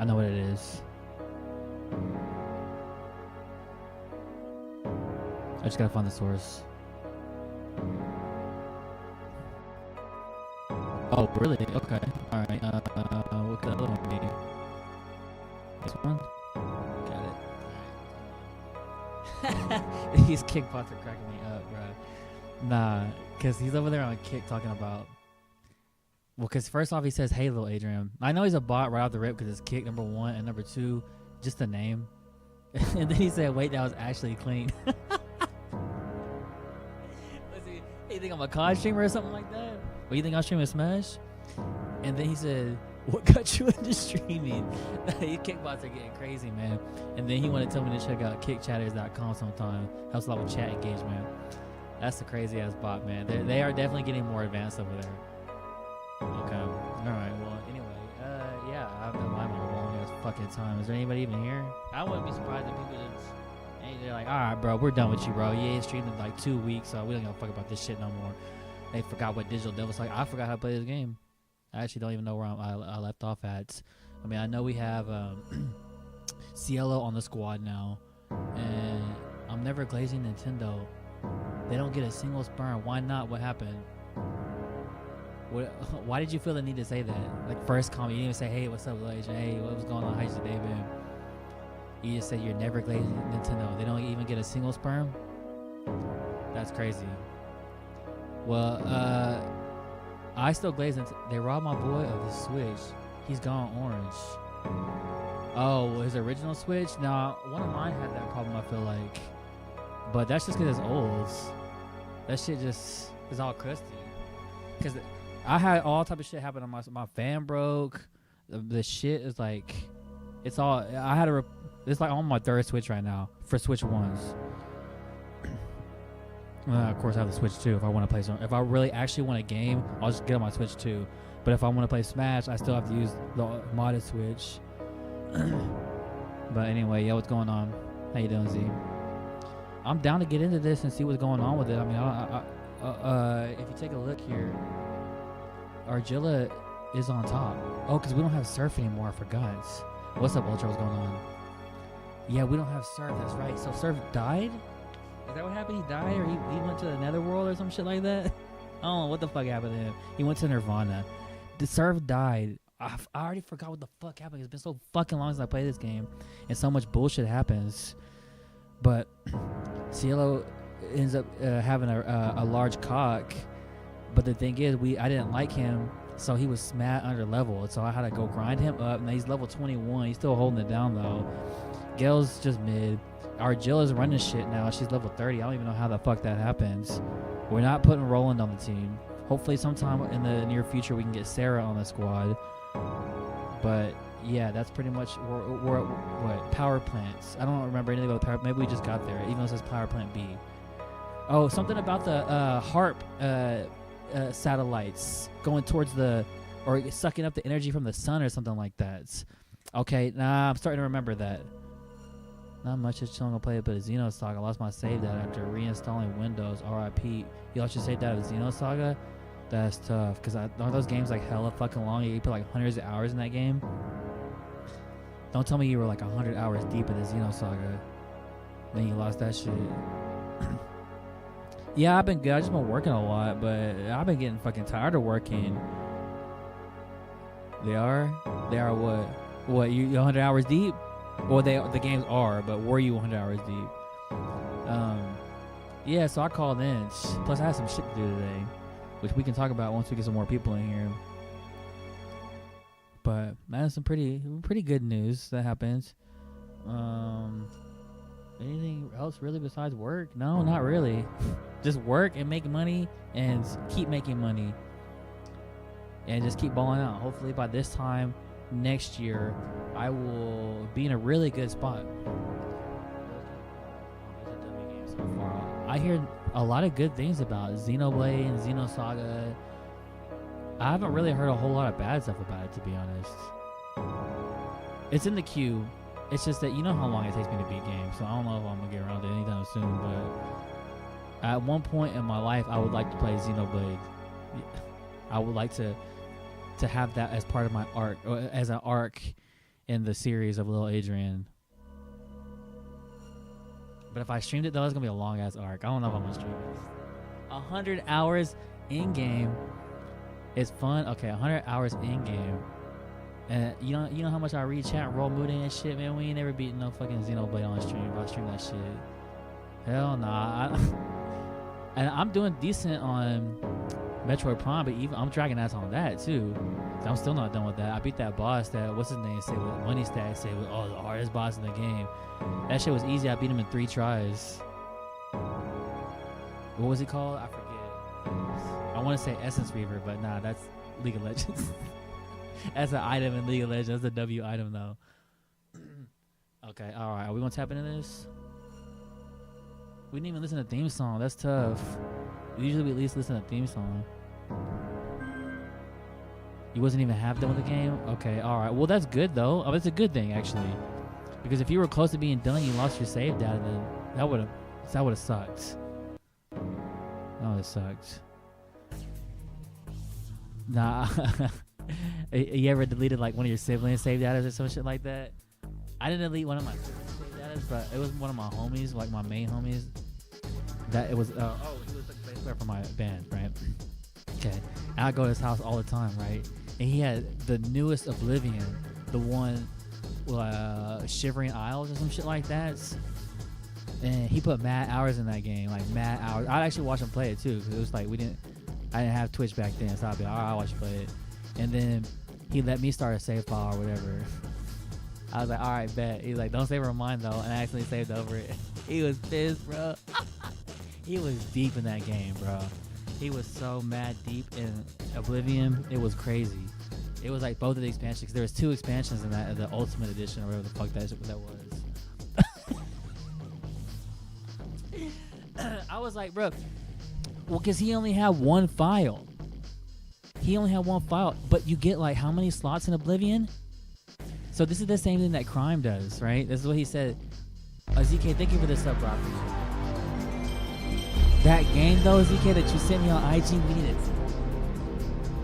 I know what it is. I just gotta find the source. Oh, really? Okay. Alright. What could the other one be? This one? Got it. These kickbots are cracking me up, bro. Nah, because he's over there on Kick talking about... Well, because first off, he says, hey, little Adrian. I know he's a bot right off the rip because it's Kick, number one, and number two, just the name. And then he said, wait, that was actually clean. Let's see. You think I'm a COD streamer or something like that? Or you think I'm streaming Smash? And then he said, what got you into streaming? These kickbots are getting crazy, man. And then he wanted to tell me to check out kickchatters.com sometime. Helps a lot with chat engagement. That's the crazy ass bot, man. They are definitely getting more advanced over there. Okay. Alright, well, anyway. Yeah, I've been live on a long ass fucking time. Is there anybody even here? I wouldn't be surprised if people just... They're like, alright, bro, we're done with you, bro. You ain't streamed in like 2 weeks, so we don't give a fuck about this shit no more. They forgot what Digital Devil's like. I forgot how to play this game. I actually don't even know where I left off at. I mean, I know we have Cielo on the squad now, and I'm never glazing Nintendo. They don't get a single sperm. Why not? What happened? Why did you feel the need to say that? Like, first comment, you didn't even say, hey, what's up, Elijah? Hey, what was going on? How's your day been? You just said you're never glazing Nintendo. They don't even get a single sperm? That's crazy. Well, I still glaze into... They robbed my boy of the Switch. He's gone orange. Oh, his original Switch? Nah, one of mine had that problem, I feel like. But that's just because it's old. That shit just is all crusty. Because I had all type of shit happen on my fan broke. The shit is like... It's all... I had to... It's like on my third Switch right now. For Switch 1s. Of course, I have the Switch 2 if I want to play some. If I really actually want a game, I'll just get on my Switch 2. But if I want to play Smash, I still have to use the modded Switch. But anyway, yo, what's going on? How you doing, Z? I'm down to get into this and see what's going on with it. I mean, if you take a look here, Argilla is on top. Oh, because we don't have Surf anymore. I forgot. What's up, Ultra? What's going on? Yeah, we don't have Surf. That's right. So Surf died? Is that what happened? He died, or he went to the netherworld or some shit like that? I don't know what the fuck happened to him. He went to Nirvana. The Surf died. I already forgot what the fuck happened. It's been so fucking long since I played this game, and so much bullshit happens. But Cielo ends up having a large cock. But the thing is, I didn't like him, so he was mad under level. So I had to go grind him up. Now he's level 21. He's still holding it down though. Gale's just mid. Argilla's running shit now. She's level 30. I don't even know how the fuck that happens. We're not putting Roland on the team. Hopefully sometime in the near future we can get Sarah on the squad. But yeah, that's pretty much we're at what power plants. I don't remember anything about the power. Maybe we just got there, even though it says power plant B. Oh, something about the HARP satellites going towards or sucking up the energy from the sun or something like that. Okay, nah, I'm starting to remember that. Not much, just chilling to play a bit of Xenosaga. I lost my save data after reinstalling Windows. RIP. You lost your save data of Xenosaga? That's tough. Because aren't those games like hella fucking long? You put like hundreds of hours in that game? Don't tell me you were like 100 hours deep in the Xenosaga. Then you lost that shit. Yeah, I've been good. I've just been working a lot, but I've been getting fucking tired of working. They are? They are what? What, you 100 hours deep? Well, the games are, but were you 100 hours deep? Yeah, so I called in. Plus, I had some shit to do today, which we can talk about once we get some more people in here. But that's some pretty good news that happens. Anything else really besides work? No, not really. Just work and make money and keep making money. And just keep balling out. Hopefully by this time next year, I will be in a really good spot. I hear a lot of good things about Xenoblade and Xenosaga. I haven't really heard a whole lot of bad stuff about it, to be honest. It's in the queue. It's just that you know how long it takes me to beat games, so I don't know if I'm going to get around to it anytime soon, but at one point in my life, I would like to play Xenoblade. I would like to have that as part of my arc, or as an arc in the series of Little Adrian. But if I streamed it though, it's gonna be a long ass arc. I don't know if I'm gonna stream it. 100 hours in game. It's fun. Okay, 100 hours in game. And you know how much I read chat, roll mood and shit, man. We ain't never beaten no fucking Xenoblade on stream. If I stream that shit, hell nah. And I'm doing decent on Metroid Prime, but even I'm dragging ass on that too. I'm still not done with that. I beat that boss that what's his name say with Money Stack say with the hardest boss in the game. That shit was easy. I beat him in 3 tries. What was he called? I forget. I want to say Essence Reaver, but nah, that's League of Legends. That's an item in League of Legends. That's a W item though. Okay, all right. Are we gonna tap into this? We didn't even listen to the theme song. That's tough. Usually we at least listen to the theme song. You wasn't even half done with the game? Okay, all right. Well, that's good though. Oh, it's a good thing actually, because if you were close to being done, you lost your save data. Then that would have sucked. That would have sucked. Nah. You ever deleted like one of your siblings' save data or some shit like that? I didn't delete one of my siblings' save data, but it was one of my homies, like my main homies. That it was. He was the bass player for my band, right? Okay. And I go to his house all the time, right? And he had the newest Oblivion, the one, Shivering Isles or some shit like that. And he put mad hours in that game, like mad hours. I'd actually watch him play it too, because it was like I didn't have Twitch back then, so I'd be like, alright, I'll watch you play it. And then he let me start a save file or whatever. I was like, alright, bet. He's like, don't save or mine though, and I actually saved over it. He was pissed, bro. He was deep in that game, bro. He was so mad deep in Oblivion. It was crazy. It was like both of the expansions. 'Cause there was 2 expansions in that, the Ultimate Edition or whatever the fuck that was. I was like, bro, well, because he only had 1 file. He only had 1 file, but you get like how many slots in Oblivion? So this is the same thing that Crime does, right? This is what he said. ZK, thank you for the sub, bro. That game though, ZK, that you sent me on IG, we need it.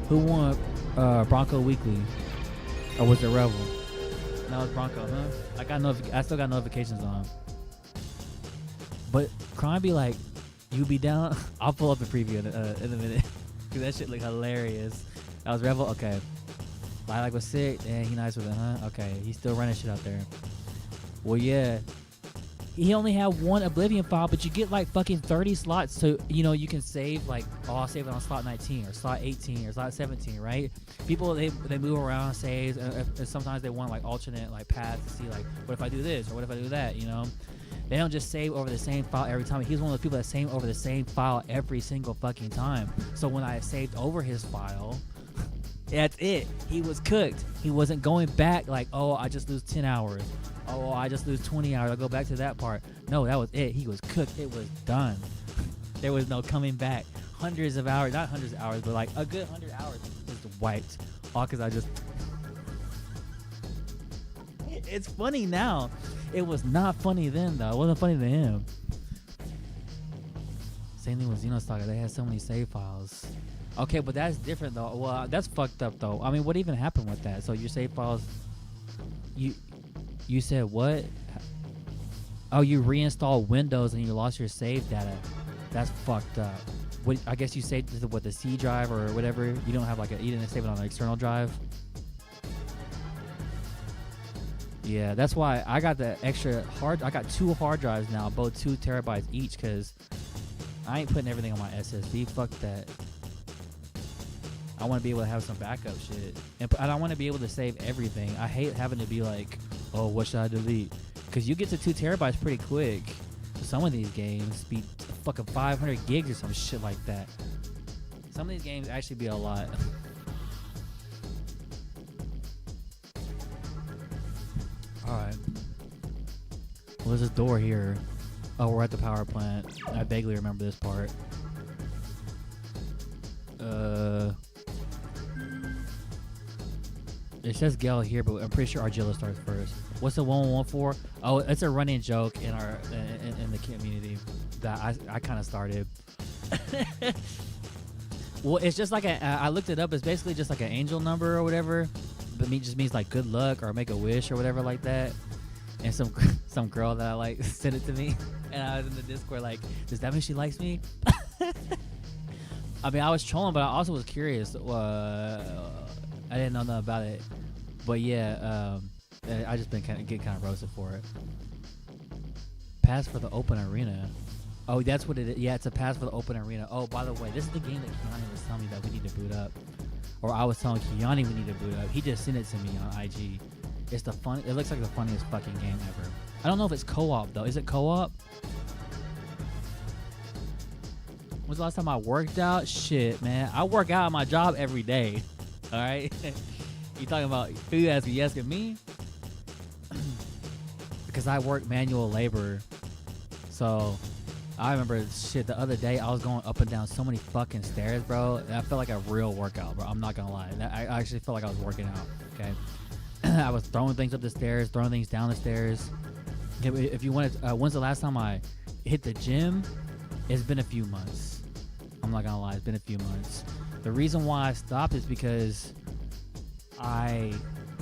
Who won Bronco Weekly? Or was it Rebel? No, it was Bronco, huh? I still got notifications on. But Crime be like, you be down? I'll pull up the preview in a minute. Cause that shit look hilarious. That was Rebel? Okay. Lilac was sick. Dang, he nice with it, huh? Okay, he's still running shit out there. Well, yeah. He only had 1 Oblivion file, but you get like fucking 30 slots. So, you can save like, I'll save it on slot 19 or slot 18 or slot 17, right? People, they move around, saves, and sometimes they want like alternate like paths to see like, what if I do this or what if I do that, They don't just save over the same file every time. He's one of the people that save over the same file every single fucking time. So when I saved over his file, that's it. He was cooked. He wasn't going back like, oh, I just lose 10 hours. Oh, I just lose 20 hours. I'll go back to that part. No, that was it. He was cooked. It was done. There was no coming back. Hundreds of hours, not hundreds of hours, but like a good 100 hours just wiped. All because I just... It's funny now. It was not funny then, though. It wasn't funny to him. Same thing with Xenosaga. They had so many save files. Okay, but that's different, though. Well, that's fucked up, though. I mean, what even happened with that? So your save files... You said what? Oh, you reinstalled Windows and you lost your save data. That's fucked up. What? I guess you saved it with the C drive or whatever. You don't have you didn't save it on an external drive. Yeah, that's why I got the extra hard. I got 2 hard drives now, both 2 terabytes each, because I ain't putting everything on my SSD. Fuck that. I want to be able to have some backup shit, and I want to be able to save everything. I hate having to be like, oh, what should I delete? Because you get to 2 terabytes pretty quick. Some of these games be fucking 500 gigs or some shit like that. Some of these games actually be a lot. Alright. Well, there's this door here. Oh, we're at the power plant. I vaguely remember this part. It says Gale here, but I'm pretty sure Argilla starts first. What's the 1114? Oh, it's a running joke in our in the community that I kind of started. Well, it's just like I looked it up. It's basically just like an angel number or whatever just means like good luck or make a wish or whatever like that. And some girl that I like sent it to me, and I was in the Discord like, does that mean she likes me? I mean, I was trolling, but I also was curious. I didn't know nothing about it, but yeah, I just been getting kind of roasted for it. Pass for the open arena. Oh, that's what it is. Yeah, it's a pass for the open arena. Oh, by the way, this is the game that Kiani was telling me that we need to boot up. Or I was telling Kiani we need to boot up. He just sent it to me on IG. It's the fun. It looks like the funniest fucking game ever. I don't know if it's co-op though. Is it co-op? When's the last time I worked out? Shit, man. I work out at my job every day. All right. You talking about who you asking? You asking me? Because I work manual labor. So I remember shit the other day I was going up and down so many fucking stairs, bro. I felt like a real workout, bro. I'm not gonna lie. I actually felt like I was working out. Okay. I was throwing things up the stairs, throwing things down the stairs. If you want to, when's the last time I hit the gym? It's been a few months. I'm not gonna lie, it's been a few months. The reason why I stopped is because I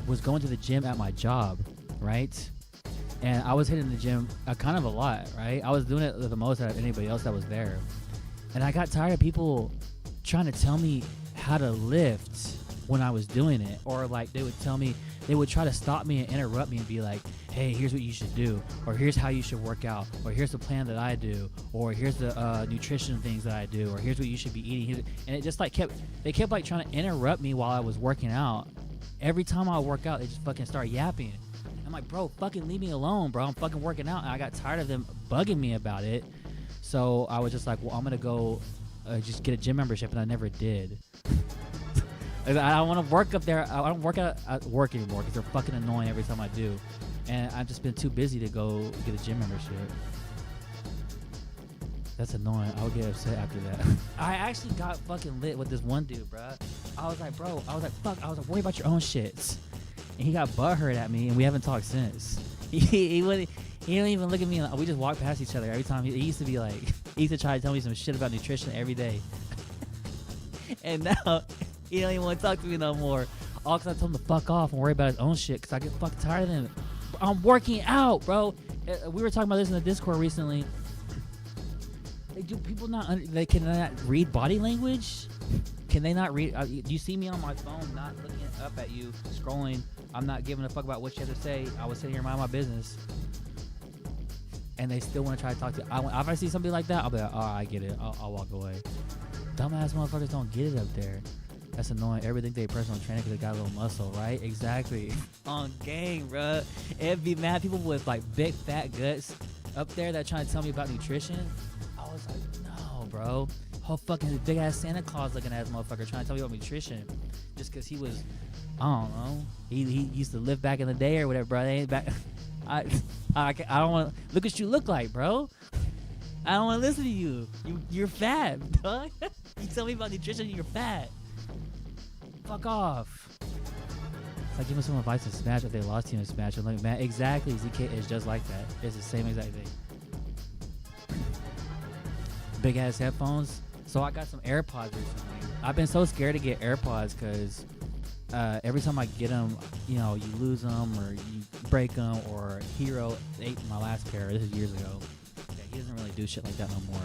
was going to the gym at my job, right? And I was hitting the gym kind of a lot, right? I was doing it the most out of anybody else that was there. And I got tired of people trying to tell me how to lift when I was doing it. Or like they would try to stop me and interrupt me and be like, hey, here's what you should do. Or here's how you should work out. Or here's the plan that I do. Or here's the nutrition things that I do. Or here's what you should be eating. And it just like they kept like trying to interrupt me while I was working out. Every time I would work out, they just fucking start yapping. I'm like, bro, fucking leave me alone, bro. I'm fucking working out. And I got tired of them bugging me about it. So I was just like, well, I'm going to go just get a gym membership. And I never did. I don't want to work up there. I don't work out at work anymore because they're fucking annoying every time I do. And I've just been too busy to go get a gym membership. That's annoying. I would get upset after that. I actually got fucking lit with this one dude, bro. I was like, fuck. I was like, worry about your own shits. And he got butthurt at me, and we haven't talked since. He didn't even look at me. We just walked past each other every time. He used to be like, he used to try to tell me some shit about nutrition every day. And now he don't even want to talk to me no more. All because I told him to fuck off and worry about his own shit because I get fucking tired of him. I'm working out, bro. We were talking about this in the Discord recently. Do people they cannot read body language? Can they not read? Do you see me on my phone not looking up at you, scrolling? I'm not giving a fuck about what you have to say. I was sitting here minding my business. And they still want to try to talk to you. If I see somebody like that, I'll be like, oh, I get it. I'll walk away. Dumbass motherfuckers don't get it up there. That's annoying. Everything they personal trainer because they got a little muscle, right? Exactly. On gang, bro. It'd be mad people with like big fat guts up there that trying to tell me about nutrition. I was like, no, bro. Whole fucking big ass Santa Claus looking ass motherfucker trying to tell me about nutrition just because he was, I don't know. He used to live back in the day or whatever, bro. They ain't back. I don't want to look what you look like, bro. I don't want to listen to you. You're fat, dog. You tell me about nutrition, you're fat. Fuck off. It's like giving someone advice to Smash if they lost you in Smash. I'm like, man, exactly. ZK is just like that. It's the same exact thing. Big ass headphones. So I got some AirPods recently. I've been so scared to get AirPods because every time I get them, you know, you lose them or you break them, or Hero ate my last pair. This is years ago. Yeah, he doesn't really do shit like that no more.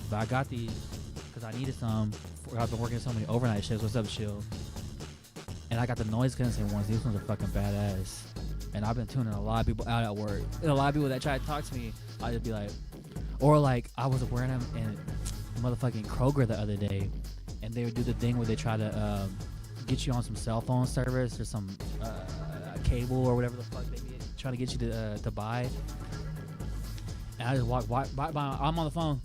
But I got these because I needed some. I've been working so many overnight shifts. What's up, Shield? And I got the noise canceling ones. These ones are fucking badass. And I've been tuning a lot of people out at work. And a lot of people that try to talk to me, I just be like, or like I was wearing them in motherfucking Kroger the other day, and they would do the thing where they try to get you on some cell phone service or some cable or whatever the fuck they be trying to get you to buy. And I just walk by. I'm on the phone.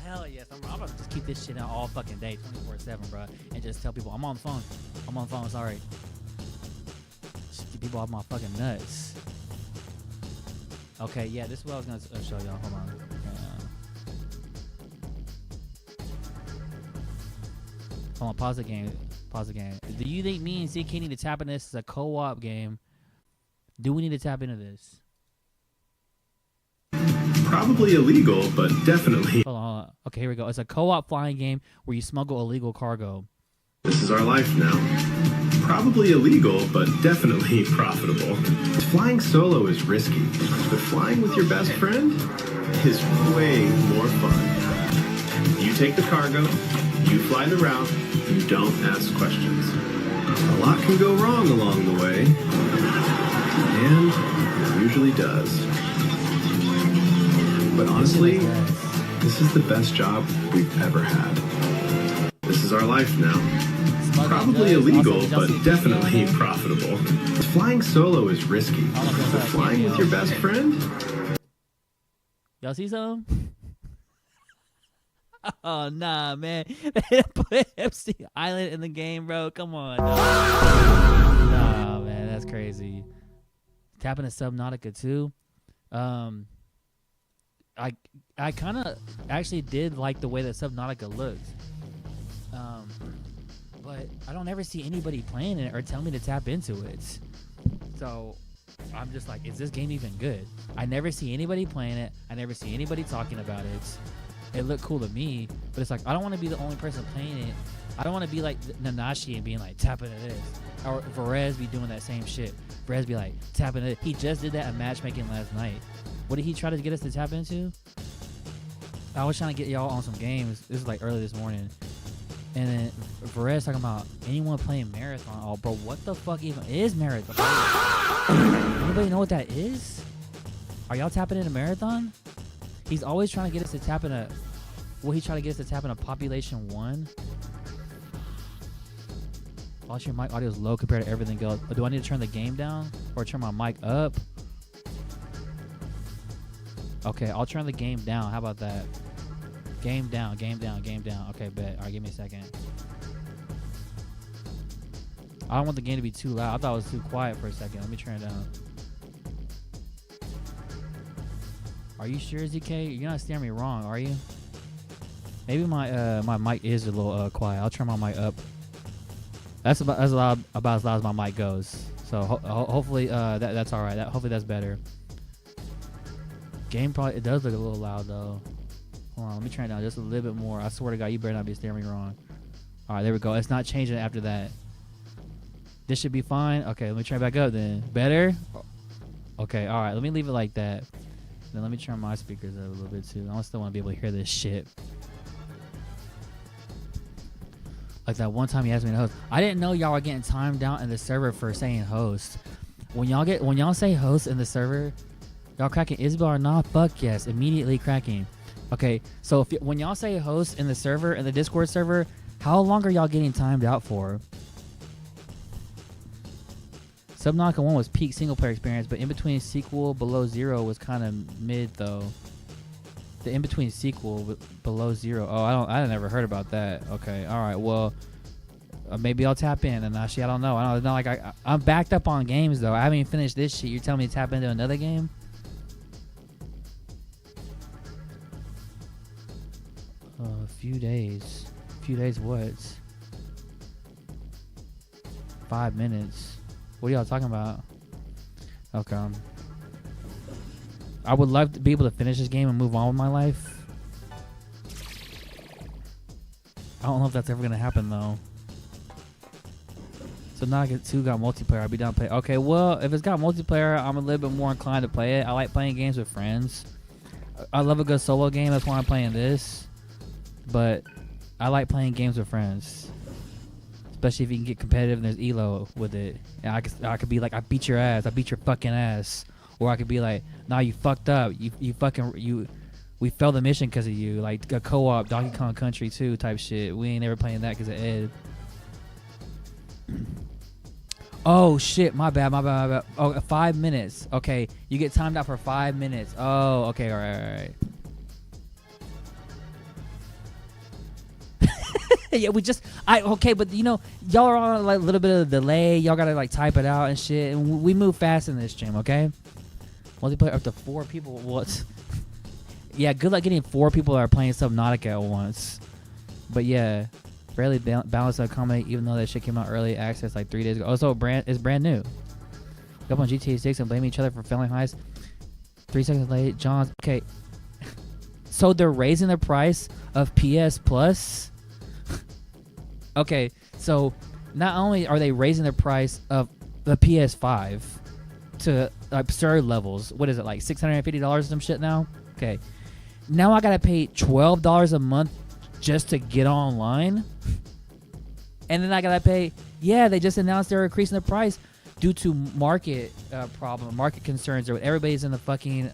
Hell yes, I'm gonna just keep this shit out all fucking day, 24/7, bro, and just tell people I'm on the phone. Sorry. Just get people off my fucking nuts. Okay, yeah, this is what I was gonna show y'all. Hold on. Hold on, pause the game. Do you think me and ZK need to tap into this as a co-op game? Do we need to tap into this? Probably illegal, but definitely. Hold on. Okay, here we go. It's a co-op flying game where you smuggle illegal cargo. This is our life now. Probably illegal, but definitely profitable. Flying solo is risky, but flying with your best friend is way more fun. You take the cargo, you fly the route, you don't ask questions. A lot can go wrong along the way, and it usually does. But honestly, this is the best job we've ever had. This is our life now. Probably illegal, but definitely profitable. Flying solo is risky, but flying with your best friend? Y'all see something? Oh, nah, man. They put Epstein Island in the game, bro. Come on. Nah, man. That's crazy. Tapping to Subnautica, too. I kind of actually did like the way that Subnautica looked. But I don't ever see anybody playing it or tell me to tap into it. So I'm just like, is this game even good? I never see anybody playing it. I never see anybody talking about it. It looked cool to me, but it's like, I don't want to be the only person playing it. I don't want to be like Nanashi and being like, tap into this. Or Varez be doing that same shit. Varez be like, tap into it. He just did that in matchmaking last night. What did he try to get us to tap into? I was trying to get y'all on some games. This is like early this morning. And then Varez talking about anyone playing Marathon. Oh, bro, what the fuck even is Marathon? Anybody know what that is? Are y'all tapping into Marathon? He's always trying to get us to tap into... Will he try to get us to tap into Population 1? Also, your mic audio is low compared to everything else. Do I need to turn the game down? Or turn my mic up? Okay, I'll turn the game down. How about that? Game down, game down, game down. Okay, bet. All right, give me a second. I don't want the game to be too loud. I thought it was too quiet for a second. Let me turn it down. Are you sure, ZK? You're not steering me wrong, are you? Maybe my mic is a little quiet. I'll turn my mic up. That's about as loud as my mic goes. So hopefully that's all right. Hopefully that's better. Game probably, it does look a little loud though. Hold on, let me turn it down just a little bit more. I swear to God, you better not be steering me wrong. All right, there we go. It's not changing after that. This should be fine. Okay, let me turn it back up then. Better? Okay, all right. Let me leave it like that. Then let me turn my speakers up a little bit too. I still want to be able to hear this shit. Like that one time you asked me to host. I didn't know y'all were getting timed out in the server for saying host. When y'all say host in the server, y'all cracking Isabel or not? Fuck yes, immediately cracking. Okay, so when y'all say host in the server, in the Discord server, how long are y'all getting timed out for? Subnautica 1 was peak single player experience, but in between sequel below 0 was kind of mid though. The in between sequel below 0. Oh, I never heard about that. Okay, all right. Well, maybe I'll tap in. And actually, I don't know. It's not like I'm backed up on games though. I haven't even finished this shit. You're telling me to tap into another game? A few days. What? 5 minutes. What are y'all talking about? Okay. I would love to be able to finish this game and move on with my life. I don't know if that's ever gonna happen though. So now I get 2 got multiplayer. I'll be down to play. Okay, well, if it's got multiplayer, I'm a little bit more inclined to play it. I like playing games with friends. I love a good solo game. That's why I'm playing this. But I like playing games with friends, especially if you can get competitive and there's elo with it. And I could be like, I beat your ass, I beat your fucking ass, or I could be like, nah, you fucked up, we failed the mission because of you, like a co-op Donkey Kong Country 2 type shit. We ain't ever playing that because of Ed. Oh shit, my bad. Oh, 5 minutes. Okay, you get timed out for 5 minutes. Oh, okay, all right. Yeah, okay, but you know, y'all are on like a little bit of a delay. Y'all gotta like type it out and shit. And we move fast in this stream, okay? Multiplayer up to 4 people. What? Yeah, good luck getting 4 people that are playing Subnautica at once. But yeah, fairly balanced accommodate, even though that shit came out early access like 3 days ago. Also, it's brand new. Up on GTA 6 and blaming each other for failing heist. 3 seconds late, John's okay. So they're raising the price of PS Plus. Okay, So not only are they raising the price of the PS5 to absurd levels, what is it, like $650 or some shit now? Okay. Now I gotta pay $12 a month just to get online? And then I gotta pay, they just announced they're increasing the price due to market market concerns, or everybody's in the fucking,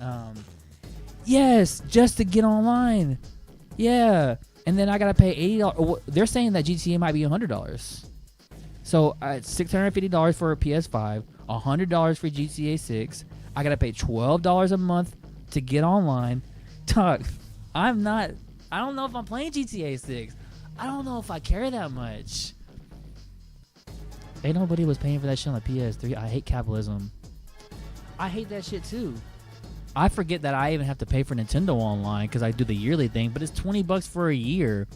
yes, just to get online. Yeah. And then I gotta pay $80. They're saying that GTA might be $100. So $650 for a PS5, $100 for GTA 6. I gotta pay $12 a month to get online. Dog, I don't know if I'm playing GTA 6. I don't know if I care that much. Ain't nobody was paying for that shit on the PS3. I hate capitalism. I hate that shit too. I forget that I even have to pay for Nintendo Online because I do the yearly thing, but it's $20 for a year.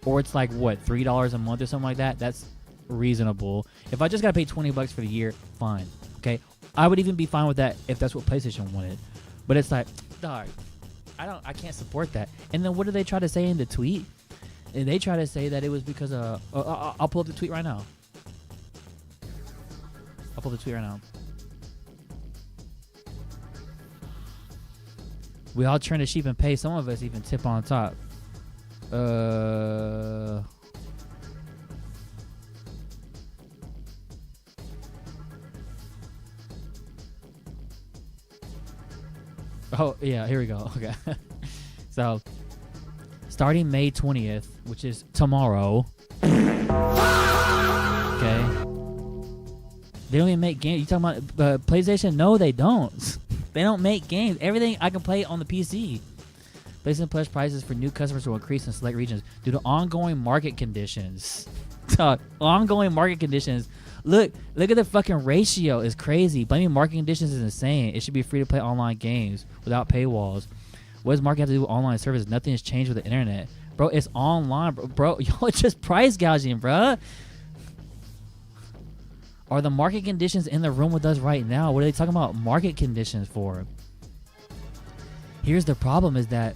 Or it's like, what, $3 a month or something like that? That's reasonable. If I just gotta pay $20 for the year, fine. Okay? I would even be fine with that if that's what PlayStation wanted. But it's like, dog, I can't support that. And then what do they try to say in the tweet? And they try to say that it was because I'll pull up the tweet right now. I'll pull the tweet right now. We all turn to sheep and pay. Some of us even tip on top. Oh, yeah, here we go. Okay. So, starting May 20th, which is tomorrow. Okay. They don't even make games. You talking about PlayStation? No, they don't. They don't make games. Everything I can play on the PC. PlayStation Plus prices for new customers will increase in select regions due to ongoing market conditions. Ongoing market conditions. Look at the fucking ratio. It's crazy. Blaming market conditions is insane. It should be free to play online games without paywalls. What does market have to do with online services? Nothing has changed with the internet. Bro, it's online. Bro, y'all just price gouging, bro. Are the market conditions in the room with us right now? What are they talking about market conditions for? Here's the problem is that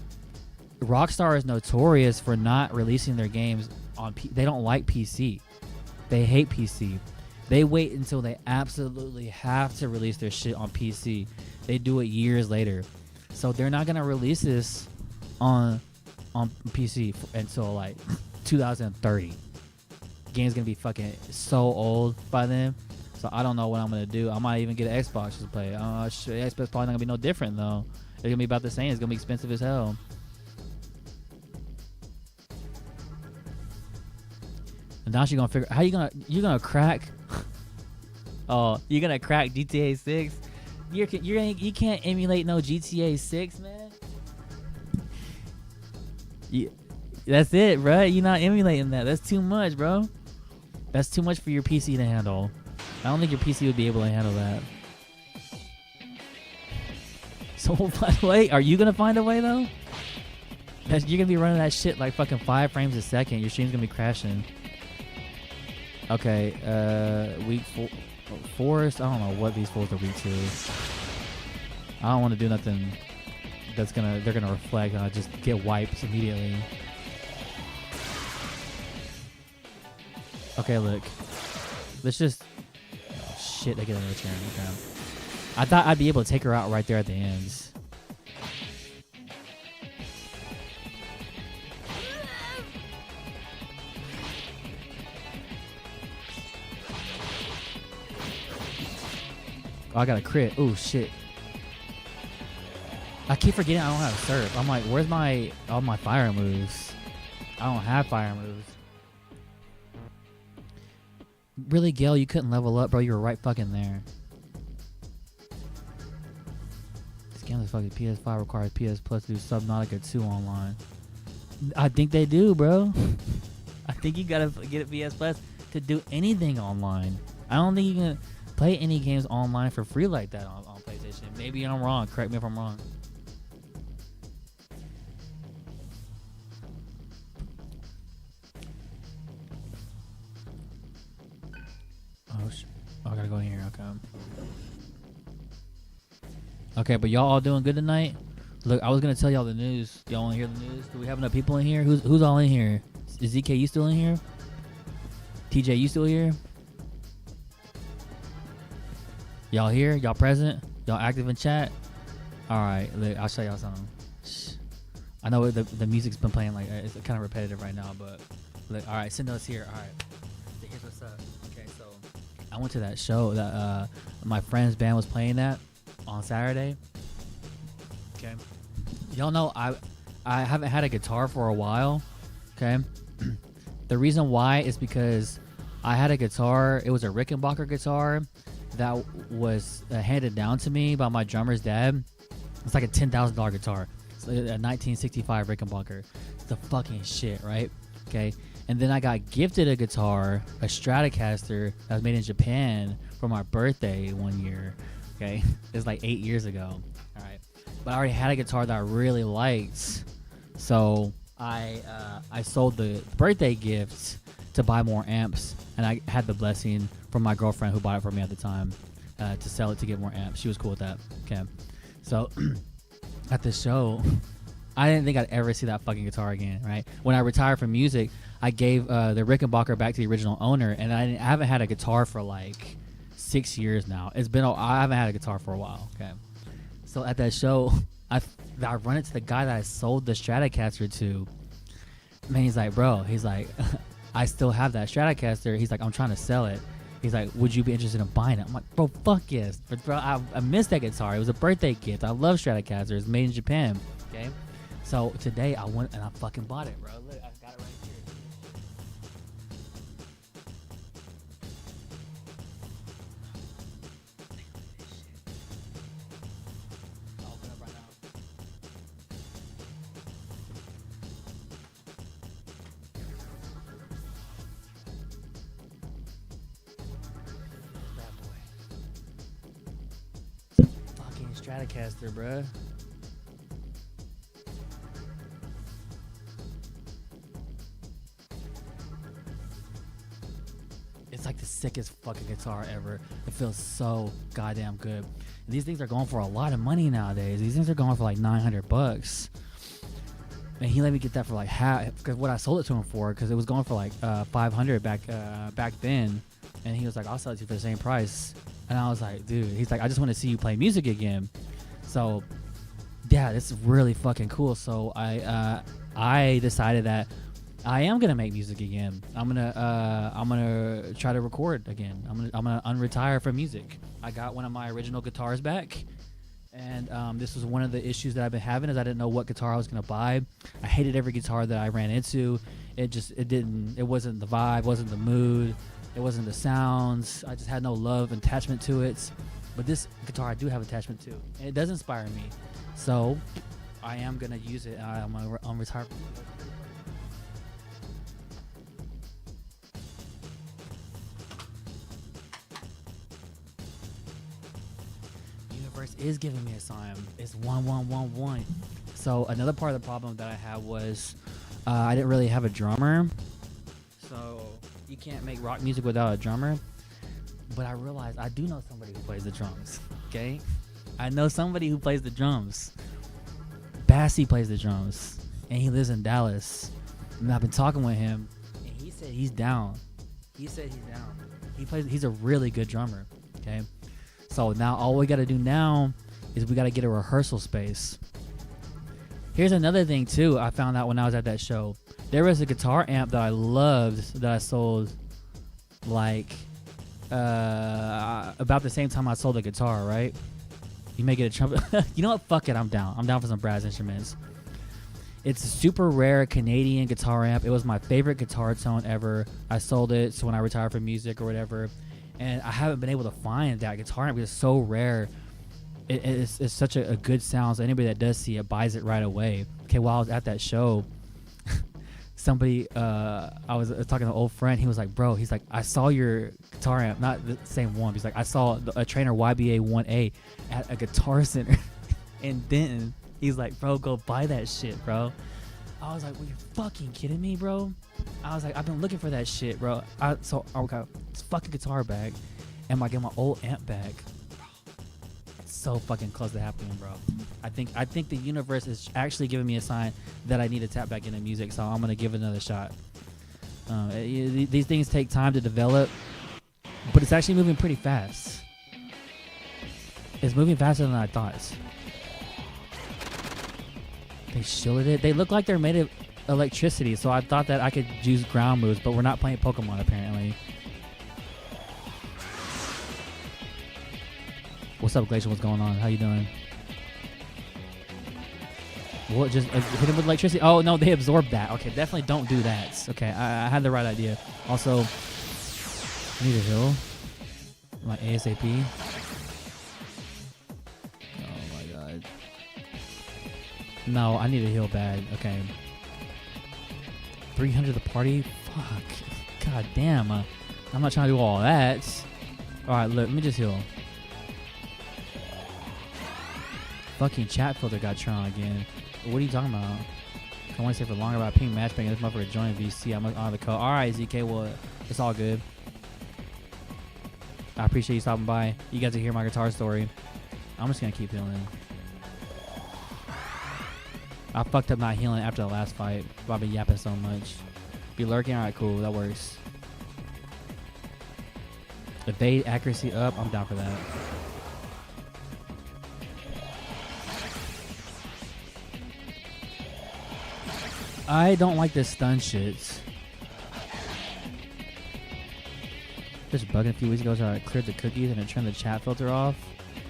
Rockstar is notorious for not releasing their games on they don't like PC. They hate PC. They wait until they absolutely have to release their shit on PC. They do it years later. So they're not going to release this on PC until like 2030. Game's going to be fucking so old by then. So I don't know what I'm going to do. I might even get an Xbox to play. Xbox probably not going to be no different though. It's going to be about the same. It's going to be expensive as hell. And now she's going to figure how you're going to crack. Oh, you're going to crack GTA 6? You can't emulate no GTA 6, man. That's it, bro. You're not emulating that. That's too much, bro. That's too much for your PC to handle. I don't think your PC would be able to handle that. So, by the way, are you going to find a way, though? You're going to be running that shit like fucking 5 frames a second. Your stream's going to be crashing. Okay, week 4. Forest, I don't know what these fools are weak to. I don't want to do nothing that's they're gonna reflect and I just get wiped immediately. Okay, look. Let's just shit, they get another turn. Okay. I thought I'd be able to take her out right there at the ends. Oh, I got a crit. Oh, shit. I keep forgetting I don't have a surf. I'm like, where's all my fire moves? I don't have fire moves. Really, Gale, you couldn't level up, bro. You were right fucking there. This game is fucking PS5 requires PS Plus to do Subnautica 2 online. I think they do, bro. I think you gotta get a PS Plus to do anything online. I don't think you can play any games online for free like that on PlayStation. Maybe I'm wrong. Correct me if I'm wrong. Oh, I gotta go in here. Okay. Okay, but y'all all doing good tonight? Look, I was gonna tell y'all the news. Y'all wanna hear the news? Do we have enough people in here? Who's all in here? Is ZK, you still in here? TJ, you still here? Y'all here? Y'all present? Y'all active in chat? All right, look, I'll show y'all something. Shh. I know the music's been playing like it's kind of repetitive right now, but look, all right, Cindo's here. All right, so here's what's up. Okay, so I went to that show that my friend's band was playing at on Saturday. Okay, y'all know I haven't had a guitar for a while. Okay, the reason why is because I had a guitar. It was a Rickenbacker guitar that was handed down to me by my drummer's dad. It's like a $10,000 guitar. It's like a 1965 Rickenbacker. It's the fucking shit, right? Okay. And then I got gifted a guitar, a Stratocaster that was made in Japan for my birthday one year. Okay. It's like 8 years ago. All right. But I already had a guitar that I really liked. So I sold the birthday gift to buy more amps. And I had the blessing from my girlfriend who bought it for me at the time to sell it to get more amps. She was cool with that. Okay. So at the show, I didn't think I'd ever see that fucking guitar again, right? When I retired from music, I gave the Rickenbacker back to the original owner, and I haven't had a guitar for like 6 years now. I haven't had a guitar for a while, okay? So at that show, I run into the guy that I sold the Stratocaster to. Man, he's like, bro, I still have that Stratocaster. He's like, I'm trying to sell it. He's like, would you be interested in buying it? I'm like, bro, fuck yes. But bro, I missed that guitar. It was a birthday gift. I love Stratocaster. It's made in Japan. Okay. So today I went and I fucking bought it, bro. Look, I got it right here. I'll open it up right now. Fucking Stratocaster, bruh. It's like the sickest fucking guitar ever. It feels so goddamn good. And these things are going for a lot of money nowadays. These things are going for like $900. And he let me get that for like half, because what I sold it to him for, because it was going for like $500 back then. And he was like, I'll sell it to you for the same price. And I was like, dude, he's like, I just want to see you play music again. So yeah, this is really fucking cool. So I decided that I am gonna make music again. I'm gonna try to record again. I'm gonna unretire from music. I got one of my original guitars back, and this was one of the issues that I've been having, is I didn't know what guitar I was gonna buy. I hated every guitar that I ran into. It wasn't the vibe, wasn't the mood, it wasn't the sounds. I just had no love and attachment to it. But this guitar I do have attachment to, and it does inspire me. So I am gonna use it. I'm gonna unretire from music. Is giving me a sign. It's 1111. So another part of the problem that I had was I didn't really have a drummer. So you can't make rock music without a drummer. But I realized I do know somebody who plays the drums. Okay, I know somebody who plays the drums. Bassy plays the drums, and he lives in Dallas. And I've been talking with him, and he said he's down. He's a really good drummer. Okay. So now all we got to do now is we got to get a rehearsal space. Here's another thing too. I found out when I was at that show. There was a guitar amp that I loved that I sold like about the same time I sold the guitar, right? You may get a trumpet. You know what? Fuck it. I'm down. I'm down for some brass instruments. It's a super rare Canadian guitar amp. It was my favorite guitar tone ever. I sold it so when I retired from music or whatever. And I haven't been able to find that guitar amp because it's so rare. It's such a good sound. So anybody that does see it buys it right away. Okay, while I was at that show, somebody, I was talking to an old friend. He was like, bro, he's like, I saw your guitar amp, not the same one. He's like, I saw a Trainer YBA 1A at a Guitar Center in Denton. He's like, bro, go buy that shit, bro. I was like, well, you fucking kidding me, bro? I was like, I've been looking for that shit, bro. So I got this fucking guitar back, and I get my old amp back. Bro, it's so fucking close to happening, bro. I think the universe is actually giving me a sign that I need to tap back into music, so I'm gonna give it another shot. These things take time to develop, but it's actually moving pretty fast. It's moving faster than I thought. They shielded it. They look like they're made of electricity, so I thought that I could use ground moves, but we're not playing Pokemon apparently. What's up, Glacial? What's going on? How you doing? What? Just hit him with electricity? Oh no, they absorbed that. Okay, definitely don't do that. Okay, I had the right idea. Also, I need a heal. My ASAP. Oh my god. No, I need a heal bad. Okay. 300 the party? Fuck. God damn. I'm not trying to do all that. Alright, look, let me just heal. Fucking chat filter got turned on again. What are you talking about? I want to say for longer about ping matchmaking. This motherfucker joined VC. I'm on the code. Alright, ZK. Well, it's all good. I appreciate you stopping by. You got to hear my guitar story. I'm just going to keep healing. I fucked up not healing after the last fight. I've been yapping so much. Be lurking? Alright, cool. That works. Evade accuracy up. I'm down for that. I don't like this stun shit. Just bugging a few weeks ago, so I cleared the cookies and I turned the chat filter off.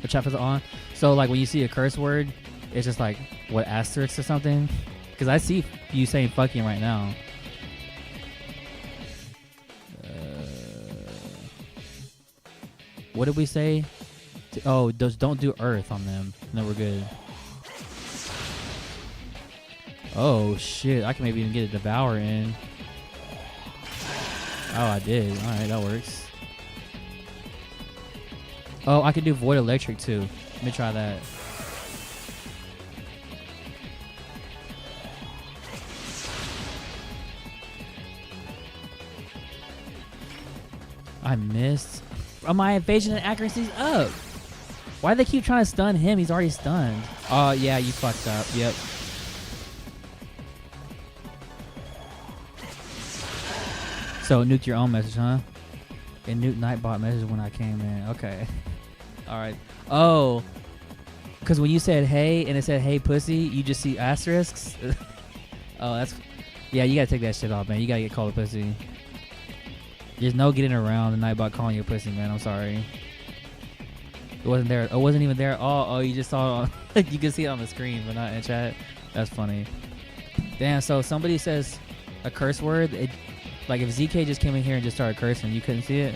The chat filter on. So like when you see a curse word, it's just like what asterisk or something. Because I see you saying fucking right now. What did we say? Oh, don't do earth on them. No, we're good. Oh shit, I can maybe even get a devour in. Oh, I did. Alright, that works. Oh, I can do void electric too. Let me try that. I missed. Oh, my evasion and accuracy's up. Why do they keep trying to stun him? He's already stunned. Oh yeah, you fucked up. Yep. So nuke your own message, huh? And nuke Nightbot message when I came in. Okay. Alright. Oh. Because when you said hey and it said hey pussy, you just see asterisks? Oh, that's... Yeah, you gotta take that shit off, man. You gotta get called a pussy. There's no getting around the Nightbot calling you a pussy, man. I'm sorry. It wasn't there. It wasn't even there. Oh, you just saw it on... You can see it on the screen, but not in chat. That's funny. Damn, so somebody says a curse word... Like if ZK just came in here and just started cursing, you couldn't see it?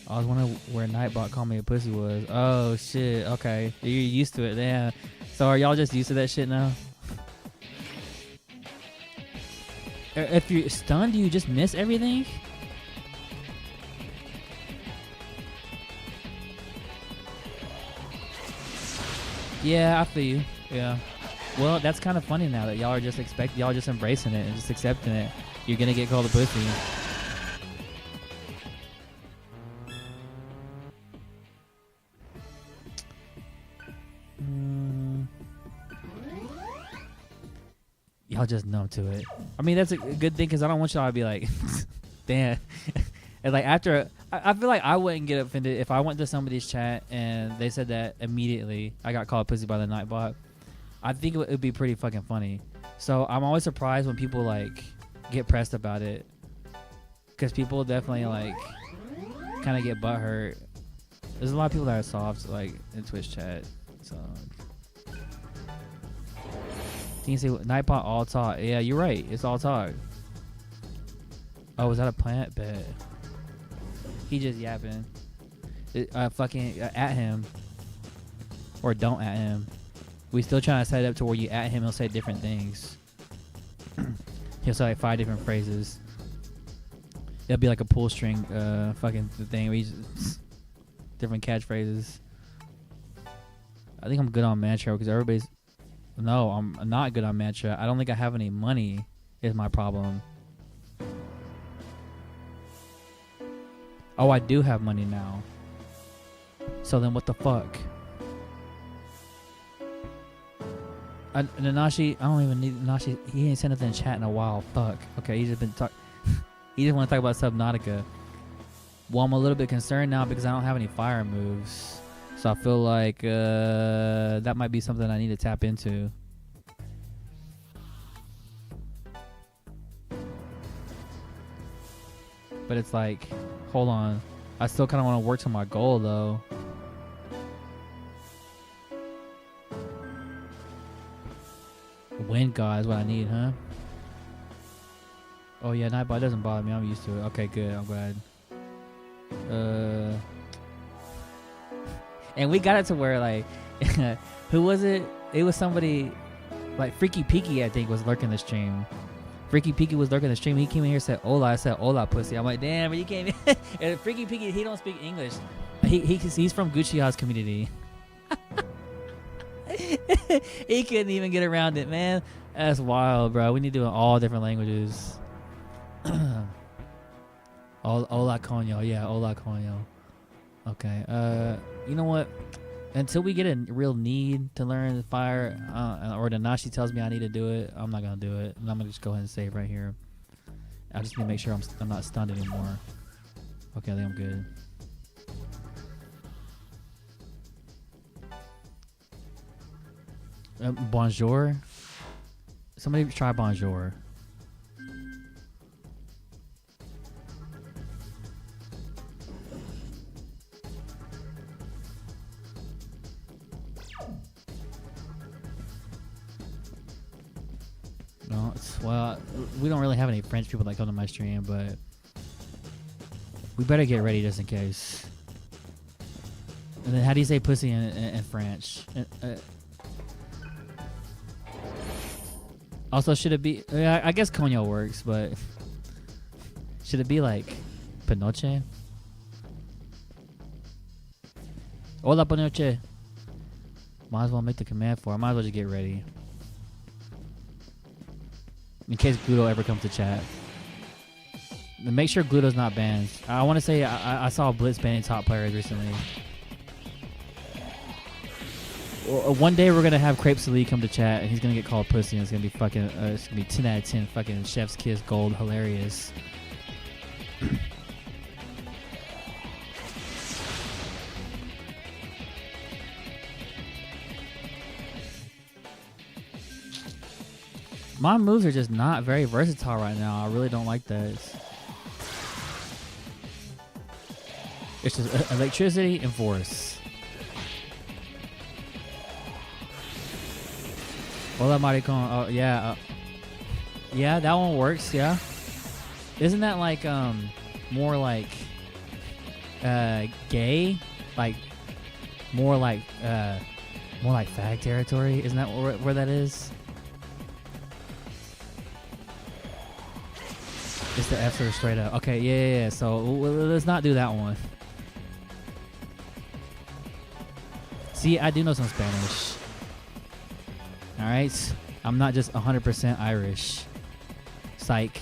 I was wondering where Nightbot called me a pussy was. Oh shit, okay. You're used to it, yeah. So are y'all just used to that shit now? If you're stunned, do you just miss everything? Yeah, I feel you. Yeah. Well, that's kind of funny now that y'all are just y'all just embracing it and just accepting it. You're gonna get called a pussy. Y'all just numb to it. I mean, that's a good thing because I don't want y'all to be like, damn. And like after, I feel like I wouldn't get offended if I went to somebody's chat and they said that immediately. I got called pussy by the Nightbot. I think it would be pretty fucking funny. So I'm always surprised when people like get pressed about it, because people definitely like kind of get butthurt. There's a lot of people that are soft like in Twitch chat. So you can say Nightbot all talk. Yeah, you're right. It's all talk. Oh, is that a plant? Bet. He just yapping. Fucking at him or don't at him. We still trying to set it up to where you at him, he'll say different things. He'll say like 5 different phrases. It'll be like a pull string fucking thing where he's different catchphrases. I think I'm good on Mantra because everybody's... No, I'm not good on Mantra. I don't think I have any money is my problem. Oh, I do have money now. So then what the fuck? Nanashi, I don't even need Nanashi. He ain't said nothing in chat in a while. Fuck. Okay, he's just been talk. He just want to talk about Subnautica. Well, I'm a little bit concerned now because I don't have any fire moves, so I feel like that might be something I need to tap into. But it's like, hold on, I still kind of want to work to my goal though. Wind God is what I need, huh? Oh yeah, Nightbot doesn't bother me. I'm used to it. Okay, good. I'm glad. And we got it to where like, who was it? It was somebody, like Freaky Peaky, I think, was lurking the stream. Freaky Peaky was lurking the stream. He came in here and said, "Hola." I said, "Hola, pussy." I'm like, damn, but you came in. And Freaky Peaky, he don't speak English. He's from Gucci House community. He couldn't even get around it, man. That's wild, bro. We need to do it in all different languages. Hola coño, yeah, hola coño. Okay, you know what? Until we get a real need to learn fire, or Nanashi tells me I need to do it, I'm not gonna do it. And I'm gonna just go ahead and save right here. I just need to make sure I'm not stunned anymore. Okay, I think I'm good. Bonjour. Somebody try bonjour. No, well, we don't really have any French people that come to my stream, but we better get ready just in case. And then how do you say pussy in French? Also, should it be... I guess coño works, but... Should it be like... Pinoche? Hola, Pinoche. Might as well make the command for it. Might as well just get ready. In case Gluto ever comes to chat. And make sure Gluto's not banned. I want to say I saw Blitz banning top players recently. One day we're gonna have Crepe Sali come to chat and he's gonna get called pussy and it's gonna be fucking it's gonna be 10 out of 10 fucking chef's kiss gold hilarious. My moves are just not very versatile right now. I really don't like that. It's just electricity and force. Hola, maricon. Oh, yeah. Yeah, that one works, yeah. Isn't that like, more like, gay? Like, more like fag territory? Isn't that where that is? It's the F or straight up. Okay, yeah. So, let's not do that one. See, I do know some Spanish. Alright, I'm not just 100% Irish. Psych.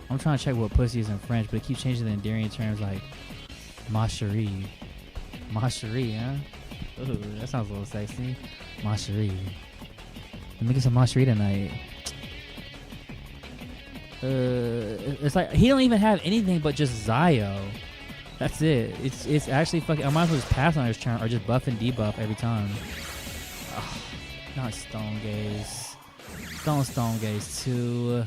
I'm trying to check what pussy is in French, but it keeps changing the endearing terms like ma chérie. Ma chérie, huh? Ooh, that sounds a little sexy. Ma chérie. Let me get some ma chérie tonight. It's like he don't even have anything but just Zio. That's it. It's actually fucking. I might as well just pass on his turn or just buff and debuff every time. Ugh. Not Stone Gaze. Stone Gaze too.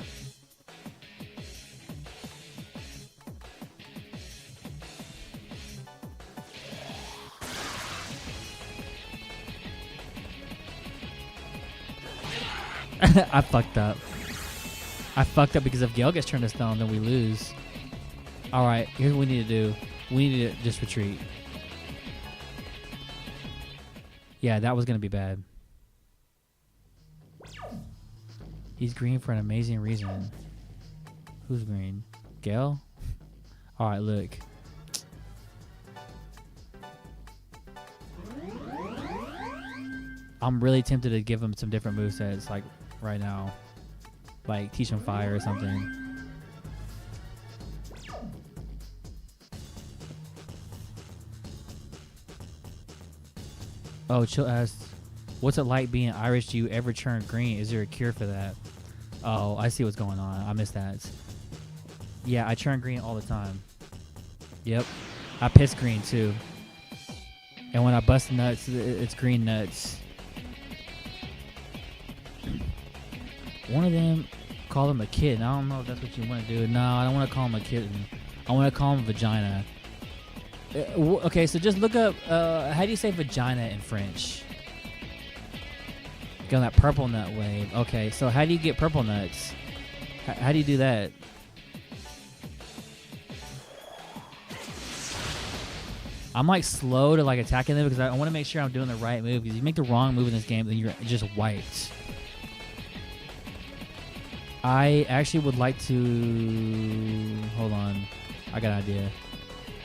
I fucked up. I fucked up because if Gale gets turned to stone, then we lose. Alright, here's what we need to do. We need to just retreat. Yeah, that was going to be bad. He's green for an amazing reason. Who's green? Gale? Alright, look. I'm really tempted to give him some different movesets, like, right now. Like, teach him fire or something. Oh, chill ass. What's it like being Irish? Do you ever turn green? Is there a cure for that? Oh, I see what's going on. I missed that. Yeah, I turn green all the time. Yep. I piss green too. And when I bust nuts, it's green nuts. One of them, call him a kitten. I don't know if that's what you want to do. No, I don't want to call him a kitten. I want to call him vagina. Okay, so just look up, how do you say vagina in French? Go on that purple nut wave. Okay, so how do you get purple nuts? How do you do that? I'm like slow to like attacking them because I want to make sure I'm doing the right move. Because you make the wrong move in this game, then you're just wiped. I actually would like to... Hold on. I got an idea.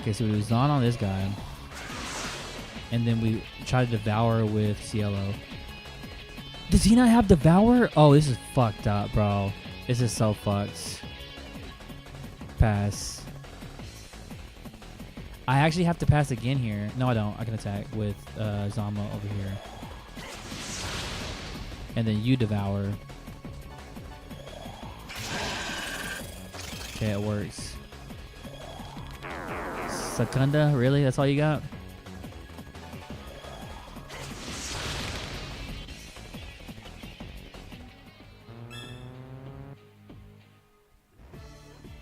Okay, so we was on this guy. And then we try to devour with Cielo. Does he not have devour? Oh, this is fucked up, bro. This is so fucked. Pass. I actually have to pass again here. No, I don't. I can attack with Zama over here. And then you devour. Okay, it works. Secunda? Really? That's all you got?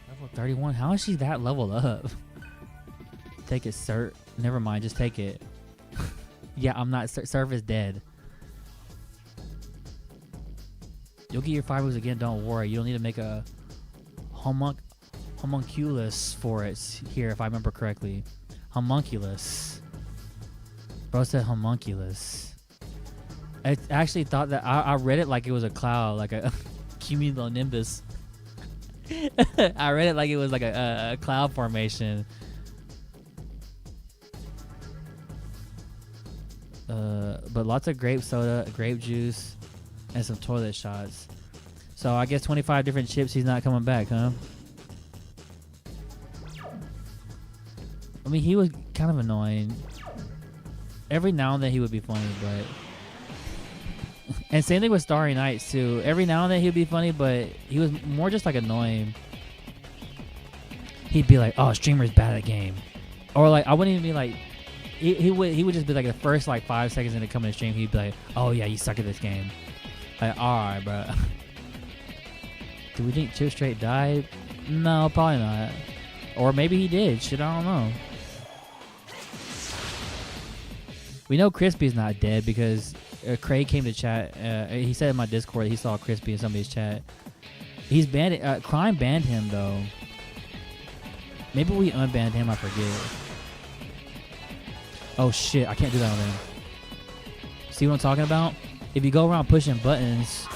Level 31? How is she that leveled up? Take it, sir. Never mind, just take it. Yeah, I'm not. Surf is dead. You'll get your 5 moves again, don't worry. You don't need to make a homunculus for it here, if I remember correctly. Homunculus. Bro said homunculus. I actually thought that I read it like it was a cloud, like a cumulonimbus. I read it like it was like a cloud formation. But lots of grape soda, grape juice, and some toilet shots. So I guess 25 different chips, he's not coming back, huh? I mean, he was kind of annoying. Every now and then he would be funny, but... And same thing with Starry Nights, too. Every now and then he would be funny, but he was more just, like, annoying. He'd be like, oh, streamer's bad at game. Or, like, I wouldn't even be like... He would just be like the first like 5 seconds into coming to stream, he'd be like, oh yeah, you suck at this game. Like, alright, bro. Do we think Chip Straight died? No, probably not. Or maybe he did. Shit, I don't know. We know Crispy's not dead because Craig came to chat. He said in my Discord that he saw Crispy in somebody's chat. He's banned. Crime banned him though. Maybe we unbanned him. I forget. Oh shit, I can't do that on him. See what I'm talking about? If you go around pushing buttons,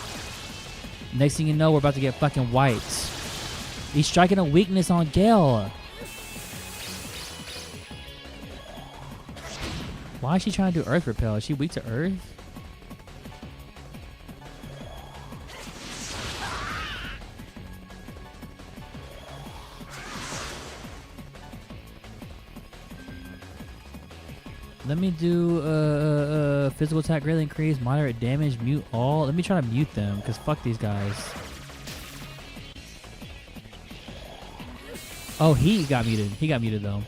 next thing you know, we're about to get fucking wiped. He's striking a weakness on Gale. Why is she trying to do Earth Repel? Is she weak to Earth? Let me do physical attack greatly increase, moderate damage, mute all. Let me try to mute them, because fuck these guys. Oh, he got muted. He got muted, though.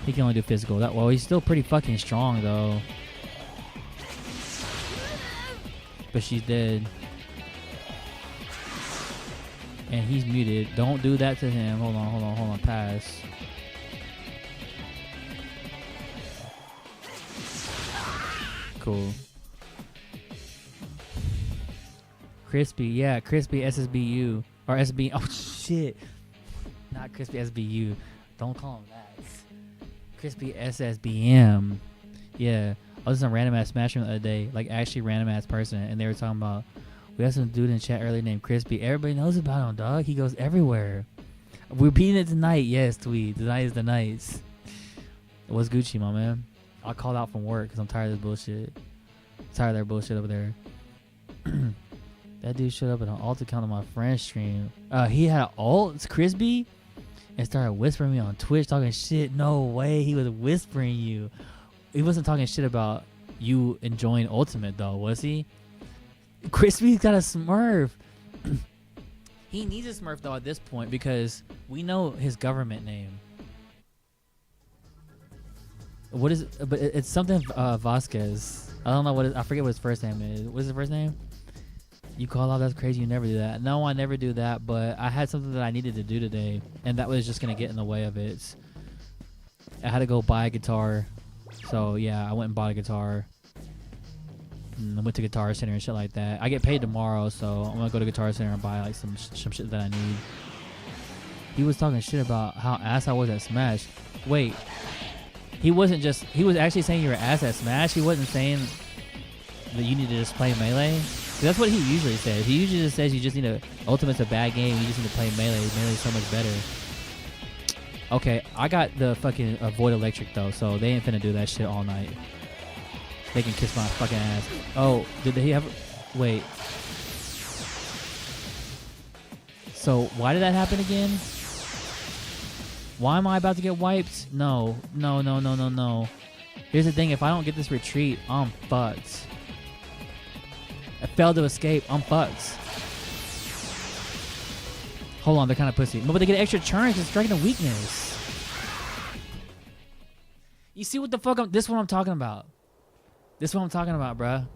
He can only do physical. Well, he's still pretty fucking strong, though. But she's dead. And he's muted. Don't do that to him. Hold on. Pass. Cool. Crispy, yeah, Crispy SSBU or SB. Oh shit, not Crispy SBU. Don't call him that. Crispy SSBM. Yeah, I was in a random ass Smash room the other day, like actually random ass person, and they were talking about we had some dude in chat earlier named Crispy. Everybody knows about him, dog. He goes everywhere. We're beating it tonight. Yes, tweet. Tonight is the night. What's Gucci, my man? I called out from work because I'm tired of this bullshit. Tired of their bullshit over there. That dude showed up in an alt account on my friend's stream. He had an alt, it's Crispy, and started whispering me on Twitch, talking shit. No way, he was whispering you. He wasn't talking shit about you enjoying Ultimate though, was he? Crispy's got a Smurf. He needs a Smurf though at this point because we know his government name. What is? But it's something Vasquez. I don't know I forget what his first name is. What's his first name? You call out, that's crazy. You never do that. No, I never do that. But I had something that I needed to do today, and that was just gonna get in the way of it. I had to go buy a guitar, so yeah, I went and bought a guitar. I went to Guitar Center and shit like that. I get paid tomorrow, so I'm gonna go to Guitar Center and buy like some shit that I need. He was talking shit about how ass I was at Smash. Wait, he was actually saying you were ass at Smash. He wasn't saying that you need to just play Melee. That's what he usually says. He usually just says you just need to. Ultimate's a bad game. You just need to play Melee. Melee's so much better. Okay, I got the fucking Void Electric though, so they ain't finna do that shit all night. They can kiss my fucking ass. Oh, did he have? Wait. So why did that happen again? Why am I about to get wiped? No. Here's the thing. If I don't get this retreat, I'm fucked. I failed to escape. I'm fucked. Hold on, they're kind of pussy. No, but they get extra churns. It's striking a weakness. You see what the fuck? This is what I'm talking about. This is what I'm talking about, bruh.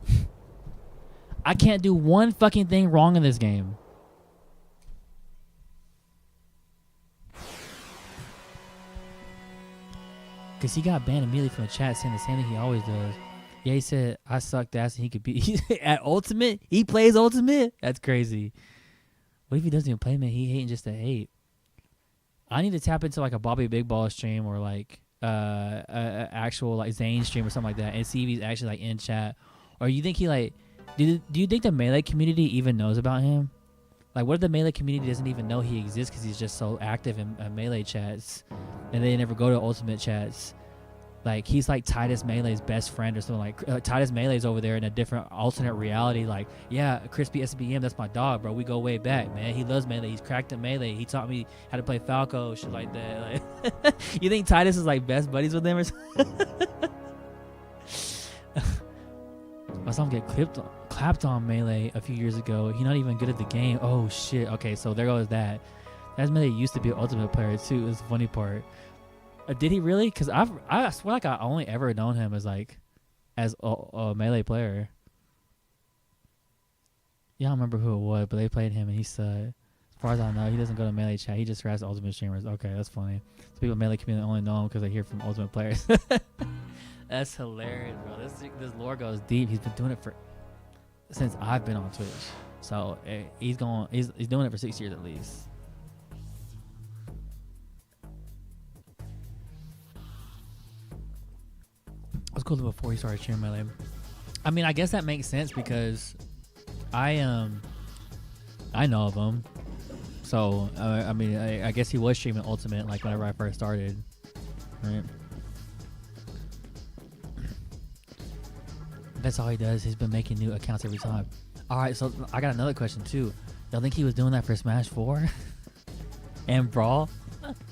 I can't do one fucking thing wrong in this game. Because he got banned immediately from the chat saying the same thing he always does. Yeah, he said, I sucked ass and he could be at Ultimate. He plays Ultimate? That's crazy. What if he doesn't even play, man? He hating just to hate. I need to tap into like a Bobby Big Ball stream or like a actual like Zane stream or something like that and see if he's actually like in chat. Or you think he like, do you think the Melee community even knows about him? Like, what if the Melee community doesn't even know he exists because he's just so active in Melee chats and they never go to Ultimate chats? Like, he's like Titus Melee's best friend or something. Like, Titus Melee's over there in a different alternate reality. Like, yeah, Crispy SBM, that's my dog, bro. We go way back, man. He loves Melee. He's cracked at Melee. He taught me how to play Falco, shit like that. Like, you think Titus is like best buddies with him or something? I saw him get clapped on Melee a few years ago. He's not even good at the game. Oh, shit. Okay, so there goes that. That's Melee used to be an Ultimate player, too. It was the funny part. Did he really? Because I swear like I only ever known him as like as a Melee player. Yeah, I don't remember who it was, but they played him and he said, as far as I know, he doesn't go to Melee chat. He just harass Ultimate streamers. Okay, that's funny. So people in Melee community only know him because they hear from Ultimate players. That's hilarious, bro. This lore goes deep. He's been doing it since I've been on Twitch. So he's doing it for 6 years at least. It was cool before he started streaming Melee. I mean, I guess that makes sense because I know of him. So I mean, I guess he was streaming Ultimate like whenever I first started, right? That's all he does. He's been making new accounts every time. All right, so I got another question too. Y'all think he was doing that for Smash 4 and Brawl?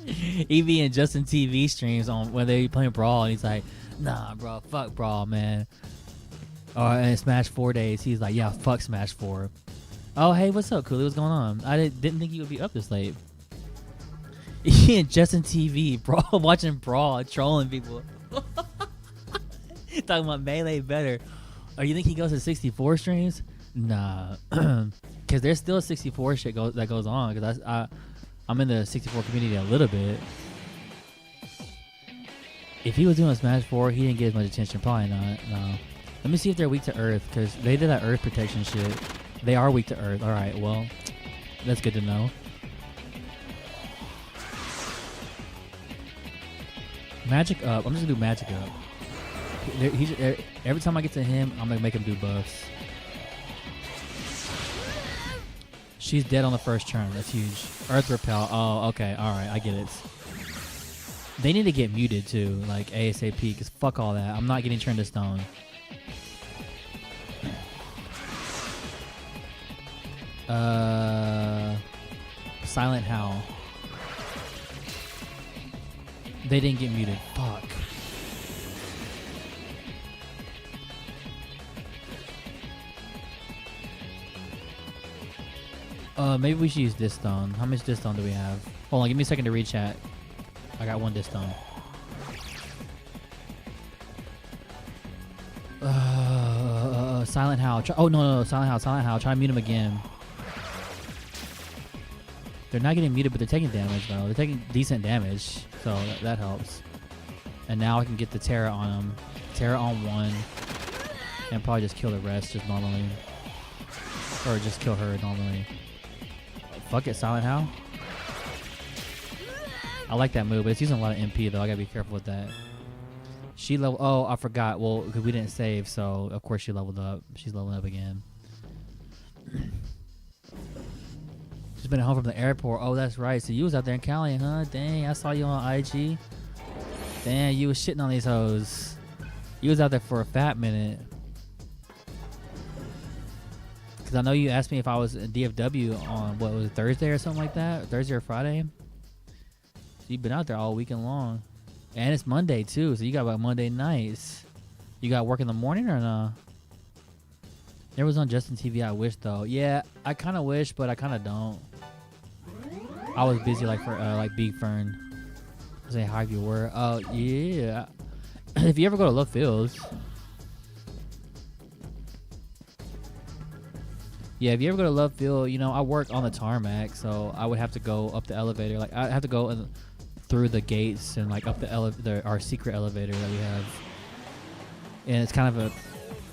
He be in Justin TV streams on when they be playing Brawl, and he's like, nah, bro, fuck Brawl, man. Or in Smash 4 days, he's like, yeah, fuck Smash 4. Oh, hey, what's up, Cooley? What's going on? I didn't think you would be up this late. He in Justin TV, Brawl, watching Brawl, trolling people. Talking about Melee better. Or you think he goes to 64 streams? Nah. Because there's still 64 shit that goes on. Because I'm in the 64 community a little bit. If he was doing Smash 4, he didn't get as much attention. Probably not. No. Let me see if they're weak to Earth. Because they did that Earth protection shit. They are weak to Earth. Alright, well. That's good to know. Magic up. I'm just going to do Magic up. Every time I get to him, I'm going to make him do buffs. She's dead on the first turn. That's huge. Earth Repel. Oh, okay. Alright, I get it. They need to get muted too, like ASAP, because fuck all that. I'm not getting turned to stone. Silent Howl. They didn't get muted. Fuck. Maybe we should use this stone. How much this stone do we have? Hold on, give me a second to read chat. I got one this stone. Silent Howl. Oh, no, Silent Howl. Try to mute him again. They're not getting muted, but they're taking damage, though. They're taking decent damage, so that helps. And now I can get the Terra on him. Terra on one. And probably just kill the rest just normally. Or just kill her normally. Fuck it, Silent Howl. I like that move, but it's using a lot of MP, though. I gotta be careful with that. She level. Oh, I forgot. Well, because we didn't save, so of course she leveled up. She's leveling up again. She's been home from the airport. Oh, that's right. So you was out there in Cali, huh? Dang, I saw you on IG. Damn, you was shitting on these hoes. You was out there for a fat minute. Because I know you asked me if I was in DFW on, what was it, Thursday or something like that? Thursday or Friday? So you've been out there all weekend long. And it's Monday, too. So you got about Monday nights. You got work in the morning or no? There was on Justin TV, I wish, though. Yeah, I kind of wish, but I kind of don't. I was busy, like, for like Big Fern. Say hi if you were. Oh, yeah. If you ever go to Love Fields. Yeah, if you ever go to Love Field, you know, I work on the tarmac, so I would have to go up the elevator. Like, I have to go through the gates and, like, up our secret elevator that we have. And it's kind of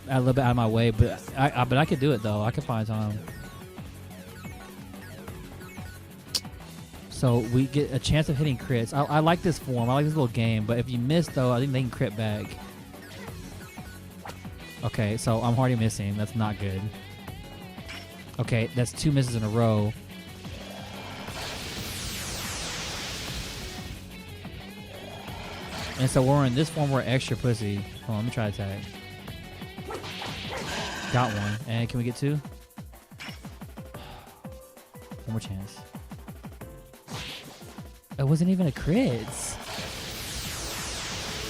a little bit out of my way, but I could do it, though. I could find time. So we get a chance of hitting crits. I like this form. I like this little game. But if you miss, though, I think they can crit back. Okay, so I'm already missing. That's not good. Okay, that's 2 misses in a row. And so we're in this form, we're extra pussy. Hold on, let me try to attack. Got one. And can we get 2? One more chance. It wasn't even a crit.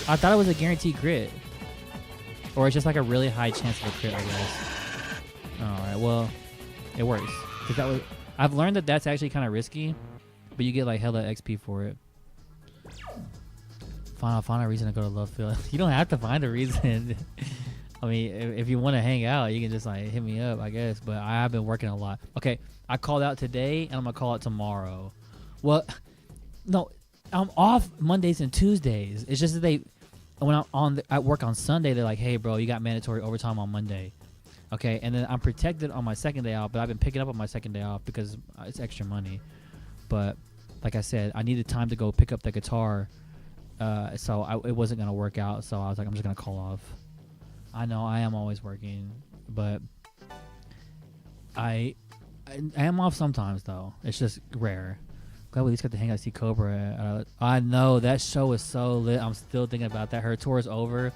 I thought it was a guaranteed crit. Or it's just like a really high chance of a crit, I guess. Alright, well, it works. Cause I've learned that that's actually kind of risky, but you get like hella XP for it. Find a reason to go to Love Field. You don't have to find a reason. I mean, if you want to hang out, you can just like hit me up, I guess. But I have been working a lot. Okay, I called out today, and I'm gonna call out tomorrow. Well, no, I'm off Mondays and Tuesdays. It's just that when I'm at work on Sunday, they're like, "Hey, bro, you got mandatory overtime on Monday." Okay, and then I'm protected on my second day off, but I've been picking up on my second day off because it's extra money. But like I said, I needed time to go pick up the guitar. So it wasn't going to work out, so I was like, I'm just going to call off. I know I am always working, but I am off sometimes, though. It's just rare. Glad we at least got to hang out and see Cobra. I know, that show was so lit. I'm still thinking about that. Her tour is over,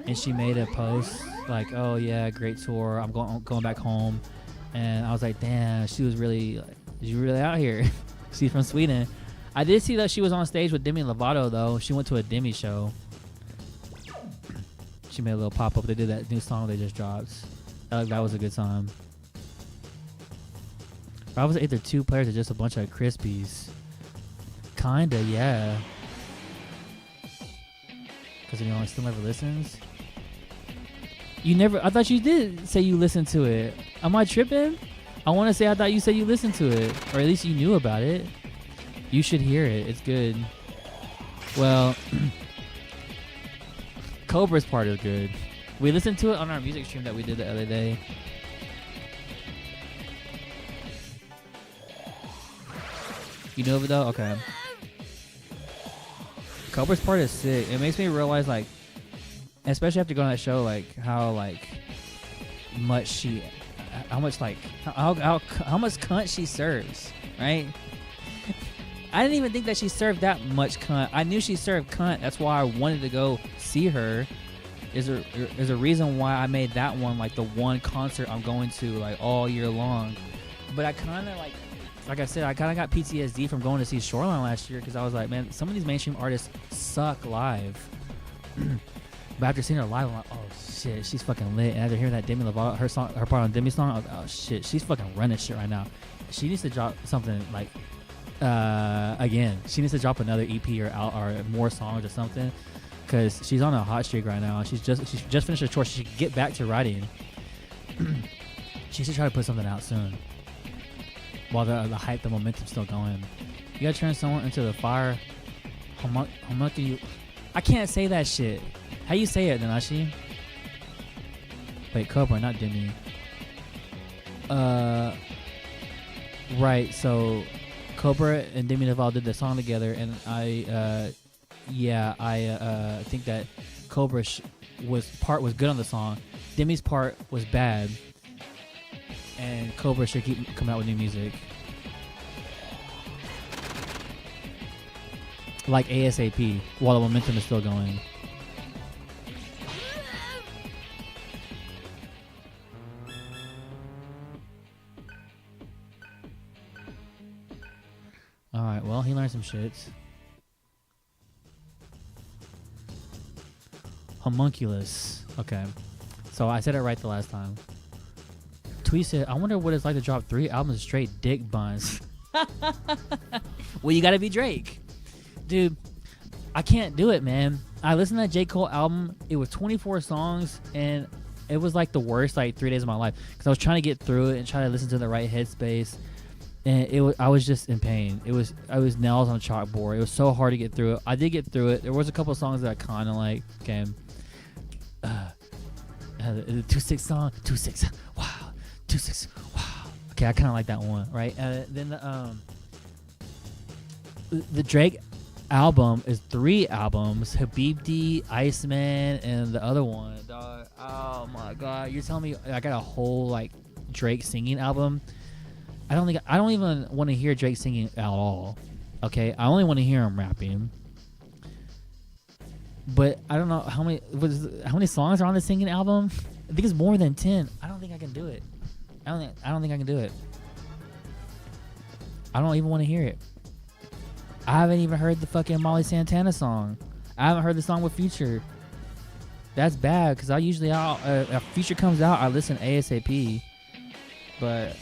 and she made a post like, oh, yeah, great tour. I'm going back home. And I was like, damn, she was really out here. She's from Sweden. I did see that she was on stage with Demi Lovato, though. She went to a Demi show. She made a little pop-up. They did that new song they just dropped. That was a good time. If I was either 2 players or just a bunch of Crispies. Kinda, yeah. Because, you know, it still never listens. You never... I thought you did say you listened to it. Am I tripping? I want to say I thought you said you listened to it. Or at least you knew about it. You should hear it. It's good. Well, Cobra's part is good. We listened to it on our music stream that we did the other day. You know of it though? Okay. Cobra's part is sick. It makes me realize, like, especially after going to that show, like how much cunt she serves, right? I didn't even think that she served that much cunt. I knew she served cunt. That's why I wanted to go see her. There's a reason why I made that one like the one concert I'm going to like all year long. But I kind of like I said, I kind of got PTSD from going to see Shoreline last year because I was like, man, some of these mainstream artists suck live. But after seeing her live, I'm like, oh shit, she's fucking lit. And after hearing that Demi Lovato, her part on Demi's song, I was like, oh shit, she's fucking running shit right now. she needs to drop something like again. She needs to drop another EP or more songs or something, because she's on a hot streak right now. She's just finished her tour. She should get back to writing. She should try to put something out soon while the hype, the momentum's still going. You gotta turn someone into the fire. Homunculi. I can't say that shit. How you say it, Nanashi? Wait, Cobra, not Demi. Right, so Cobra and Demi Lovato did the song together, and I think that Cobra's part was good on the song. Demi's part was bad, and Cobra should keep coming out with new music. Like ASAP, while the momentum is still going. Alright, well, he learned some shit. Homunculus. Okay. So I said it right the last time. Tweet said, I wonder what it's like to drop 3 albums straight dick buns. Well, you gotta be Drake. Dude, I can't do it, man. I listened to that J. Cole album. It was 24 songs, and it was like the worst 3 days of my life, because I was trying to get through it and try to listen to the right headspace, and I was just in pain. I was nails on a chalkboard. It was so hard to get through it. I did get through it. There was a couple of songs that I kind of like. Okay, the 2-6 song, 2-6, wow, 2-6, wow. Okay, I kind of like that one, right? Then the Drake album is 3 albums: Habibti, Iceman, and the other one. Dog. Oh my god, you're telling me I got a whole Drake singing album? I don't even want to hear Drake singing at all. Okay, I only want to hear him rapping. But I don't know how many songs are on the singing album. I think it's more than 10. I don't think I can do it. I don't think I can do it. I don't even want to hear it. I haven't even heard the fucking Molly Santana song. I haven't heard the song with Future. That's bad, because I usually if Future comes out, I listen ASAP. But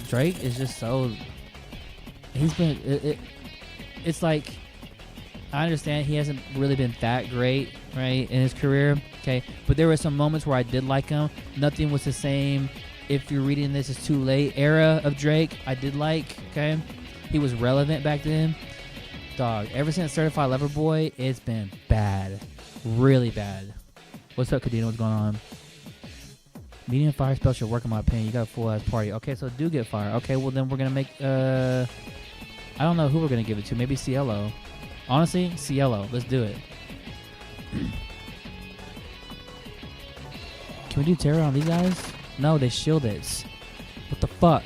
Drake is just so. He's been. It's like, I understand he hasn't really been that great, right, in his career. Okay, but there were some moments where I did like him. Nothing was the same. If you're reading this, it's too late. Era of Drake, I did like. Okay. He was relevant back then. Dog, ever since Certified Lover Boy, it's been bad. Really bad. What's up, Kadena? What's going on? Medium fire spell should work in my opinion. You got a full ass party. Okay, so do get fire. Okay, well then we're gonna make I don't know who we're gonna give it to. Maybe Cielo. Honestly, Cielo. Let's do it. Can we do terror on these guys? No, they shield it. What the fuck?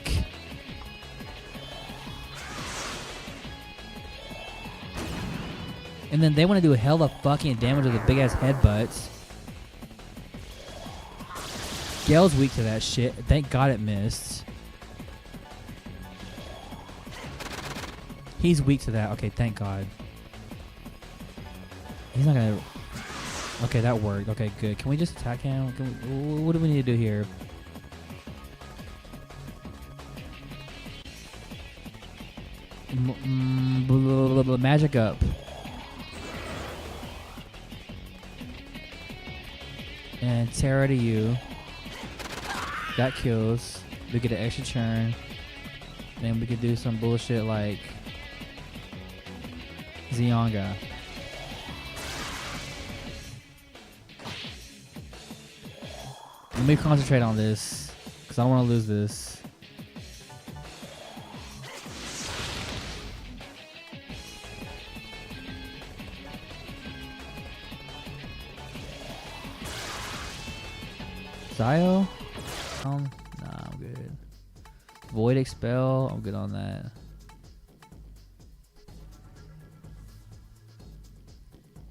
And then they want to do hella fucking damage with the big ass headbutts. Gale's weak to that shit. Thank God it missed. He's weak to that. Okay, thank God. He's not gonna. Okay, that worked. Okay, good. Can we just attack him? What do we need to do here? Magic up. And Terra to you. That kills. We get an extra turn. Then we could do some bullshit like Zionga. Let me concentrate on this, because I don't want to lose this. Zio? Nah, I'm good. Void Expel, I'm good on that.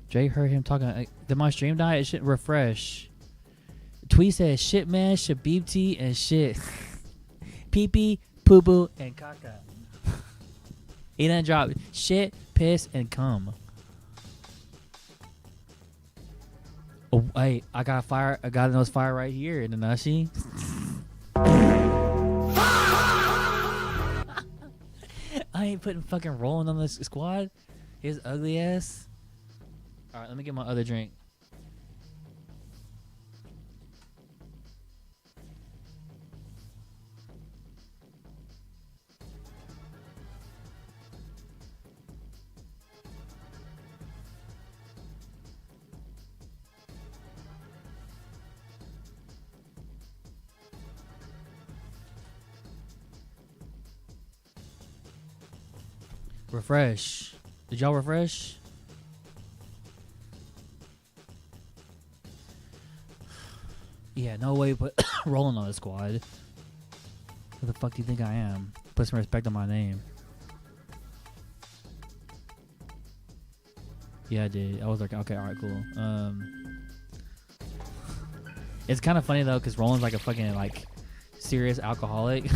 Jay heard him talking. Did my stream die? It should refresh. Tweet says shit man, Shabibti, and shit. Pee pee, poo poo, and caca. He done dropped shit, piss, and cum. Oh, hey, I got fire. I got those fire right here in the Nashi. putting fucking Roland on this squad? His ugly ass. All right, let me get my other drink. Refresh. Did y'all refresh? Yeah, no way you put Roland on the squad. Who the fuck do you think I am? Put some respect on my name. Yeah, I did. I was like, okay, alright, cool. It's kind of funny though, because Roland's like a fucking like serious alcoholic,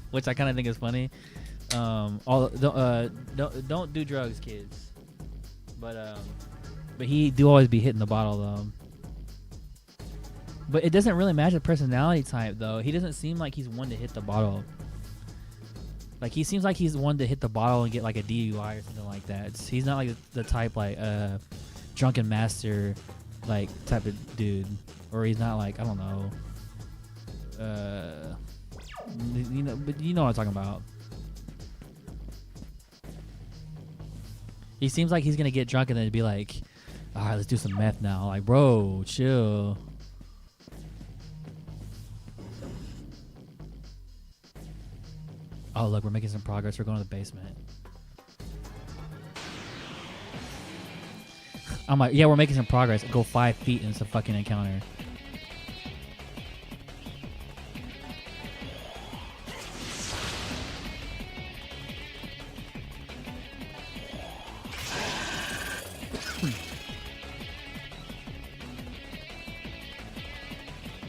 which I kind of think is funny. Don't do drugs, kids. But he do always be hitting the bottle though. But it doesn't really match the personality type though. He doesn't seem like he's one to hit the bottle. Like he seems like he's one to hit the bottle and get like a DUI or something like that. He's not like the type like drunken master like type of dude, or he's not like, I don't know. But you know what I'm talking about. He seems like he's gonna get drunk and then be like, all right, let's do some meth now. Like, bro, chill. Oh, look, we're making some progress. We're going to the basement. I'm like, yeah, we're making some progress. Go 5 feet into the fucking encounter.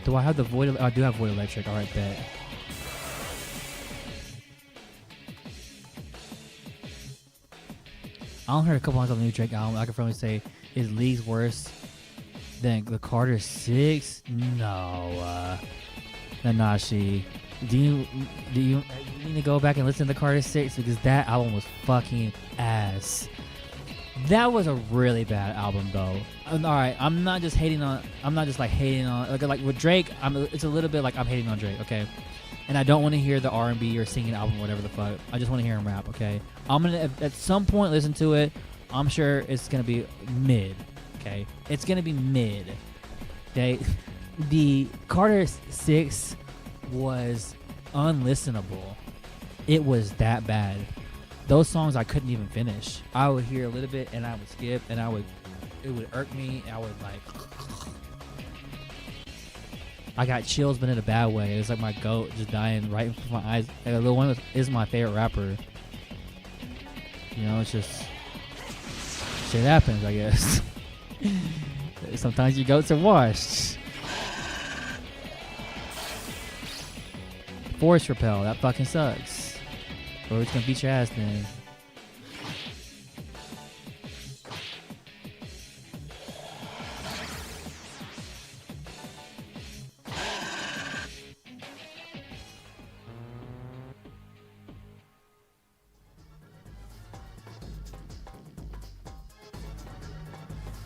Do I have the void? I do have void electric. All right, bet. I don't heard a couple lines on the new Drake album. I can probably say his league's worse than the Carter 6. No, Nanashi. Do you need to go back and listen to Carter 6 because that album was fucking ass. That was a really bad album though. All right, I'm not just hating on like with Drake. It's a little bit like I'm hating on Drake, okay? And I don't want to hear the R&B or singing album, whatever the fuck. I just want to hear him rap, okay? I'm gonna at some point listen to it. I'm sure it's gonna be mid, okay? It's gonna be mid. Okay, the Carter 6 was unlistenable. It was that bad. Those songs I couldn't even finish. I would hear a little bit and I would skip, and it would irk me. I would like. I got chills, but in a bad way. It was like my goat just dying right in front of my eyes. Lil Wayne is my favorite rapper. You know, it's just shit happens, I guess. Sometimes your goats are washed. Force repel, that fucking sucks. Or it's gonna beat your ass then.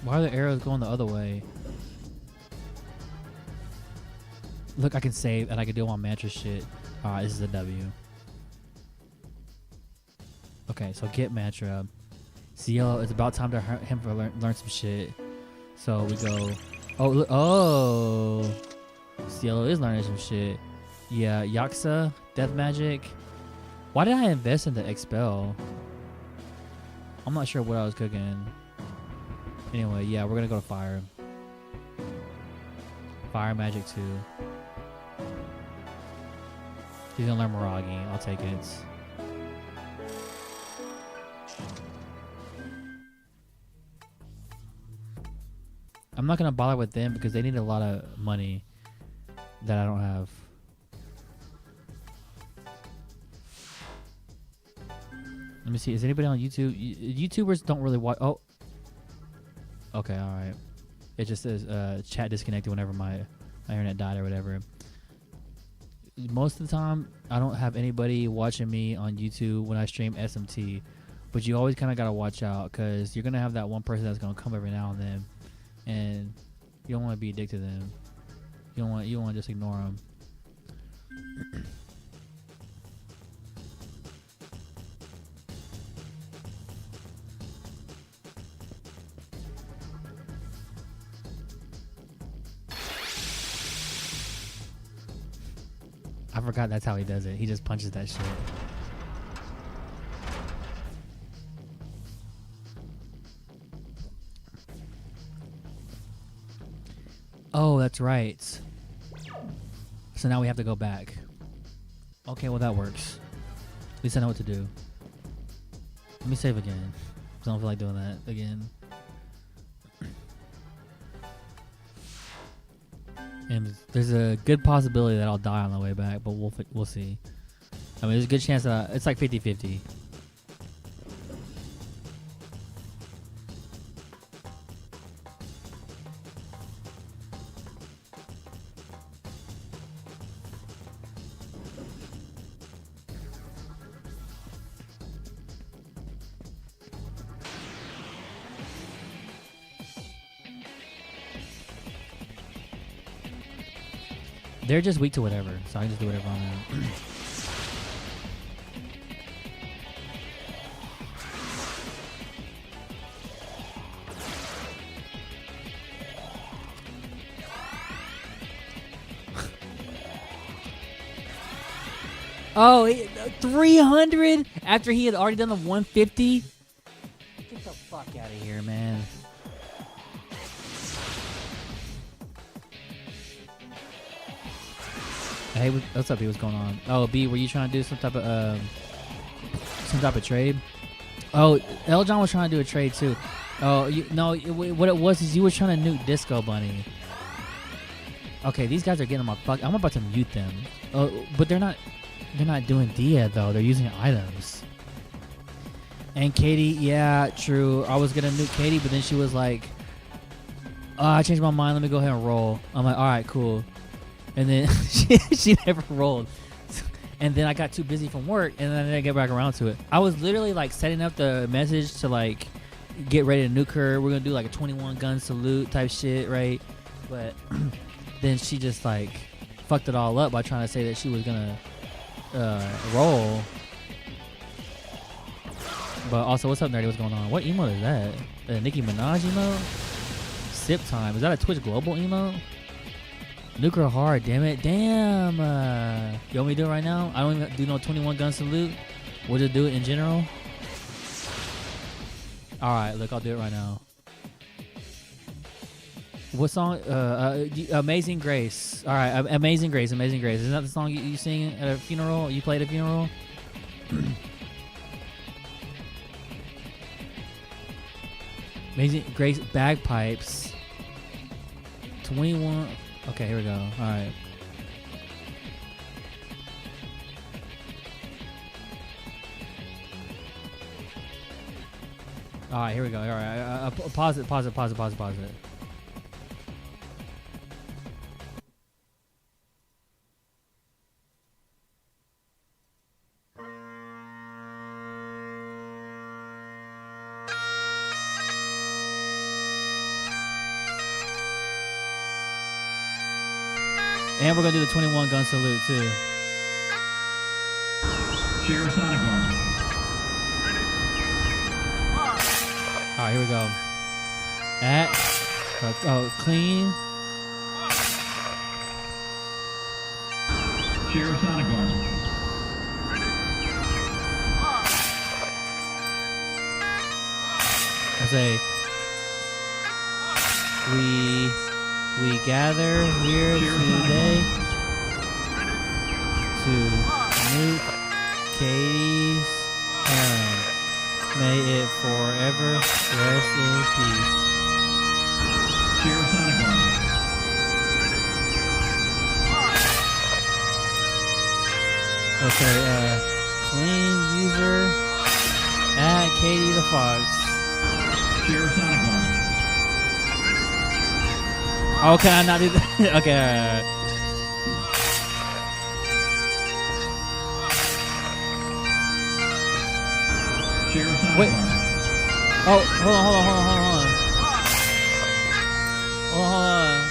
Why are the arrows going the other way? Look, I can save and I can do my mantra shit. Alright, this is a W. Okay, so get mantra. Cielo, it's about time to him for learn some shit. So we go. Oh, Cielo is learning some shit. Yeah, Yaksa, Death Magic. Why did I invest in the Expel? I'm not sure what I was cooking. Anyway, yeah, we're gonna go to Fire. Fire Magic 2. He's gonna learn Miragi. I'll take it. I'm not gonna bother with them because they need a lot of money that I don't have. Let me see. Is anybody on YouTube? YouTubers don't really watch. Oh. Okay, all right. It just says chat disconnected whenever my internet died or whatever. most of the time I don't have anybody watching me on YouTube when I stream SMT, but you always kind of gotta watch out because you're gonna have that one person that's gonna come every now and then, and you don't want to be addicted to them. You want to just ignore them. I forgot that's how he does it. He just punches that shit. Oh, that's right. So now we have to go back. Okay, well that works. At least I know what to do. Let me save again. 'Cause I don't feel like doing that again. And there's a good possibility that I'll die on the way back, but we'll see. I mean, there's a good chance that it's like 50-50. They're just weak to whatever, so I can just do whatever on them. Oh, 300 after he had already done the 150? Get the fuck out of here, man. Hey, what's up, B? What's going on? Oh, B, were you trying to do some type of trade? Oh, L. John was trying to do a trade too. Oh, what it was is you were trying to nuke Disco Bunny. Okay, these guys are getting my fuck. I'm about to mute them. Oh, but they're not doing Dia though. They're using items. And Katie, yeah, true. I was gonna nuke Katie, but then she was like, I changed my mind. Let me go ahead and roll. I'm like, all right, cool. And then she never rolled. And then I got too busy from work, and then I didn't get back around to it. I was literally like setting up the message to like get ready to nuke her. We're gonna do like a 21 gun salute type shit, right? But then she just like fucked it all up by trying to say that she was gonna roll. But also, what's up, nerdy? What's going on? What emote is that? The Nicki Minaj emote? Sip time. Is that a Twitch Global emote? Nuke her hard, damn it. Damn. You want me to do it right now? I don't even do no 21 gun salute. We'll just do it in general. Alright, look, I'll do it right now. What song? Amazing Grace. Alright, Amazing Grace, Amazing Grace. Isn't that the song you sing at a funeral? You played at a funeral? Amazing Grace bagpipes. 21. Okay, here we go. All right. All right, here we go. All right, pause it. And we're going to do the 21 gun salute, too. Share Sonic Arm. All right, here we go. Clean. Share Sonic Arm. I say, we gather here today to nuke Katie's harem. May it forever rest in peace. Share Sonic Arm. Okay, clean user at Katie the Fox. Share Sonic Arm. Oh, can I not do that? Okay, alright. Wait. Guard. Oh, hold on. Hold on.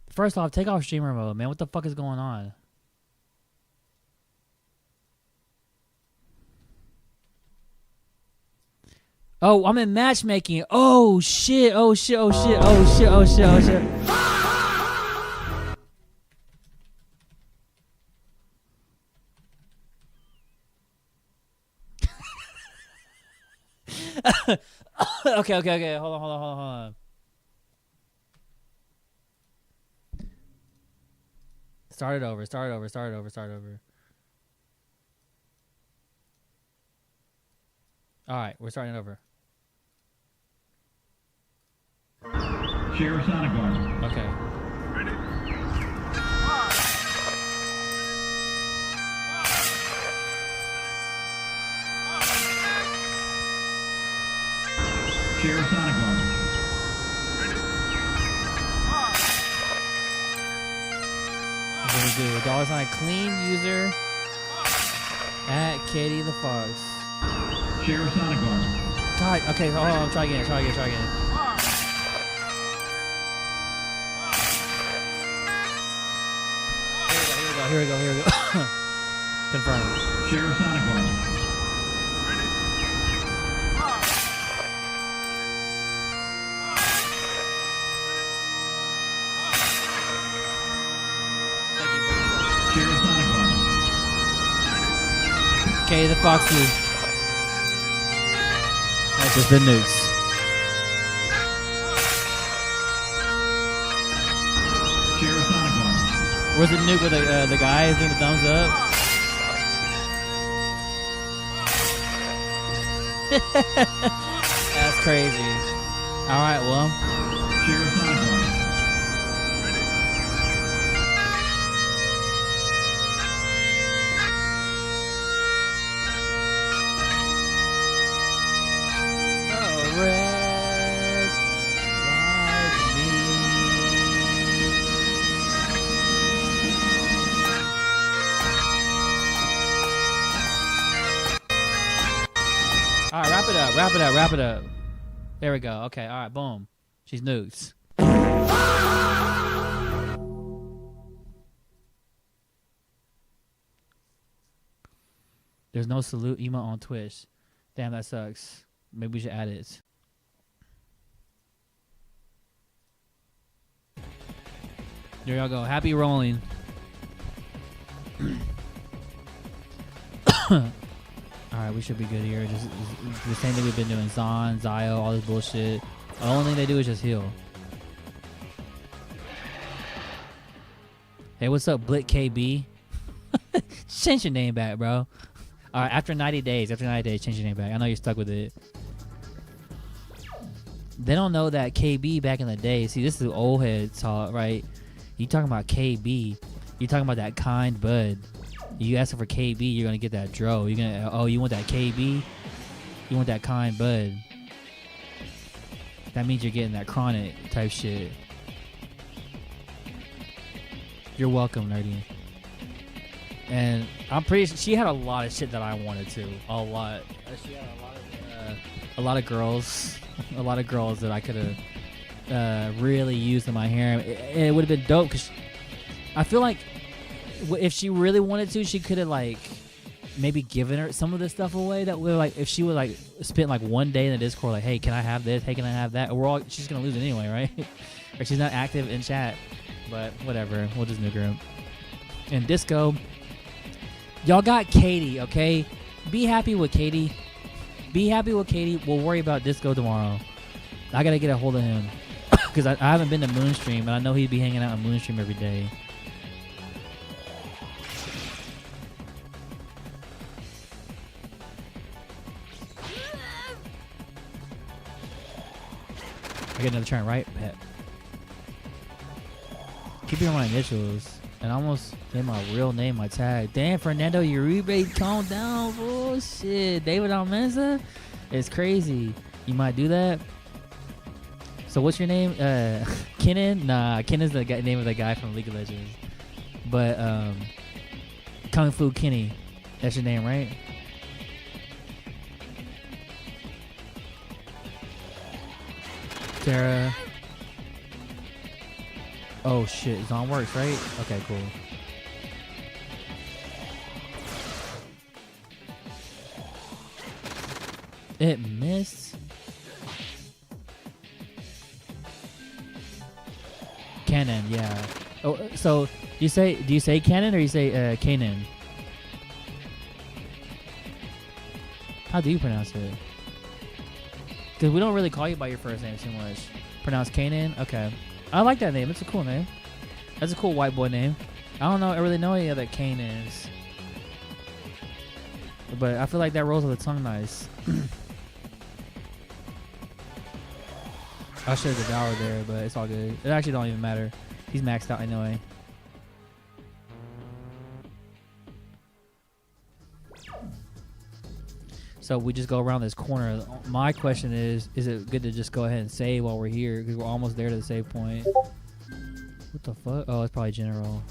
First off, take off streamer mode, man. What the fuck is going on? Oh, I'm in matchmaking. Oh shit. Okay. Hold on. Start it over. All right, we're starting it over. Sheriff Sonneguard. Okay. Sheriff Sonneguard. What do we do? $sign clean user at Katie the Fox. Sheriff Sonneguard. God, okay, hold on. Try again. Here we go. Confirm. Sheriff Sonneguard. Sheriff Sonneguard. Okay, the Foxes. That's just the nukes. Sheriff Sonneguard. Where's the nuke with the guy giving the thumbs up? That's crazy. All right, well. Sheriff Sonneguard. All right, wrap it up. There we go. Okay, all right, boom. She's nukes. There's no salute emote on Twitch. Damn, that sucks. Maybe we should add it. There y'all go. Happy rolling. Alright, we should be good here. Just the same thing we've been doing. Zon, Zio, all this bullshit. The only thing they do is just heal. Hey, what's up, Blit KB? Change your name back, bro. Alright, after 90 days, change your name back. I know you're stuck with it. They don't know that KB back in the day. See, this is old head talk, right? You talking about KB. You talking about that kind bud. You asking for KB, you're gonna get that dro. You're gonna you want that KB? You want that kind bud. That means you're getting that chronic type shit. You're welcome, Nerdy. And I'm pretty sure she had a lot of shit that I wanted to. A lot. She had a lot of girls. A lot of girls that I could have really used in my harem. It would have been dope because I feel like if she really wanted to, she could have like maybe given her some of this stuff away. That would like if she would like spend like one day in the Discord, like, hey, can I have this? Hey, can I have that? She's gonna lose it anyway, right? Or she's not active in chat. But whatever, we'll just nuke her. And Disco, y'all got Katie, okay? Be happy with Katie. We'll worry about Disco tomorrow. I gotta get a hold of him because I haven't been to Moonstream, and I know he'd be hanging out on Moonstream every day. I get another turn, right? Bet. Keep hearing my initials. And I almost made my real name my tag. Damn, Fernando Uribe, calm down, bullshit. David Almanza? It's crazy. You might do that. So what's your name? Kenan? Nah, Kenan's the name of the guy from League of Legends. But Kung Fu Kenny. That's your name, right? Tara. Oh shit, it's on works, right? Okay, cool. It missed. Cannon, yeah. Oh, so do you say Cannon or you say Kanan? How do you pronounce it? Because we don't really call you by your first name too much. Pronounce Kanan? Okay. I like that name. It's a cool name. That's a cool white boy name. I don't know. I really know any other Kanans. But I feel like that rolls with the tongue nice. I should have devoured there, but it's all good. It actually don't even matter. He's maxed out anyway. So we just go around this corner. My question is it good to just go ahead and save while we're here? Because we're almost there to the save point. What the fuck? Oh, it's probably general.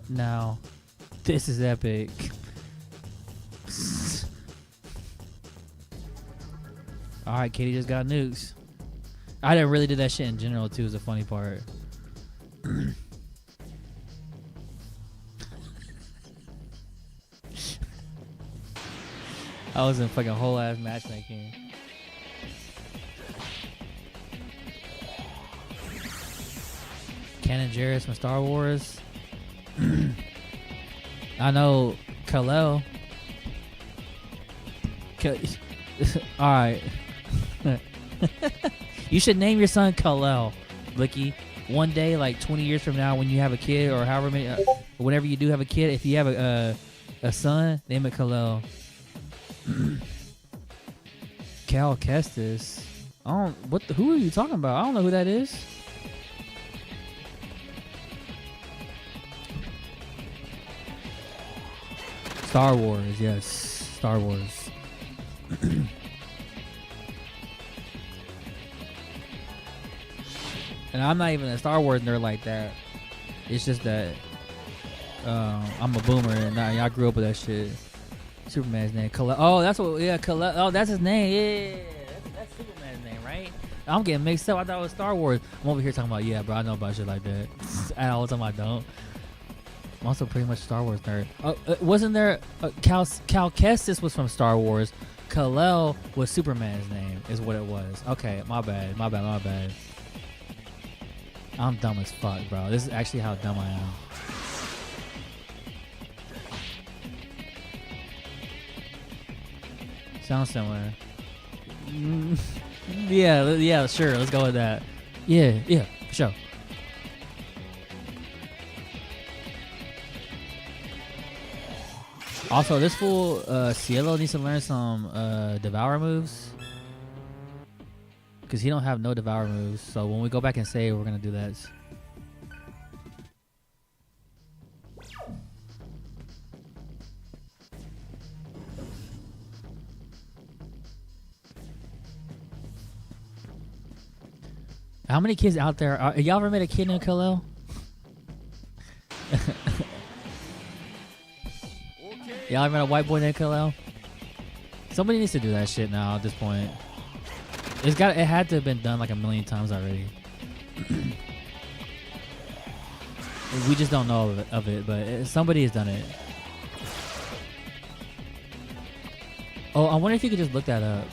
Now, this is epic. Alright, Katie just got nukes. I didn't really do that shit in general too, is the funny part. I was in fucking whole ass matchmaking. Kanan Jarrus from Star Wars. I know Kal-El. Alright. You should name your son Kal-El, Blicky. One day, like 20 years from now, when you have a kid, or however many, whenever you do have a kid, if you have a son, name it Kal-El. Cal Kestis. Who are you talking about? I don't know who that is. Star Wars, yes. Star Wars. And I'm not even a Star Wars nerd like that. It's just that I'm a boomer and I grew up with that shit. Superman's name. Oh, that's what. Yeah, oh, that's his name. Yeah, that's Superman's name, right? I'm getting mixed up. I thought it was Star Wars. I'm over here talking about, yeah, bro, I know about shit like that. And all the time I don't. I'm also pretty much Star Wars nerd. Wasn't there Cal Kestis was from Star Wars. Kal-El was Superman's name, is what it was. Okay, my bad. I'm dumb as fuck, bro. This is actually how dumb I am. Sounds similar. Yeah, sure. Let's go with that. Yeah, for sure. Also, this fool Cielo needs to learn some Devour moves, because he don't have no Devour moves. So when we go back and save, we're gonna do that. How many kids out there are y'all ever met a kid named Kal-El? Y'all ever met a white boy named Kal-El? Somebody needs to do that shit now at this point. It had to have been done like a million times already. We just don't know of it, but somebody has done it. Oh, I wonder if you could just look that up.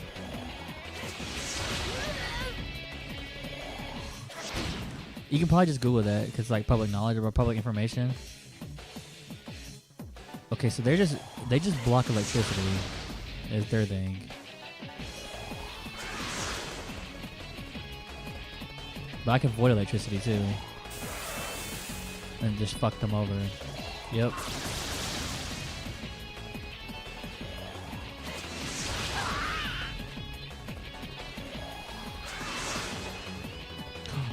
You can probably just Google that, because like public knowledge or public information. Okay, so they just block electricity is their thing. But I can avoid electricity too. And just fuck them over. Yep.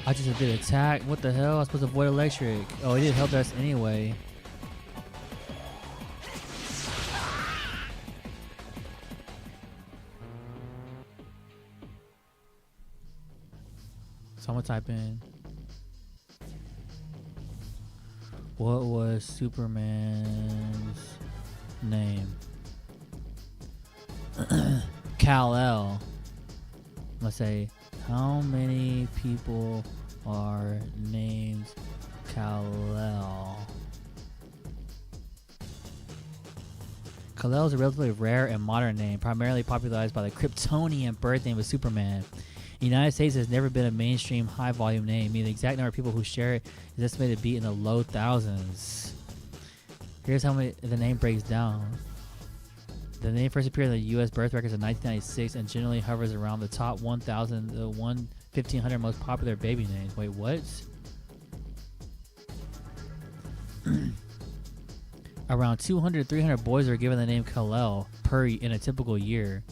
I just did attack. What the hell? I was supposed to avoid electric. Oh, he did help us anyway. So I'm gonna type in What was Superman's name? Kal-El. Let's say, how many people are named Kal-El? Kal-El is a relatively rare and modern name, primarily popularized by the Kryptonian birth name of Superman. The United States has never been a mainstream high-volume name, meaning the exact number of people who share it is estimated to be in the low thousands. Here's how the name breaks down. The name first appeared in the U.S. birth records in 1996 and generally hovers around the top 1,000 to 1,500 most popular baby names. Wait, what? Around 200 to 300 boys are given the name Kal-El in a typical year.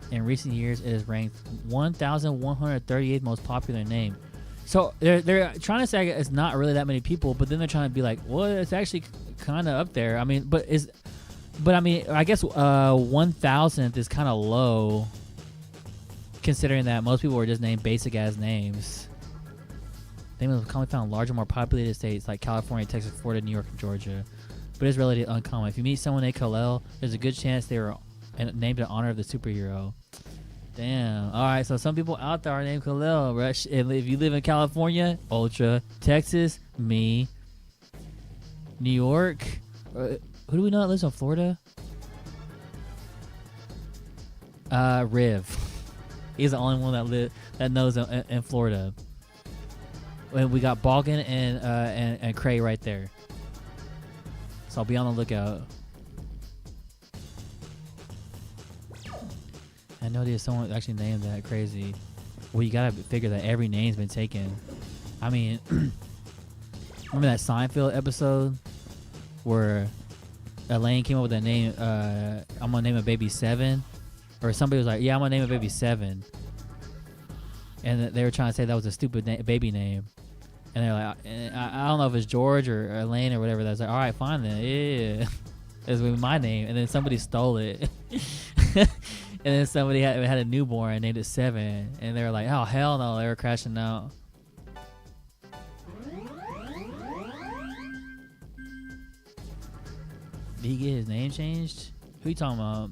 In recent years, it is ranked 1,138th most popular name. So they're trying to say it's not really that many people, but then they're trying to be like, well, it's actually kind of up there. I mean, I guess 1,000th is kind of low, considering that most people were just named basic ass names. Names are commonly found in larger, more populated states like California, Texas, Florida, New York, and Georgia. But it's relatively uncommon. If you meet someone named Kal-El, there's a good chance they were named in honor of the superhero. Damn. All right, so some people out there are named Kal-El. Right? And if you live in California, Ultra. Texas, me. New York. Who do we know that lives in Florida? Riv. He's the only one that knows in Florida. And we got Balgan and Cray right there. So I'll be on the lookout. I know there's someone actually named that. Crazy. Well, you gotta figure that every name's been taken. I mean, remember that Seinfeld episode where Elaine came up with that name? I'm gonna name a baby Seven, or somebody was like, "Yeah, I'm gonna name a baby Seven," and they were trying to say that was a stupid baby name. And they're like, I don't know if it's George or Elaine or whatever. That's like, all right, fine then. Yeah, it's my name. And then somebody stole it. And then somebody had a newborn and named it Seven. And they were like, oh, hell no. They were crashing out. Did he get his name changed? Who you talking about?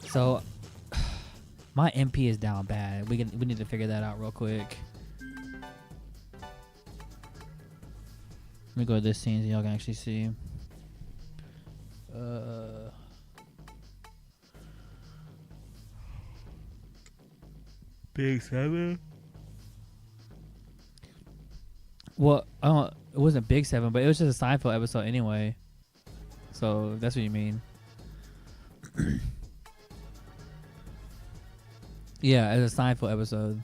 So, my MP is down bad. We need to figure that out real quick. Let me go to this scene so y'all can actually see. Big Seven? Well, it wasn't Big Seven, but it was just a Seinfeld episode anyway. So, that's what you mean. Yeah, it's a Seinfeld episode.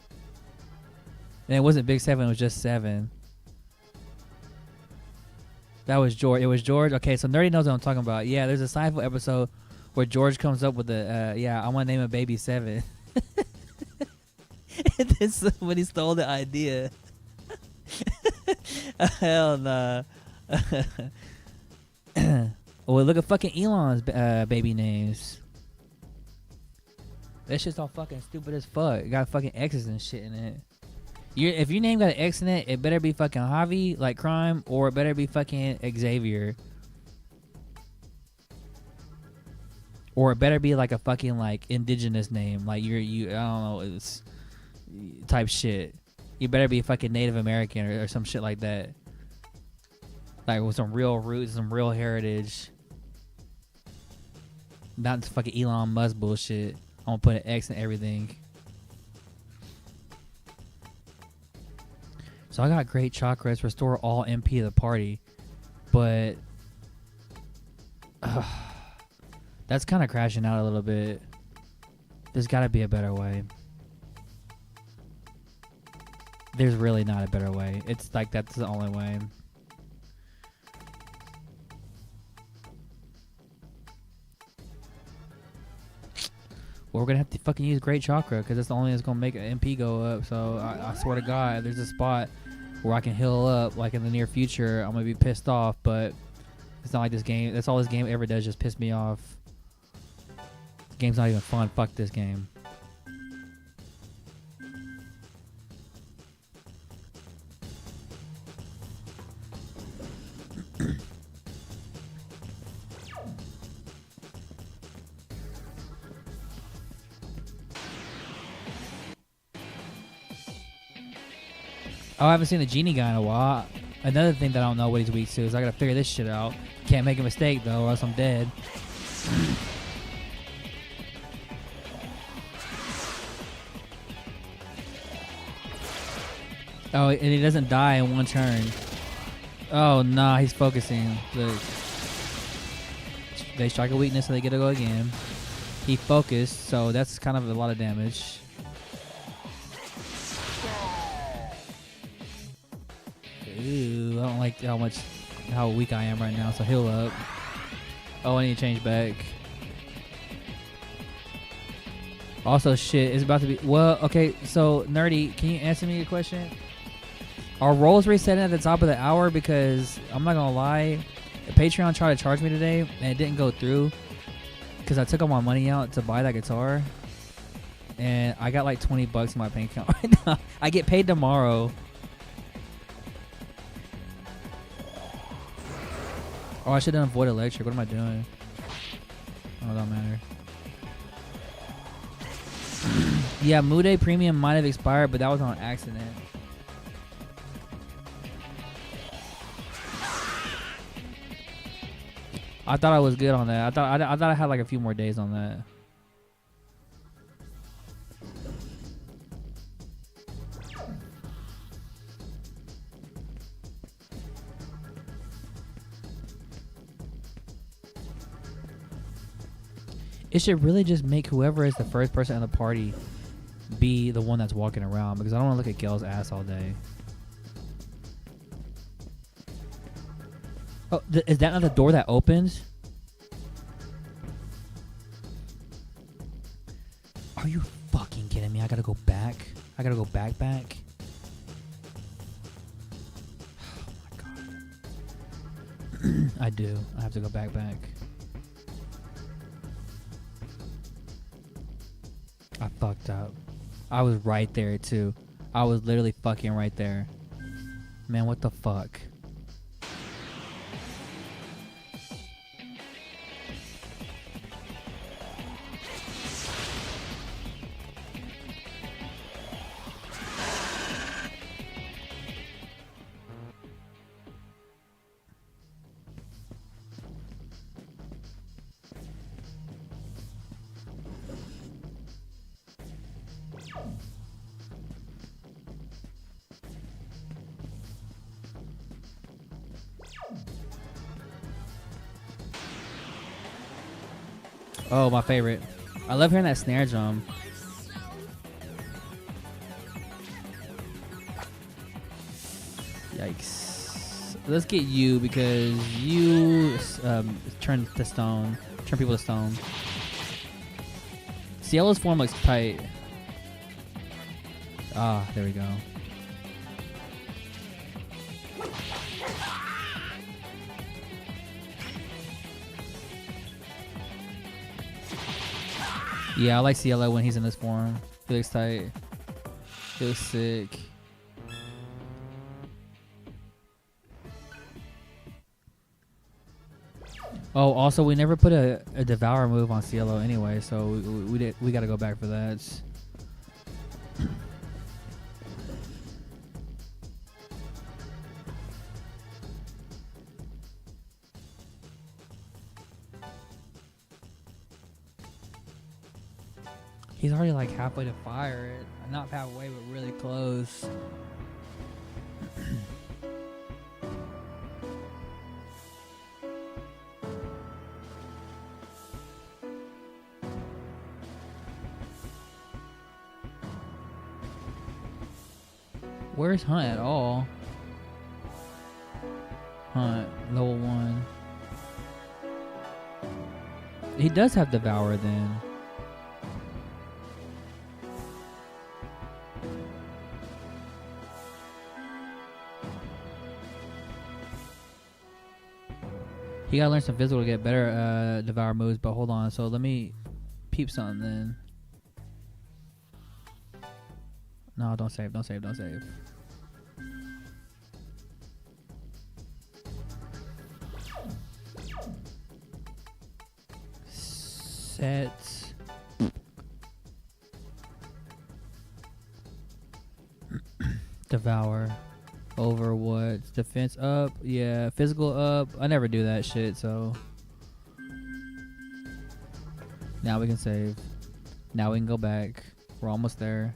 And it wasn't Big Seven, it was just Seven. That was George. It was George. Okay, so Nerdy knows what I'm talking about. Yeah, there's a Seinfeld episode where George comes up with the, I want to name a baby Seven. And then somebody stole the idea. Hell nah. Well, look at fucking Elon's baby names. That shit's all fucking stupid as fuck. It got fucking X's and shit in it. If your name got an X in it, it better be fucking Javi, like crime, or it better be fucking Xavier. Or it better be like a fucking like indigenous name. Like I don't know, it's type shit. You better be fucking Native American or some shit like that. Like with some real roots, some real heritage. Not this fucking Elon Musk bullshit. I'm gonna put an X in everything. So I got great chakras, restore all MP of the party. But that's kind of crashing out a little bit. There's gotta be a better way. There's really not a better way. It's like that's the only way. Well, we're gonna have to fucking use Great Chakra because that's the only thing that's gonna make an MP go up. So I swear to God, there's a spot where I can heal up like in the near future. I'm gonna be pissed off, but it's not like this game. That's all this game ever does, just piss me off. The game's not even fun. Fuck this game. Oh, I haven't seen the genie guy in a while. Another thing that I don't know what he's weak to is I gotta figure this shit out. Can't make a mistake though, or else I'm dead. Oh, and he doesn't die in one turn. Oh, nah, he's focusing. Look. They strike a weakness and they get to go again. He focused, so that's kind of a lot of damage. Ooh, I don't like how weak I am right now, so heal up. Oh, I need to change back. Also, shit, it's about to be... Well, okay, so, Nerdy, can you answer me a question? Are rolls resetting at the top of the hour? Because, I'm not gonna lie, Patreon tried to charge me today, and it didn't go through. Because I took all my money out to buy that guitar. And I got like 20 bucks in my bank account right now. I get paid tomorrow. Oh, I should have done Void Electric. What am I doing? Oh, it don't matter. Yeah, Mude Premium might have expired, but that was on accident. I thought I was good on that. I thought I had like a few more days on that. It should really just make whoever is the first person in the party be the one that's walking around, because I don't want to look at Gale's ass all day. Oh, is that not the door that opens? Are you fucking kidding me? I gotta go back? I gotta go back? Oh my god. I do. I have to go back. I fucked up. I was right there too. I was literally fucking right there. Man, what the fuck? Oh, my favorite. I love hearing that snare drum. Yikes. Let's get you, because you turn people to stone. Cielo's form looks tight. Ah, there we go. Yeah, I like Cielo when he's in this form. He looks tight. He looks sick. Oh, also we never put a Devour move on Cielo anyway, so we got to go back for that. He's already like halfway to fire it. Not halfway, but really close. Where's Hunt at all? Hunt, level 1. He does have Devour then. You gotta learn some physical to get better Devour moves, but hold on. So let me peep something then. No, don't save. Set. Devour. Over what? Defense up? Yeah. Physical up? I never do that shit, so. Now we can save. Now we can go back. We're almost there.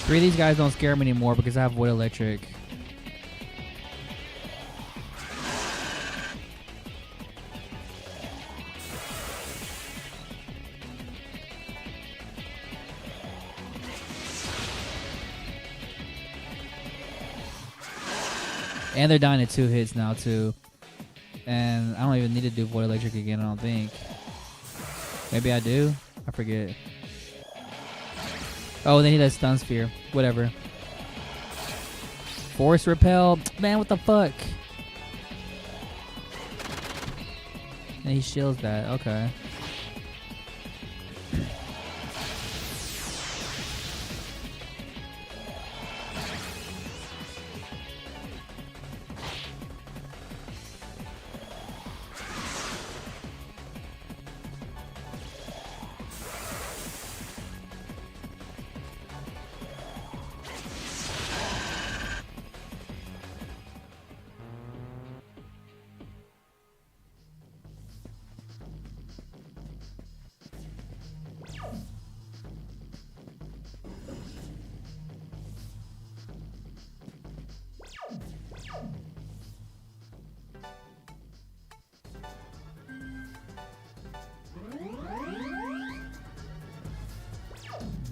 Three of these guys don't scare me anymore because I have Void Electric. And they're dying at 2 hits now too. And I don't even need to do Void Electric again, I don't think. Maybe I do? I forget. Oh, they need a stun sphere. Whatever. Force repel. Man, what the fuck? And he shields that. Okay.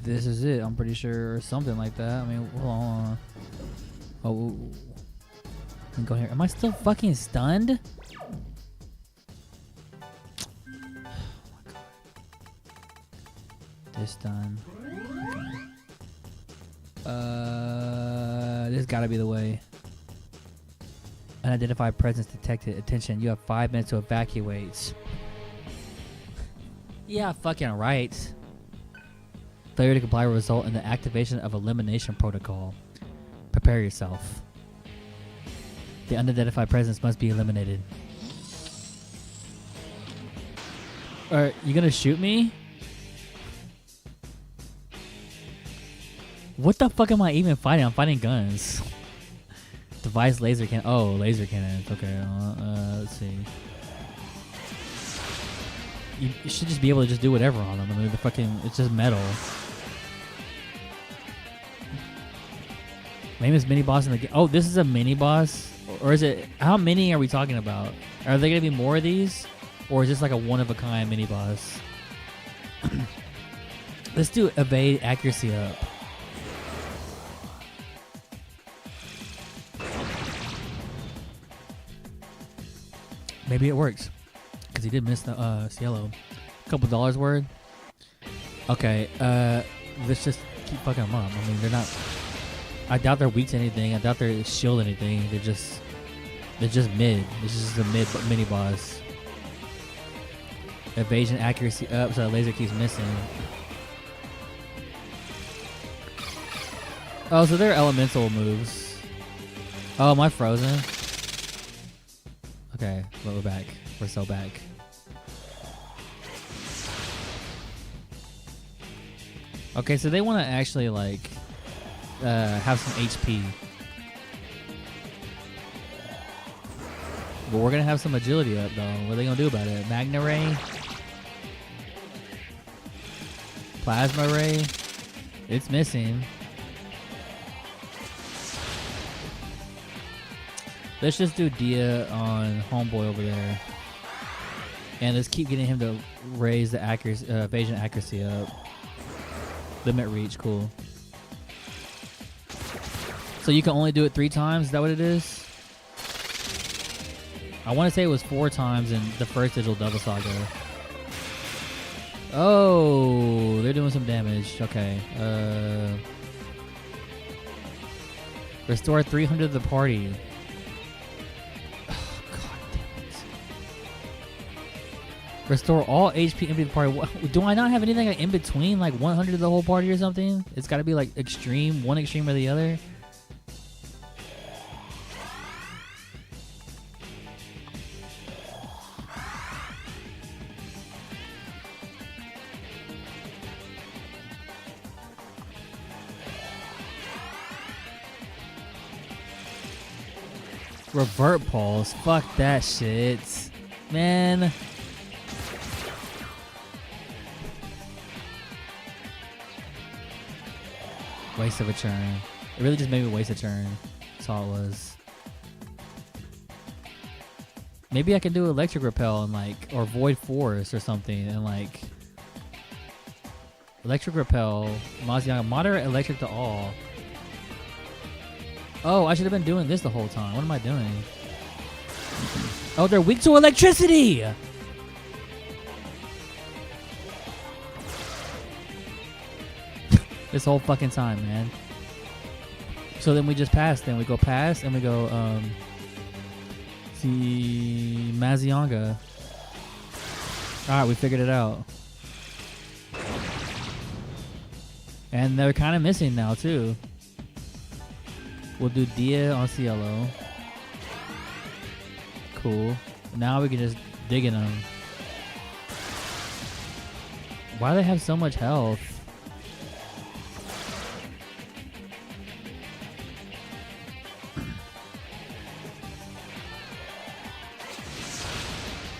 This is it, I'm pretty sure, or something like that. I mean, hold on. Oh, let me go here. Am I still fucking stunned? Oh my god. This stun. Okay. This gotta be the way. Unidentified presence detected. Attention, you have 5 minutes to evacuate. Yeah, fucking right. Failure to comply will result in the activation of elimination protocol. Prepare yourself. The unidentified presence must be eliminated. Are you gonna shoot me? What the fuck am I even fighting? I'm fighting guns. Device laser cannon. Oh, laser cannons. Okay, let's see. You should just be able to just do whatever on them. I mean, it's just metal. Famous mini boss in the game. Oh, this is a mini boss? Or is it, how many are we talking about? Are there going to be more of these? Or is this like a one-of-a-kind mini boss? Let's do evade accuracy up. Maybe it works. Because he did miss the Cielo. A couple dollars worth. Okay, let's just keep fucking them up. I mean, they're not... I doubt they're weak to anything. I doubt they're shield anything. They're just mid. This is a mid mini boss. Evasion accuracy up, so the laser keeps missing. Oh, so they're elemental moves. Oh, am I frozen? Okay, but we're back. We're so back. Okay, so they want to actually like have some HP. But we're gonna have some agility up though. What are they gonna do about it? Magna Ray? Plasma Ray? It's missing. Let's just do Dia on Homeboy over there. And let's keep getting him to raise the accuracy, evasion accuracy up. Limit reach, cool. So you can only do it 3 times? Is that what it is? I want to say it was 4 times in the first Digital Devil Saga. Oh, they're doing some damage. Okay. Restore 300 to the party. Oh, God damn it. Restore all HP empty to the party. Do I not have anything like in between, like 100 to the whole party or something? It's got to be like extreme, one extreme or the other. Revert pulse. Fuck that shit. Man. Waste of a turn. It really just made me waste a turn. That's all it was. Maybe I can do electric repel and like, or void force or something and like electric repel, Mazianga, moderate electric to all. Oh, I should have been doing this the whole time. What am I doing? Oh, they're weak to electricity! This whole fucking time, man. So then we just pass. Then we go past and we go, see Mazianga. Alright, we figured it out. And they're kind of missing now, too. We'll do Dia on Cielo. Cool. Now we can just dig in them. Why do they have so much health?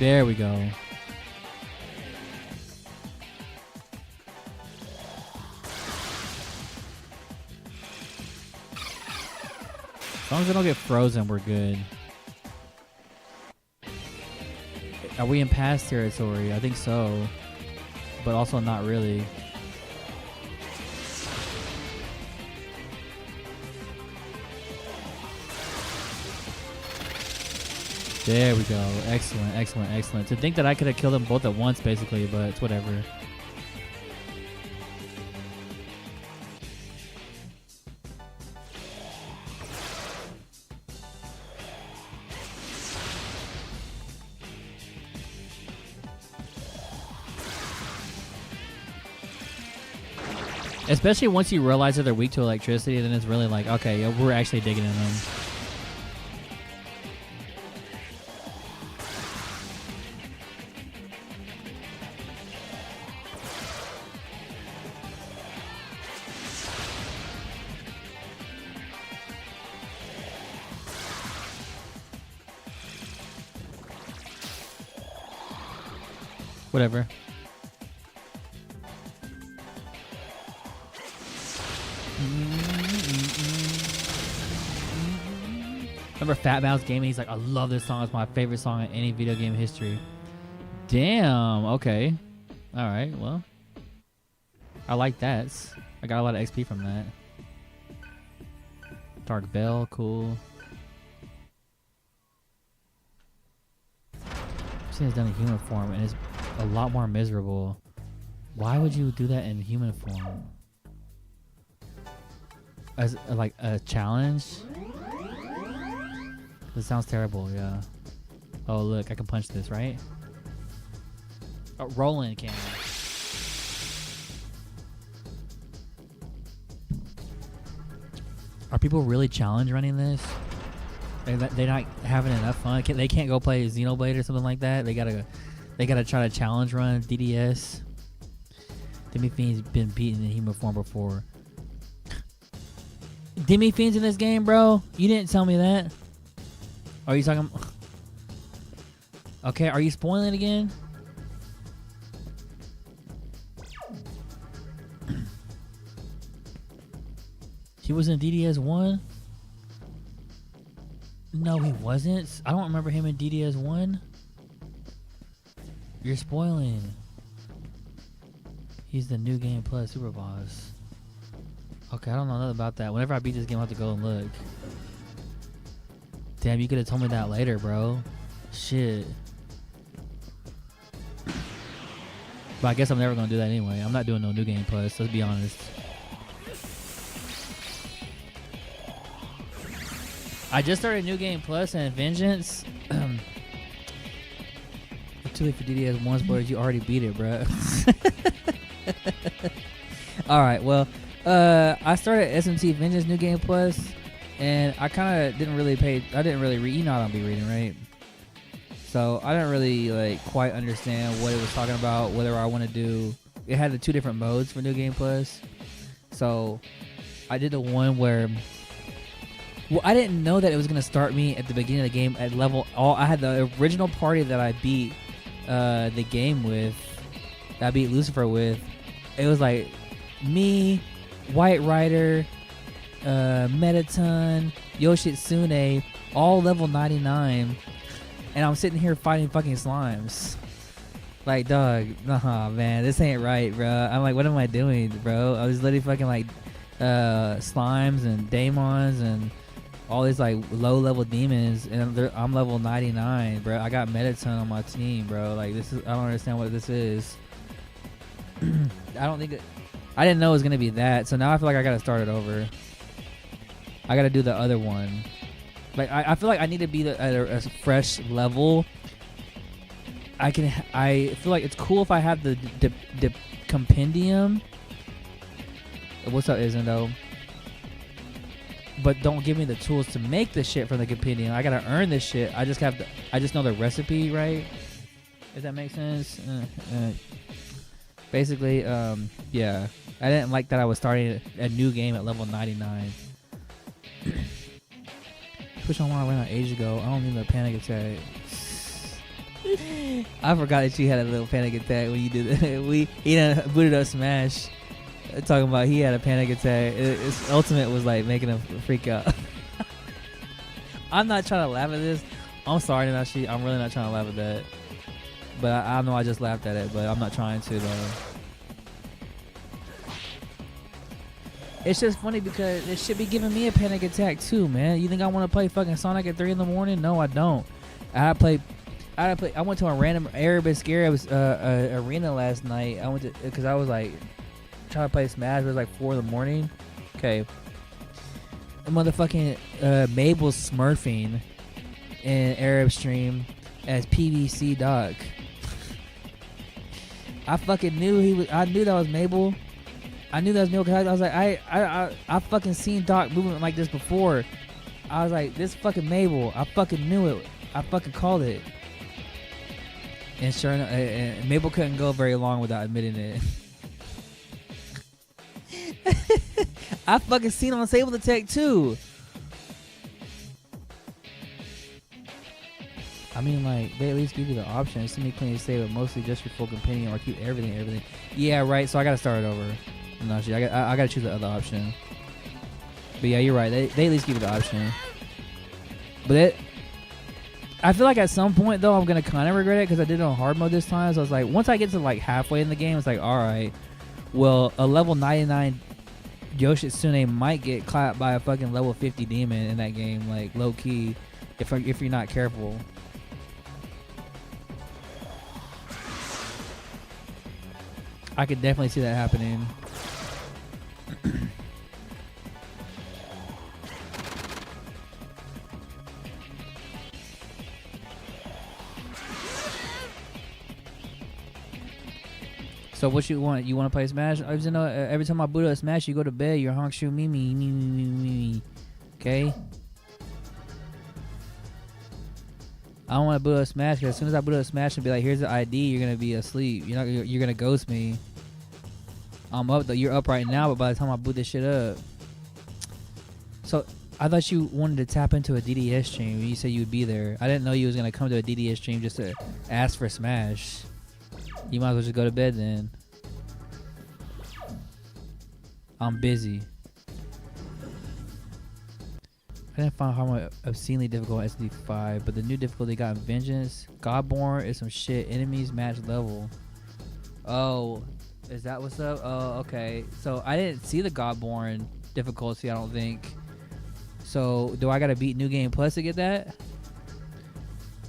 There we go. As long as I don't get frozen, we're good. Are we in pass territory? I think so. But also not really. There we go. Excellent, excellent, excellent. To think that I could have killed them both at once, basically, but it's whatever. Especially once you realize that they're weak to electricity, then it's really like, okay, yeah, we're actually digging in them. Whatever. Remember Fat Mouse Gaming? He's like, I love this song. It's my favorite song in any video game history. Damn. Okay. All right. Well, I like that. I got a lot of XP from that. Dark Bell. Cool. I've seen it's done in human form, and it's a lot more miserable. Why would you do that in human form? As like a challenge? This sounds terrible, yeah. Oh, look, I can punch this, right? Oh, Roland can. Are people really challenge running this? They're not having enough fun. They can't go play Xenoblade or something like that. They gotta try to challenge run DDS. Demi Fiend's been beaten in human form before. Demi Fiend's in this game, bro? You didn't tell me that. Are you talking? Okay, are you spoiling it again? He was in DDS 1? No, he wasn't. I don't remember him in DDS 1. You're spoiling. He's the New Game Plus Super Boss. Okay, I don't know nothing about that. Whenever I beat this game, I'll have to go and look. Damn, you could have told me that later, bro. Shit. But I guess I'm never going to do that anyway. I'm not doing no New Game Plus, let's be honest. I just started New Game Plus and Vengeance. Too late for DDS once, but you already beat it, bro. All right, well, I started SMT Vengeance New Game Plus, and I kind of didn't really read. You know I don't be reading, right? So I didn't really like quite understand what it was talking about, whether I want to do. It had the 2 different modes for New Game Plus. So I did the one where, well, I didn't know that it was gonna start me at the beginning of the game at level. I had the original party that I beat the game with. That I beat Lucifer with. It was like me, White Rider, Metaton, Yoshitsune, all level 99, and I'm sitting here fighting fucking slimes. Like, dog, nah, man, this ain't right, bro. I'm like, what am I doing, bro? I was literally fucking like slimes and daemons and all these like low level demons, and I'm level 99, bro. I got Metaton on my team, bro. Like, this is, I don't understand what this is. I didn't know it was gonna be that, so now I feel like I gotta start it over. I gotta do the other one. Like, I feel like I need to be at a fresh level. I feel like it's cool if I have the compendium. What's up, Izendo? But don't give me the tools to make the shit from the compendium. I gotta earn this shit. I just know the recipe, right? If that makes sense. Basically, yeah. I didn't like that I was starting a new game at level 99. Push on one I ran out ages ago. I don't need a panic attack. I forgot that you had a little panic attack when you did it. He done booted up Smash. Talking about he had a panic attack. His ultimate was like making him freak out. I'm not trying to laugh at this. I'm sorry, Nanashi. I'm really not trying to laugh at that. But I know I just laughed at it, but I'm not trying to though. It's just funny because it should be giving me a panic attack too, man. You think I want to play fucking Sonic at 3 in the morning? No, I don't. I went to a random Arabic arena last night. I went to because I was like trying to play Smash. It was like 4 in the morning. Okay. The motherfucking Mabel's smurfing in Arab stream as PVC Doc. I fucking knew I knew that was Mabel. I knew that was Mabel because I was like, I fucking seen Doc moving like this before. I was like, this fucking Mabel. I fucking knew it. I fucking called it. And sure enough, Mabel couldn't go very long without admitting it. I fucking seen on Sable the Tech too. I mean, like, they at least give you the option. Send me clean save, but mostly just your full compendium or keep everything. Yeah, right. So I gotta start it over. No, shit, I gotta choose the other option. But yeah, you're right. They at least give you the option. But I feel like at some point though I'm gonna kind of regret it because I did it on hard mode this time. So I was like, once I get to like halfway in the game, it's like, all right, well, a level 99 Yoshitsune might get clapped by a fucking level 50 demon in that game, like low key, if you're not careful. I could definitely see that happening. So what you want? You want to play Smash? Every time I boot up Smash, you go to bed. You're Honkshu me. Okay. I don't want to boot up Smash because as soon as I boot up Smash and be like, "Here's the ID," you're gonna be asleep. You're gonna ghost me. I'm up though. You're up right now, but by the time I boot this shit up, so I thought you wanted to tap into a DDS stream. You said you would be there. I didn't know you was gonna come to a DDS stream just to ask for Smash. You might as well just go to bed then. I'm busy. I didn't find how obscenely difficult on SD5, but the new difficulty got in Vengeance. Godborn is some shit. Enemies match level. Oh, is that what's up? Oh, okay. So I didn't see the Godborn difficulty, I don't think. So do I gotta beat New Game Plus to get that?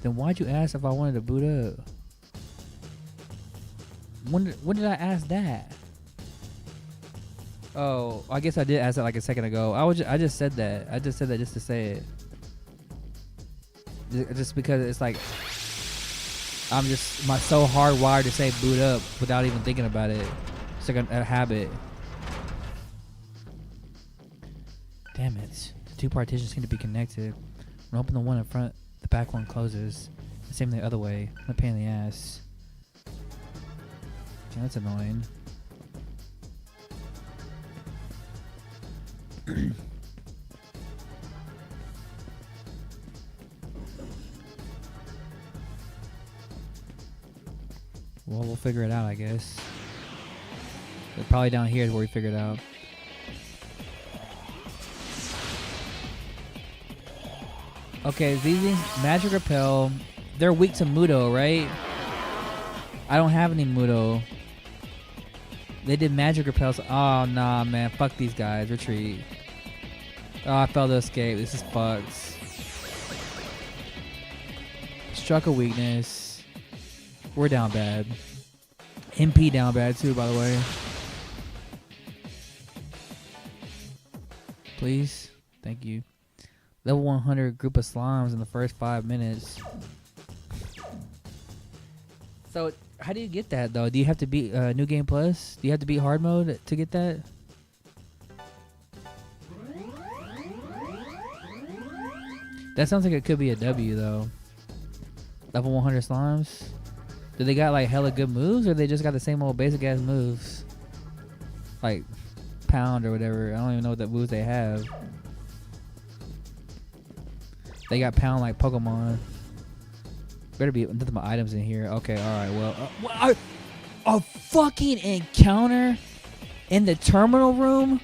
Then why'd you ask if I wanted to boot up? When did I ask that? Oh, I guess I did ask that like a second ago. I just said that. I just said that just to say it. just because it's like I'm just so hardwired to say boot up without even thinking about it. It's like a habit. Damn it! The two partitions seem to be connected. When I open the one in front, the back one closes. The same the other way. I'm a pain in the ass. Damn, that's annoying. Well, we'll figure it out, I guess. But probably down here is where we figure it out. Okay, these Magic Repel, they're weak to Mudo, right? I don't have any Mudo. They did Magic Repels. Oh, nah, man. Fuck these guys. Retreat. Oh, I failed to escape. This is fucked. Struck a weakness. We're down bad. MP down bad too, by the way. Please. Thank you. Level 100 group of slimes in the first 5 minutes. So, how do you get that, though? Do you have to beat New Game Plus? Do you have to beat hard mode to get that? That sounds like it could be a W, though. Level 100 slimes? Do they got, like, hella good moves, or they just got the same old basic-ass moves? Like, pound or whatever. I don't even know what the moves they have. They got pound like Pokemon. Better be nothing but items in here. Okay, alright, well. A fucking encounter in the terminal room?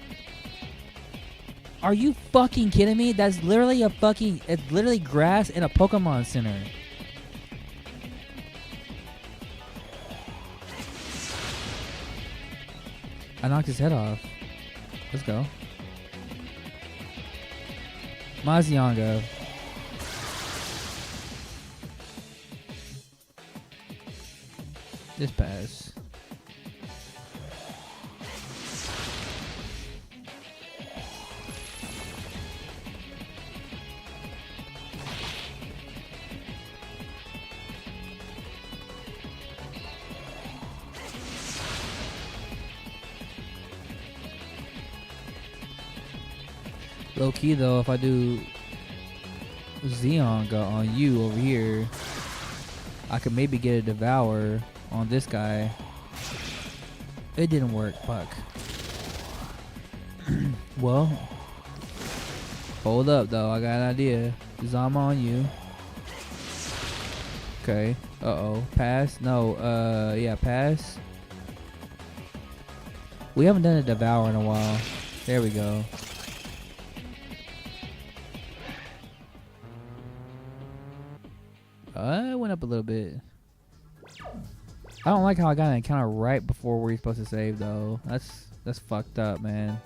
Are you fucking kidding me? That's literally it's literally grass in a Pokemon Center. I knocked his head off. Let's go. Mazionga. This pass. Low key though, if I do Zeonga on you over here, I could maybe get a Devour on this guy. It didn't work. Fuck. Well, hold up though. I got an idea. Zama on you. Okay. Uh-oh. Pass? No. Yeah, pass. We haven't done a Devour in a while. There we go. I went up a little bit. I don't like how I got an encounter right before we're supposed to save though. That's fucked up, man.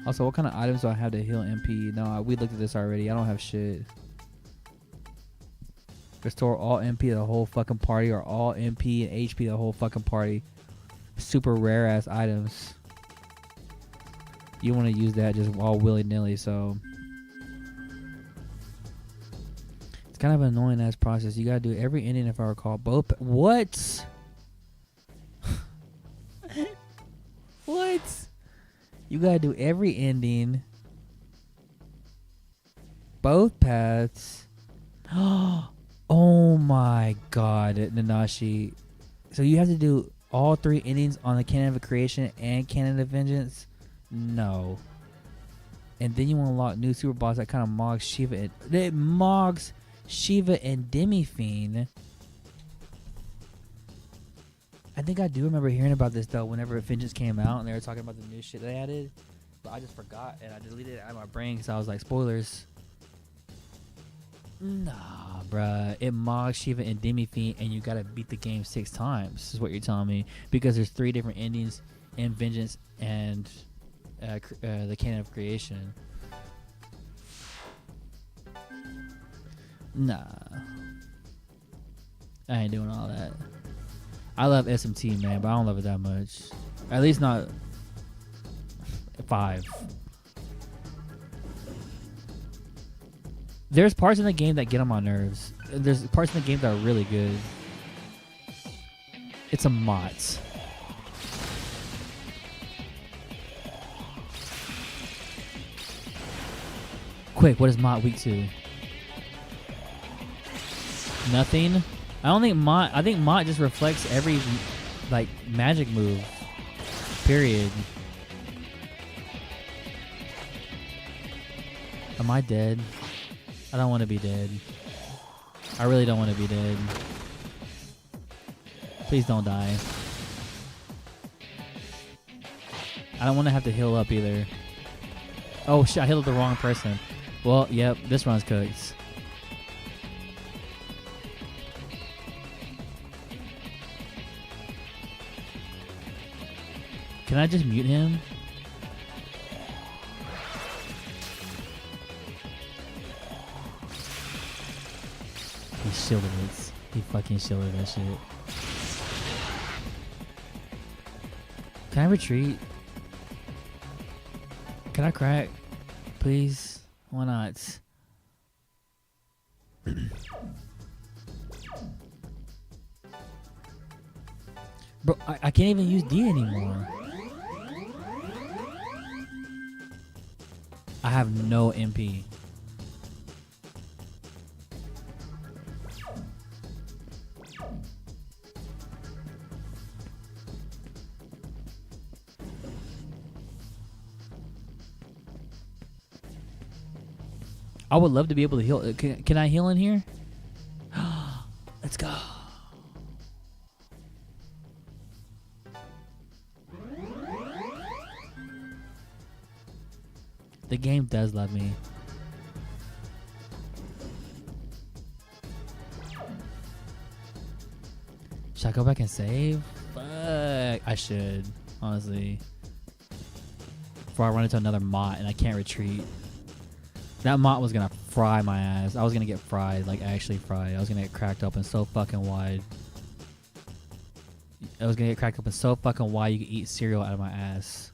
Also, what kind of items do I have to heal MP? No, we looked at this already. I don't have shit. Restore all MP to the whole fucking party, or all MP and HP to the whole fucking party. Super rare ass items. You want to use that just all willy nilly, so. Kind of an annoying ass process. You gotta do every ending, if I recall. Both. What? What? You gotta do every ending. Both paths. Oh my god, Nanashi. So you have to do all 3 endings on the Cannon of Creation and Cannon of Vengeance? No. And then you want to unlock new super boss that kind of mogs Shiva. It mogs Shiva and Demi-Fiend. I think I do remember hearing about this though whenever Vengeance came out and they were talking about the new shit they added, but I just forgot and I deleted it out of my brain because I was like, spoilers. Nah, bruh. It mogs Shiva and Demi-Fiend and you gotta beat the game 6 times is what you're telling me, because there's 3 different endings in Vengeance and the Cannon of Creation. Nah. I ain't doing all that. I love SMT, man, but I don't love it that much. At least not 5. There's parts in the game that get on my nerves. There's parts in the game that are really good. It's a mot. Quick, what is Mott weak to? Nothing. I don't think Mott. I think Mott just reflects every like magic move. Period. Am I dead? I don't want to be dead. I really don't want to be dead. Please don't die. I don't want to have to heal up either. Oh shit! I healed the wrong person. Well, yep, this run's cooked. Can I just mute him? He shielded it. He fucking shielded that shit. Can I retreat? Can I crack? Please? Why not? Bro, I can't even use D anymore. I have no MP. I would love to be able to heal. Can I heal in here? Let's go. The game does love me. Should I go back and save? Fuck. I should, honestly. Before I run into another Mott and I can't retreat. That Mott was gonna fry my ass. I was gonna get fried, like actually fried. I was gonna get cracked open so fucking wide. I was gonna get cracked open so fucking wide you could eat cereal out of my ass.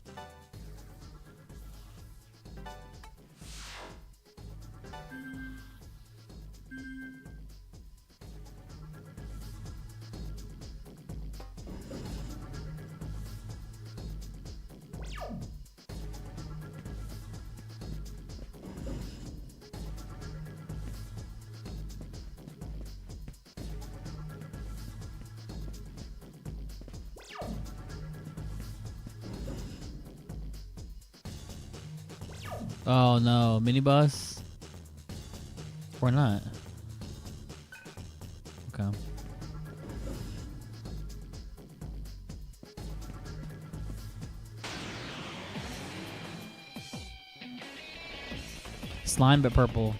Oh no, mini bus? Or not? Okay. Slime but purple.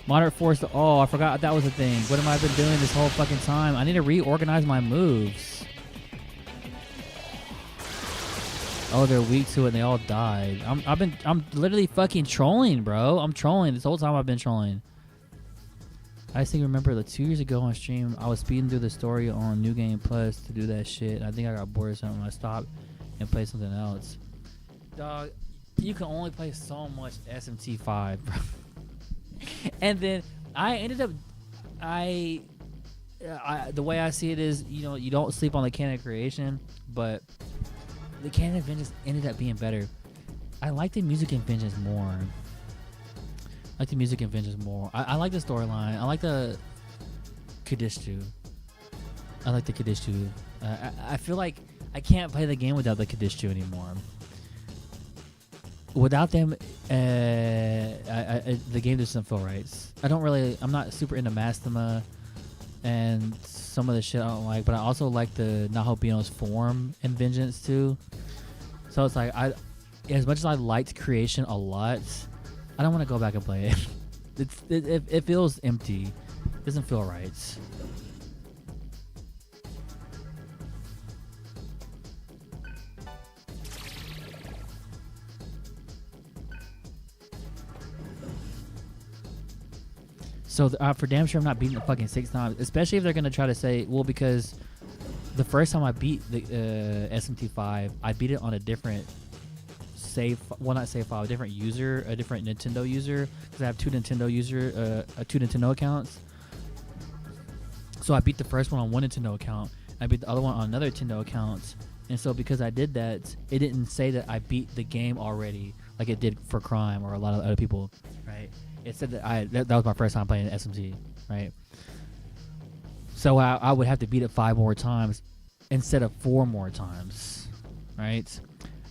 Moderate force. Oh, I forgot that was a thing. What have I been doing this whole fucking time? I need to reorganize my moves. Oh, they're weak to it and they all died. I'm literally fucking trolling, bro. I'm trolling. This whole time I've been trolling. I just think remember like 2 years ago on stream, I was speeding through the story on New Game Plus to do that shit. I think I got bored or something. I stopped and played something else. Dog, you can only play so much SMT5, bro. And then I ended up, the way I see it is, you know, you don't sleep on the canon creation, but the canon of Vengeance ended up being better. I like the music in Vengeance more. I like the storyline. I like the Kadishtu. I feel like I can't play the game without the Kadishtu anymore. Without them, the game just doesn't feel right. I'm not super into Mastema and some of the shit I don't like, but I also like the Nahobino's form in Vengeance too. So it's like, as much as I liked Creation a lot, I don't want to go back and play it. It feels empty. It doesn't feel right. So for damn sure I'm not beating the fucking 6 times, especially if they're gonna try to say, well, because the first time I beat the SMT5, I beat it on a different save, well, not save file, a different user, a different Nintendo user, because I have two Nintendo accounts. So I beat the first one on one Nintendo account. I beat the other one on another Nintendo account. And so because I did that, it didn't say that I beat the game already, like it did for Crime or a lot of other people, right? It said that that was my first time playing SMT, right? So I would have to beat it 5 more times instead of 4 more times, right?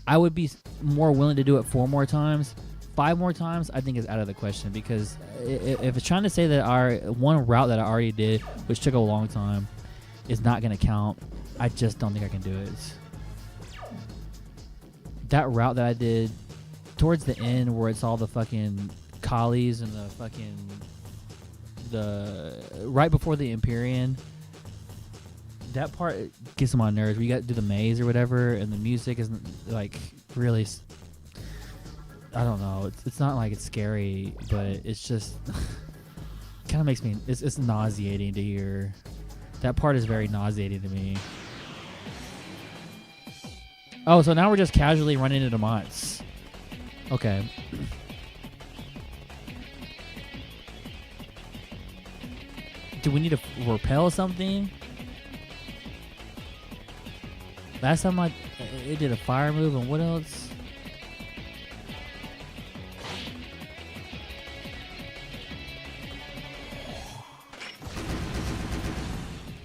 I would be more willing to do it 4 more times. 5 more times, I think, is out of the question, because if it's trying to say that our one route that I already did, which took a long time, is not going to count, I just don't think I can do it. That route that I did towards the end, where it's all the fucking collies and the right before the Empyrean, that part gets on my nerves. We got to do the maze or whatever, and the music isn't like really. I don't know. It's not like it's scary, but it's just kind of makes me. It's nauseating to hear. That part is very nauseating to me. Oh, so now we're just casually running into mods. Okay. Do we need to repel something? Last time it did a fire move, and what else?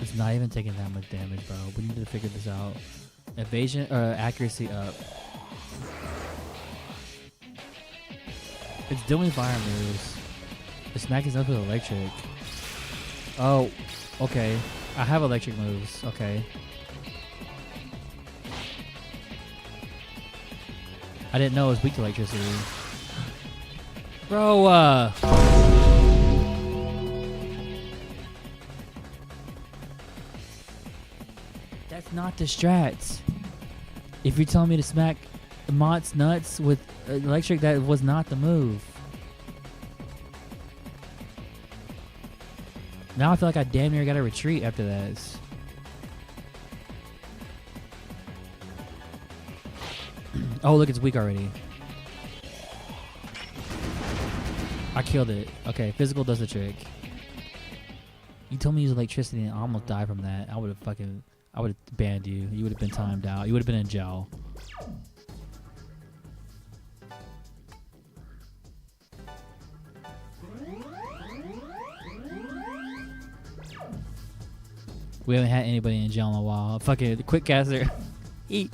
It's not even taking that much damage, bro. We need to figure this out. Evasion, accuracy up. It's doing fire moves. It's smacking up with electric. Oh, okay. I have electric moves. Okay. I didn't know it was weak to electricity. Bro, that's not the strats. If you're telling me to smack Mott's nuts with electric, that was not the move. Now I feel like I damn near got to retreat after that. Oh, look, it's weak already. I killed it. Okay, physical does the trick. You told me to use electricity and I almost died from that. I would have banned you. You would have been timed out. You would have been in jail. We haven't had anybody in jail in a while. Fucking Quick Caster. He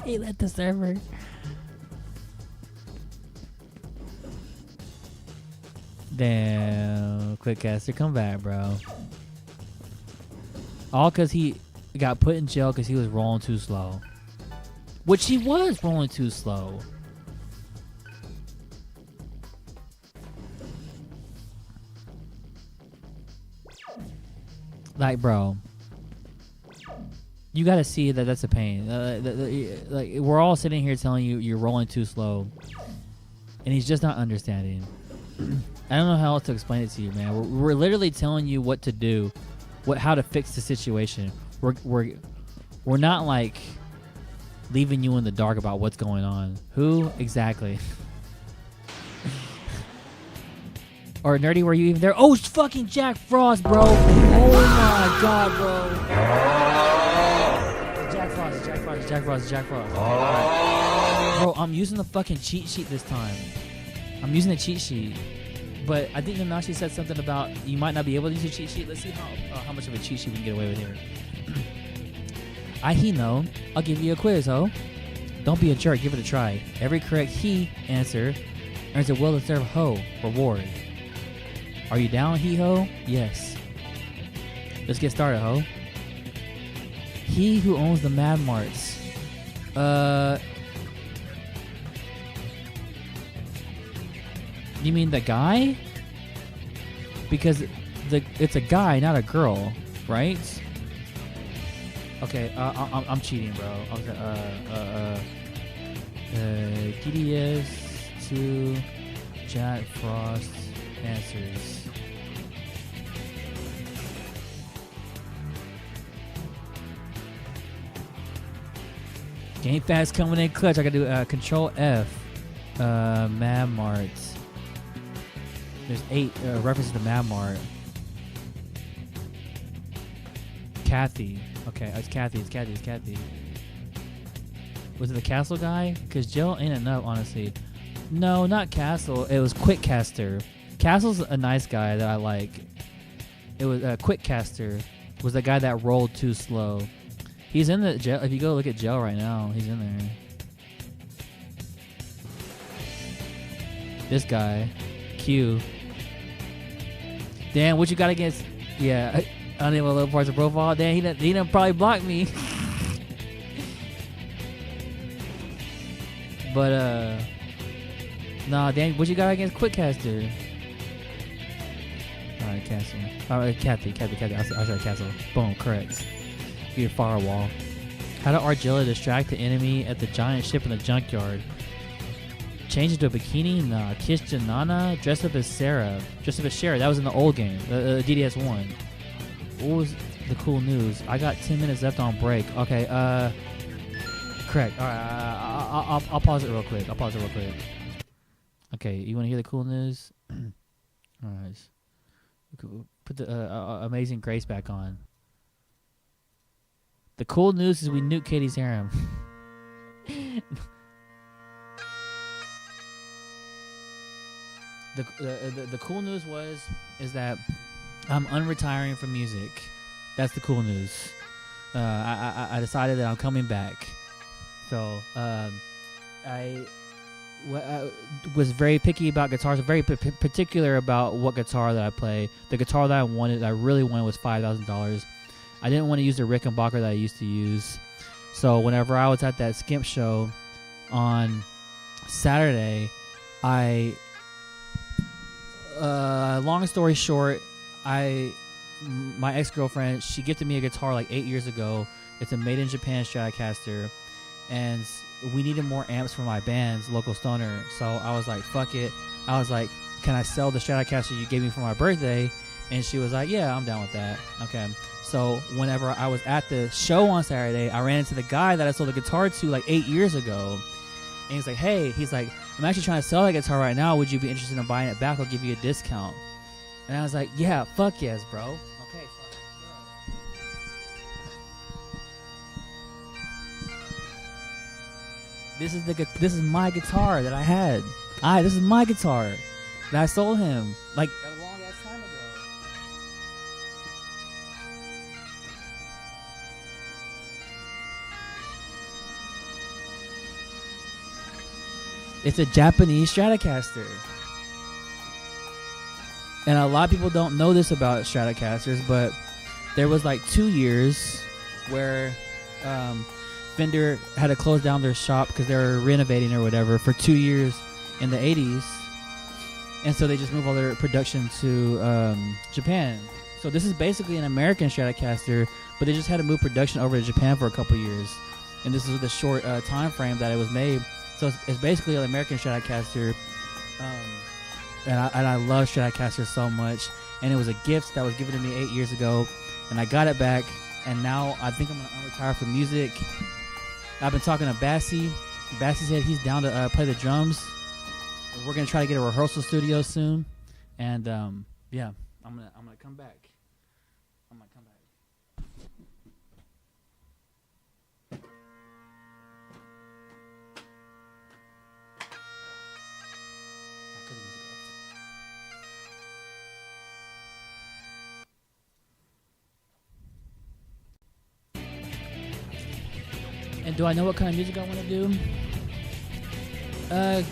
left the server. Damn, Quick Caster, come back, bro. All because he got put in jail because he was rolling too slow. Which he was rolling too slow. Like, bro, you gotta see that that's a pain. Like, we're all sitting here telling you you're rolling too slow, and he's just not understanding. I don't know how else to explain it to you, man. We're literally telling you what to do, how to fix the situation. We're not like leaving you in the dark about what's going on. Who exactly? Or Nerdy, were you even there? Oh, it's fucking Jack Frost, bro. Oh my god, bro. Jack Frost. Right. Bro, I'm using the fucking cheat sheet this time. I'm using the cheat sheet. But I think Nanashi said something about you might not be able to use a cheat sheet. Let's see how much of a cheat sheet we can get away with here. He-know. I'll give you a quiz, ho. Don't be a jerk. Give it a try. Every correct he answer earns a well-deserved ho reward. Are you down, he-ho? Yes. Let's get started, ho. He who owns the Mad Marts. You mean the guy? Because it's a guy, not a girl, right? Okay, I'm cheating, bro. Okay, TDS to Jack Frost answers. Game Fast coming in clutch. I gotta do Control F. Mad Mart. There's 8 references to Mad Mart. Kathy. Okay, it's Kathy. Was it the Castle guy? Because Jill ain't enough, honestly. No, not Castle. It was Quickcaster. Castle's a nice guy that I like. It was Quickcaster was the guy that rolled too slow. He's in the jail. If you go look at jail right now, he's in there. This guy, Q. Damn, what you got against? Yeah, unable to load parts of profile. Damn, he done probably block me. But nah, damn, what you got against Quickcaster? Alright, Castle. Alright, Kathy. I said Castle. Boom, correct. Your firewall. How to Argilla distract the enemy at the giant ship in the junkyard. Change into a bikini? Nah. Kiss Janana? Dress up as Sarah. That was in the old game. DDS1. What was the cool news? I got 10 minutes left on break. Okay, correct. Alright, I'll pause it real quick. Okay, you want to hear the cool news? Alright. Put the Amazing Grace back on. The cool news is we nuke Katie's harem. The cool news is that I'm unretiring from music. That's the cool news. I decided that I'm coming back. So I was very picky about guitars, very particular about what guitar that I play. The guitar that I really wanted was $5,000. I didn't want to use the Rickenbacker that I used to use. So whenever I was at that Skimp show on Saturday, long story short, my ex-girlfriend, she gifted me a guitar like 8 years ago. It's a made in Japan Stratocaster, and we needed more amps for my band's local stoner. So I was like, fuck it. I was like, can I sell the Stratocaster you gave me for my birthday? And she was like, yeah, I'm down with that. Okay. So whenever I was at the show on Saturday, I ran into the guy that I sold the guitar to like 8 years ago. And he's like, hey, I'm actually trying to sell that guitar right now. Would you be interested in buying it back? I'll give you a discount. And I was like, yeah, fuck yes, bro. Okay, This is my guitar that I had. This is my guitar that I sold him like a long ass time ago. It's a Japanese Stratocaster. And a lot of people don't know this about Stratocasters, but there was like 2 years where Fender had to close down their shop because they were renovating or whatever for 2 years in the 80s. And so they just moved all their production to Japan. So this is basically an American Stratocaster, but they just had to move production over to Japan for a couple years. And this is the short time frame that it was made. So it's basically an American Stratocaster. And I love Stratocaster so much. And it was a gift that was given to me 8 years ago. And I got it back. And now I think I'm going to unretire from music. I've been talking to Bassy. Bassy said he's down to play the drums. We're going to try to get a rehearsal studio soon. And yeah, I'm gonna come back. And do I know what kind of music I want to do?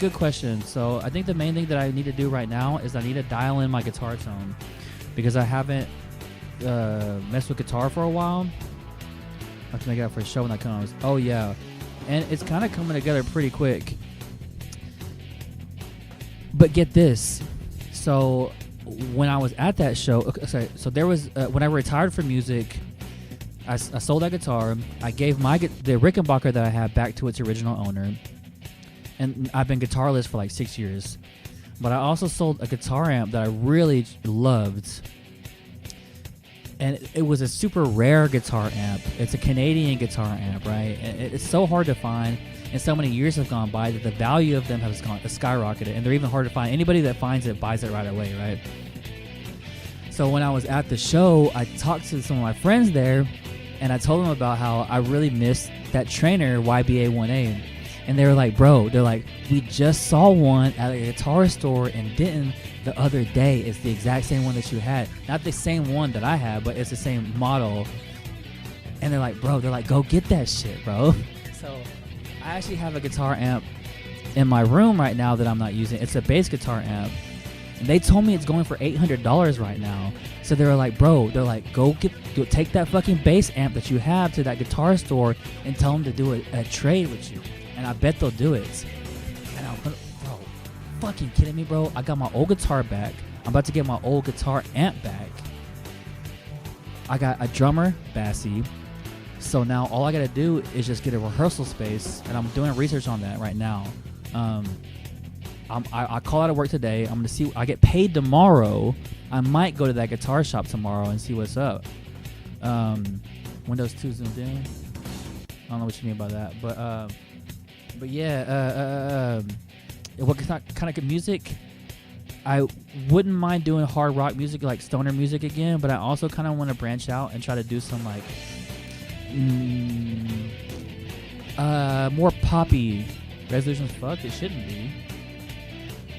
Good question. So I think the main thing that I need to do right now is I need to dial in my guitar tone, because I haven't messed with guitar for a while. I have to make it up for a show when that comes. Oh yeah, and it's kind of coming together pretty quick. But get this. So when I was at that show, so there was when I retired from music, I sold that guitar. I gave the Rickenbacker that I had back to its original owner. And I've been guitarless for like 6 years. But I also sold a guitar amp that I really loved. and it was a super rare guitar amp. It's a Canadian guitar amp, right? And it's so hard to find, and so many years have gone by that the value of them has skyrocketed, and they're even hard to find. Anybody that finds it buys it right away, right? So when I was at the show, I talked to some of my friends there, and I told them about how I really missed that trainer YBA-1A. And they were like, bro, they're like, we just saw one at a guitar store in Denton the other day. It's the exact same one that you had. Not the same one that I had, but it's the same model. And they're like, bro, they're like, go get that shit, bro. So I actually have a guitar amp in my room right now that I'm not using. It's a bass guitar amp. And they told me it's going for $800 right now. So they were like, bro, they're like, go take that fucking bass amp that you have to that guitar store and tell them to do a trade with you. And I bet they'll do it. And I'm, bro, fucking kidding me, bro? I got my old guitar back. I'm about to get my old guitar amp back. I got a drummer, Bassy. So now all I gotta do is just get a rehearsal space, and I'm doing research on that right now. I call out of work today. I'm gonna see. I get paid tomorrow. I might go to that guitar shop tomorrow and see what's up. Windows 2 zoomed in. I don't know what you mean by that, but yeah. What kind of music? I wouldn't mind doing hard rock music, like stoner music again, but I also kind of want to branch out and try to do some like more poppy. Resolution's fucked. It shouldn't be.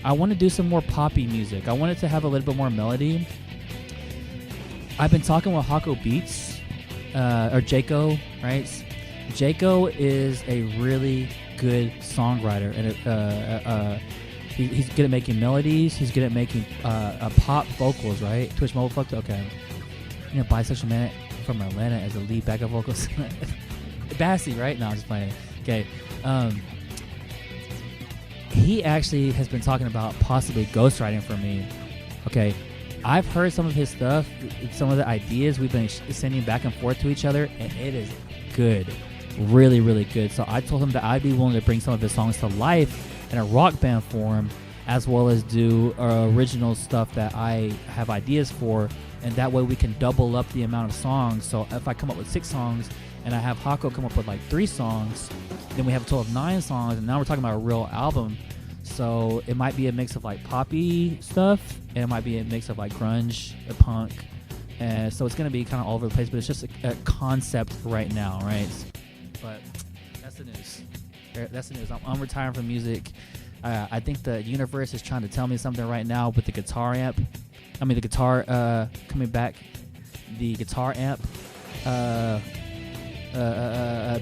I want to do some more poppy music. I want it to have a little bit more melody. I've been talking with Hako Beats, or Jaco, right? Jaco is a really good songwriter, and he's good at making melodies. He's good at making pop vocals, right? Twitch Mobile fucked. Okay, you know, Bisexual Man from Atlanta as a lead backup vocals. Bassy, right? No, I'm just playing. Okay. He actually has been talking about possibly ghostwriting for me. Okay, I've heard some of his stuff, some of the ideas we've been sending back and forth to each other, and it is good, really, really good. So I told him that I'd be willing to bring some of his songs to life in a rock band form, as well as do original stuff that I have ideas for, and that way we can double up the amount of songs. So if I come up with 6 songs, and I have Hako come up with like 3 songs, then we have a total of 9 songs, and now we're talking about a real album. So it might be a mix of like poppy stuff, and it might be a mix of like grunge, punk, and so it's gonna be kind of all over the place. But it's just a concept right now, right? But that's the news. That's the news. I'm retiring from music. I think the universe is trying to tell me something right now with the guitar amp. I mean the guitar coming back. The guitar amp.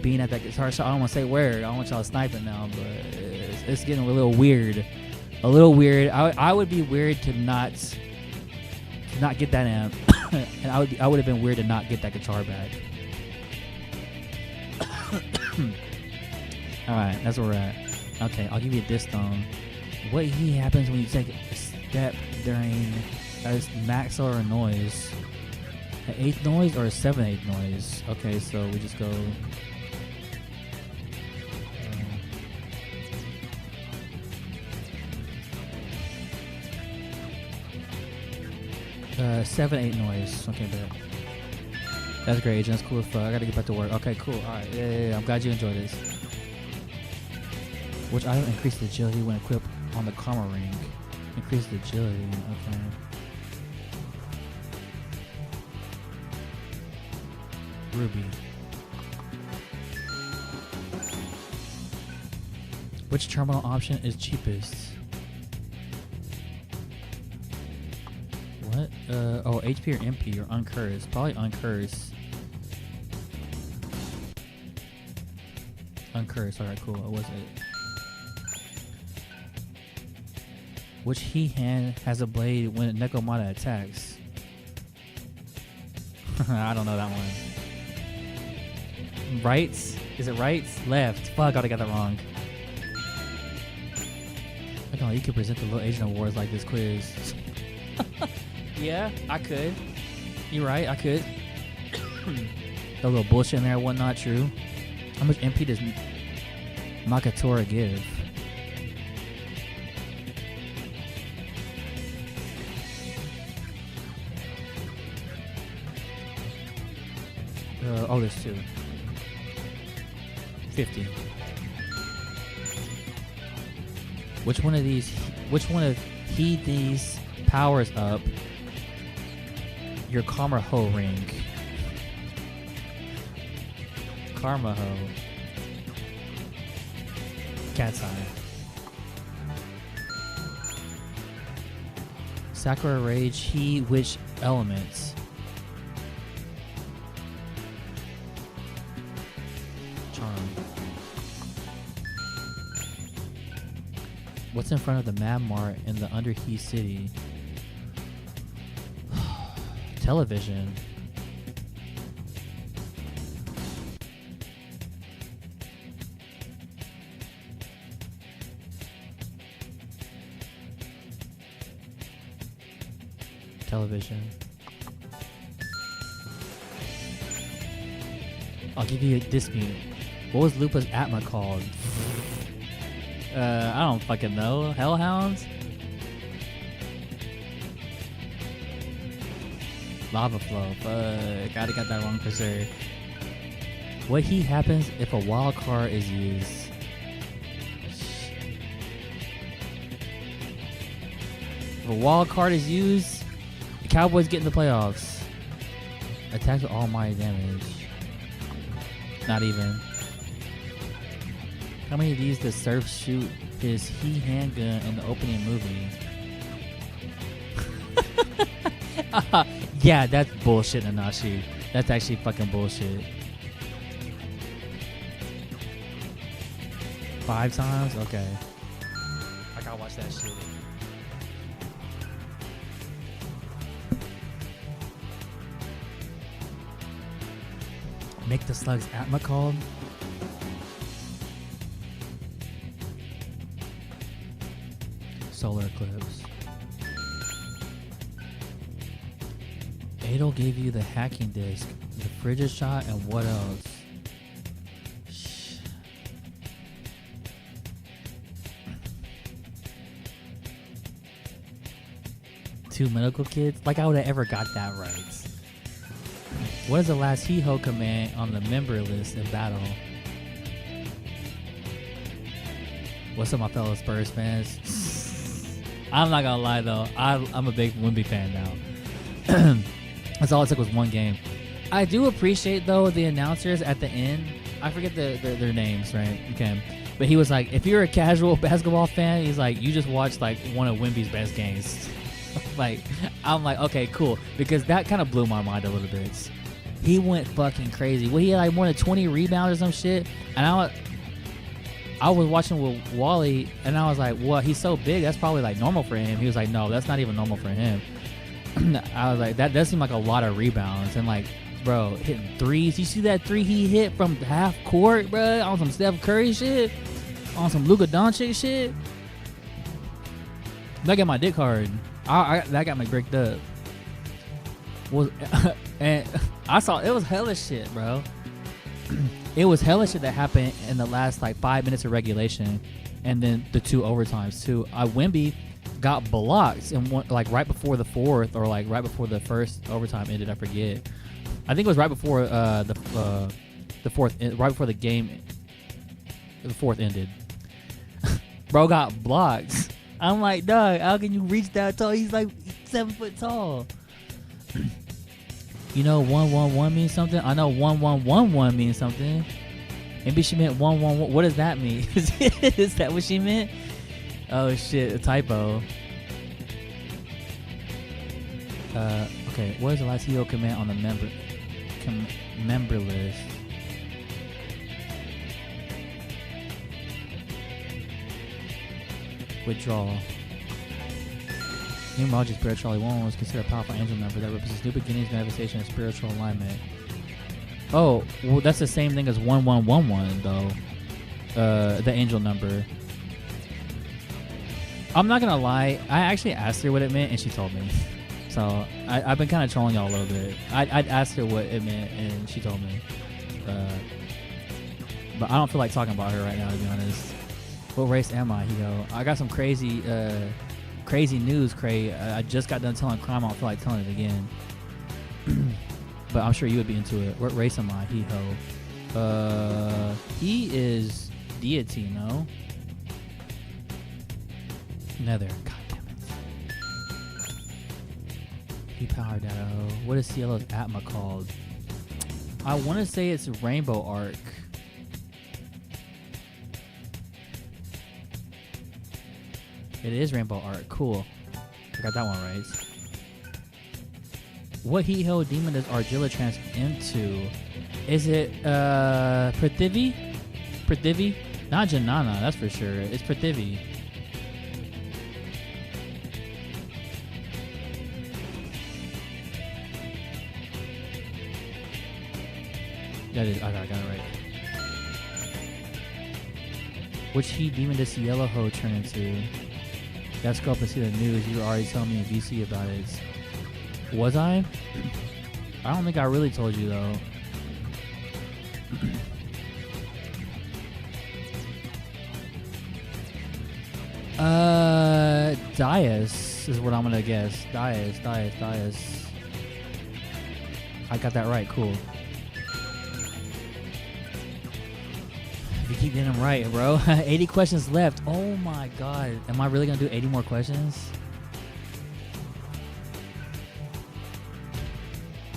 Being at that guitar shop. I don't want to say where. I don't want y'all sniping now, but it's getting a little weird. I would be weird to not get that amp, and I would have been weird to not get that guitar back. All right, that's where we're at. Okay, I'll give you this tone. What happens when you take a step during a max or a noise? An 8th noise or a 7/8 noise? Okay, so we just go 7/8 noise. Okay, bet. That's great, Agent. That's cool as fuck. I gotta get back to work. Okay, cool. Alright, yeah. I'm glad you enjoyed this. Which item increase the agility when equipped on the Karma Ring? Increase the agility. Okay. Ruby. Which terminal option is cheapest? What? Oh, HP or MP or uncursed? Probably uncursed. Uncursed. Alright, cool. What was it? Which he hand has a blade when Nekomata attacks? I don't know that one. Right? Is it right? Left. Fuck, I got that wrong. Look how you could present the Little Asian Awards like this quiz. Yeah, I could. You're right, I could. A little bullshit in there, whatnot, true. How much MP does Makatora give? Oh, there's 2. 50. Which one of these powers up your Karma Ho ring? Karma Ho. Cat's eye. Sakura Rage, he which elements? Charm. What's in front of the Mad Mart in the Underheat City? Television. Television. I'll give you a dispute. What was Lupa's Atma called? I don't fucking know. Hellhounds? Lava Flow. Fuck. I got that wrong for sure. What heat happens if a wild card is used? If a wild card is used, the Cowboys get in the playoffs. Attacks with almighty damage. Not even. How many of these does Surf shoot his handgun in the opening movie? Yeah, that's bullshit, Nanashi. That's actually fucking bullshit. 5 times? Okay. I gotta watch that shit. Make the slugs Atma called? Solar eclipse. Adol gave you the hacking disc, the Frigid shot, and what else? Two medical kits? Like I would have ever got that right. What is the last He-Ho command on the member list in battle? What's up, my fellow Spurs fans? I'm not gonna lie though, I'm a big Wemby fan now. That's all it took was one game. I do appreciate though the announcers at the end. I forget their names, right? Okay, but he was like, if you're a casual basketball fan, he's like, you just watched like one of Wemby's best games. Like, I'm like, okay, cool, because that kind of blew my mind a little bit. He went fucking crazy. Well, he had like more than 20 rebounds or some shit, and I was watching with Wally, and I was like, well, he's so big, that's probably like normal for him. He was like, no, that's not even normal for him. I was like, that does seem like a lot of rebounds. And like, bro, hitting threes. You see that 3 he hit from half court, bro, on some Steph Curry shit, on some Luka Doncic shit. That got my dick hard. That got me bricked up. And I saw it was hella shit, bro. It was hella shit that happened in the last like 5 minutes of regulation, and then the 2 overtimes too. Wemby got blocked and like right before the 4th, or like right before the first overtime ended. I forget. I think it was right before the 4th, right before the game. The 4th ended. Bro got blocked. I'm like, dog, how can you reach that tall? He's like 7 foot tall. You know 111 means something? I know 1111 means something. Maybe she meant 111. What does that mean? Is that what she meant? Oh shit, a typo. Okay, what is the last He-Ho command on the member list? Withdrawal. Numerology Spiritual 1 was considered a powerful angel number that represents new beginnings, manifestation, and spiritual alignment. Oh, well, that's the same thing as 1111, though. The angel number. I'm not gonna lie, I actually asked her what it meant, and she told me. So I've been kind of trolling y'all a little bit. I'd asked her what it meant, and she told me. But I don't feel like talking about her right now, to be honest. What race am I, He-Ho? I got some crazy news, Cray. I just got done telling Crime. I don't feel like telling it again. but I'm sure you would be into it. What race am I? He is deity, no? Nether. God damn it. He powered Dado. What is Cielo's Atma called? I want to say it's Rainbow Arc. It is Rainbow Arc. Cool. I got that one right. What He-Ho demon does Argilla transfer into? Is it Prithivi? Prithivi? Not Janana, that's for sure. It's Prithivi. That is, I got it right. Which He demon does Yellow Ho turn into? Let's go up and see the news. You were already telling me in VC about it. Was I? I don't think I really told you though. Dias is what I'm gonna guess. Dias. I got that right. Cool. You keep getting them right, bro. 80 questions left. Oh my god. Am I really gonna do 80 more questions?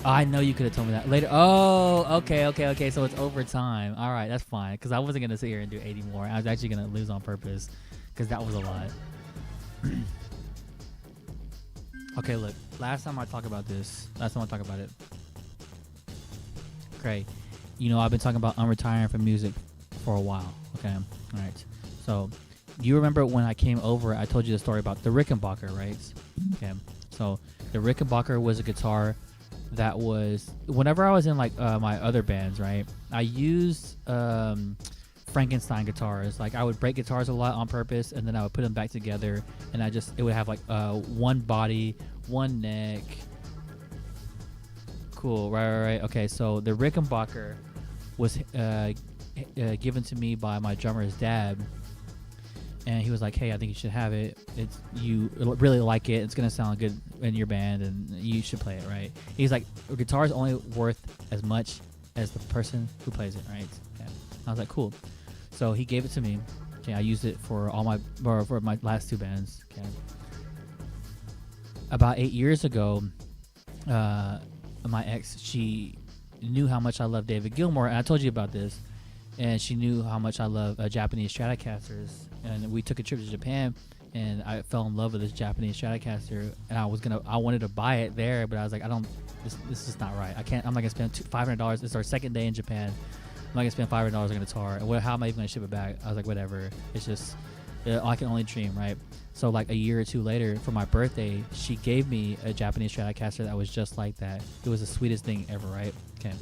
I know you could have told me that later. Oh, okay. So it's overtime. All right, that's fine. Because I wasn't going to sit here and do 80 more. I was actually going to lose on purpose. Because that was a lot. Okay, look. Last time I talked about this. It. Okay. You know, I've been talking about unretiring from music for a while. Okay. All right. So, you remember when I came over, I told you the story about the Rickenbacker, right? Okay. So, the Rickenbacker was a guitar that was, whenever I was in like my other bands, right, I used Frankenstein guitars. Like I would break guitars a lot on purpose, and then I would put them back together, and it would have like one body, one neck. Cool, right. Okay, so the Rickenbacker was given to me by my drummer's dad, and he was like, "Hey, I think you should have it. You really like it. It's gonna sound good in your band, and you should play it, right?" He's like, "A guitar is only worth as much as the person who plays it, right?" Okay. I was like, "Cool." So he gave it to me. Okay, I used it for for my last two bands. Okay. About 8 years ago, my ex, she knew how much I love David Gilmour, and I told you about this. And she knew how much I love Japanese Stratocasters, and we took a trip to Japan, and I fell in love with this Japanese Stratocaster, and I wanted to buy it there, but I was like, this is not right. I'm not gonna spend $500. It's our second day in Japan. I'm not gonna spend $500 on a guitar. And how am I even gonna ship it back? I was like, whatever. It's just, I can only dream, right? So like a year or two later, for my birthday, she gave me a Japanese Stratocaster that was just like that. It was the sweetest thing ever, right? Okay.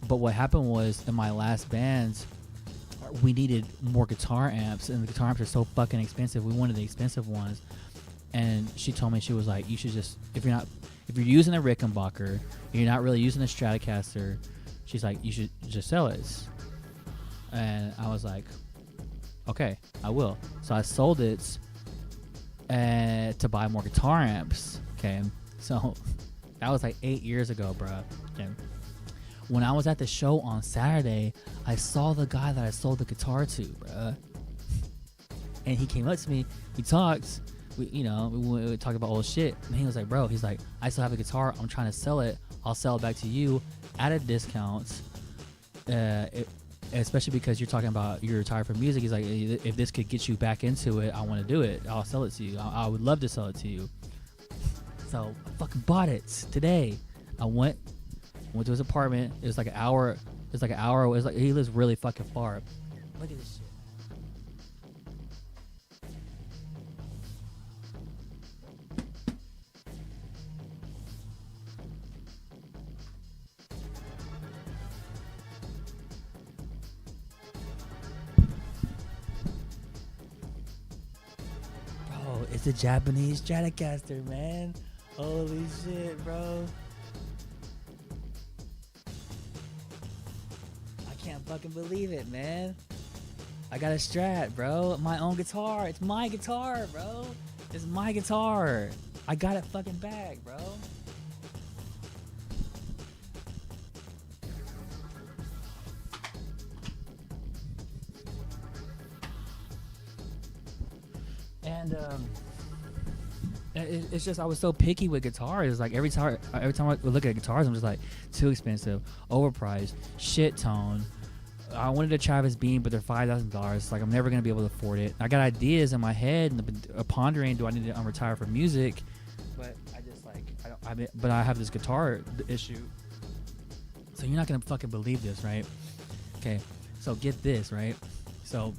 But what happened was, in my last bands, we needed more guitar amps, and the guitar amps are so fucking expensive. We wanted the expensive ones, and she told me, she was like, "You should just, if you're using a Rickenbacker, you're not really using a Stratocaster, she's like, you should just sell it." And I was like, "Okay, I will." So I sold it to buy more guitar amps. Okay, so that was like 8 years ago, bro. Okay. When I was at the show on Saturday, I saw the guy that I sold the guitar to, bruh. And he came up to me, we talked, we talked about old shit. And he was like, "Bro," he's like, "I still have a guitar, I'm trying to sell it. I'll sell it back to you at a discount. Especially because you're talking about you're retired from music." He's like, "If this could get you back into it, I want to do it. I'll sell it to you. I would love to sell it to you." So I fucking bought it today. I went to his apartment. It was like an hour. It was like he lives really fucking far. Look at this shit. Bro, it's a Japanese Stratocaster, man. Holy shit, bro. Can't fucking believe it, man. I got a Strat, bro. My own guitar. It's my guitar, bro. It's my guitar. I got it fucking back, bro. And it's just I was so picky with guitars. Like every time I look at guitars, I'm just like too expensive, overpriced, shit tone. I wanted a Travis Beam, but they're $5,000. Like I'm never gonna be able to afford it. I got ideas in my head and I've been pondering: do I need to retire from music? But I just like but I have this guitar issue. So you're not gonna fucking believe this, right? Okay, so get this, right? So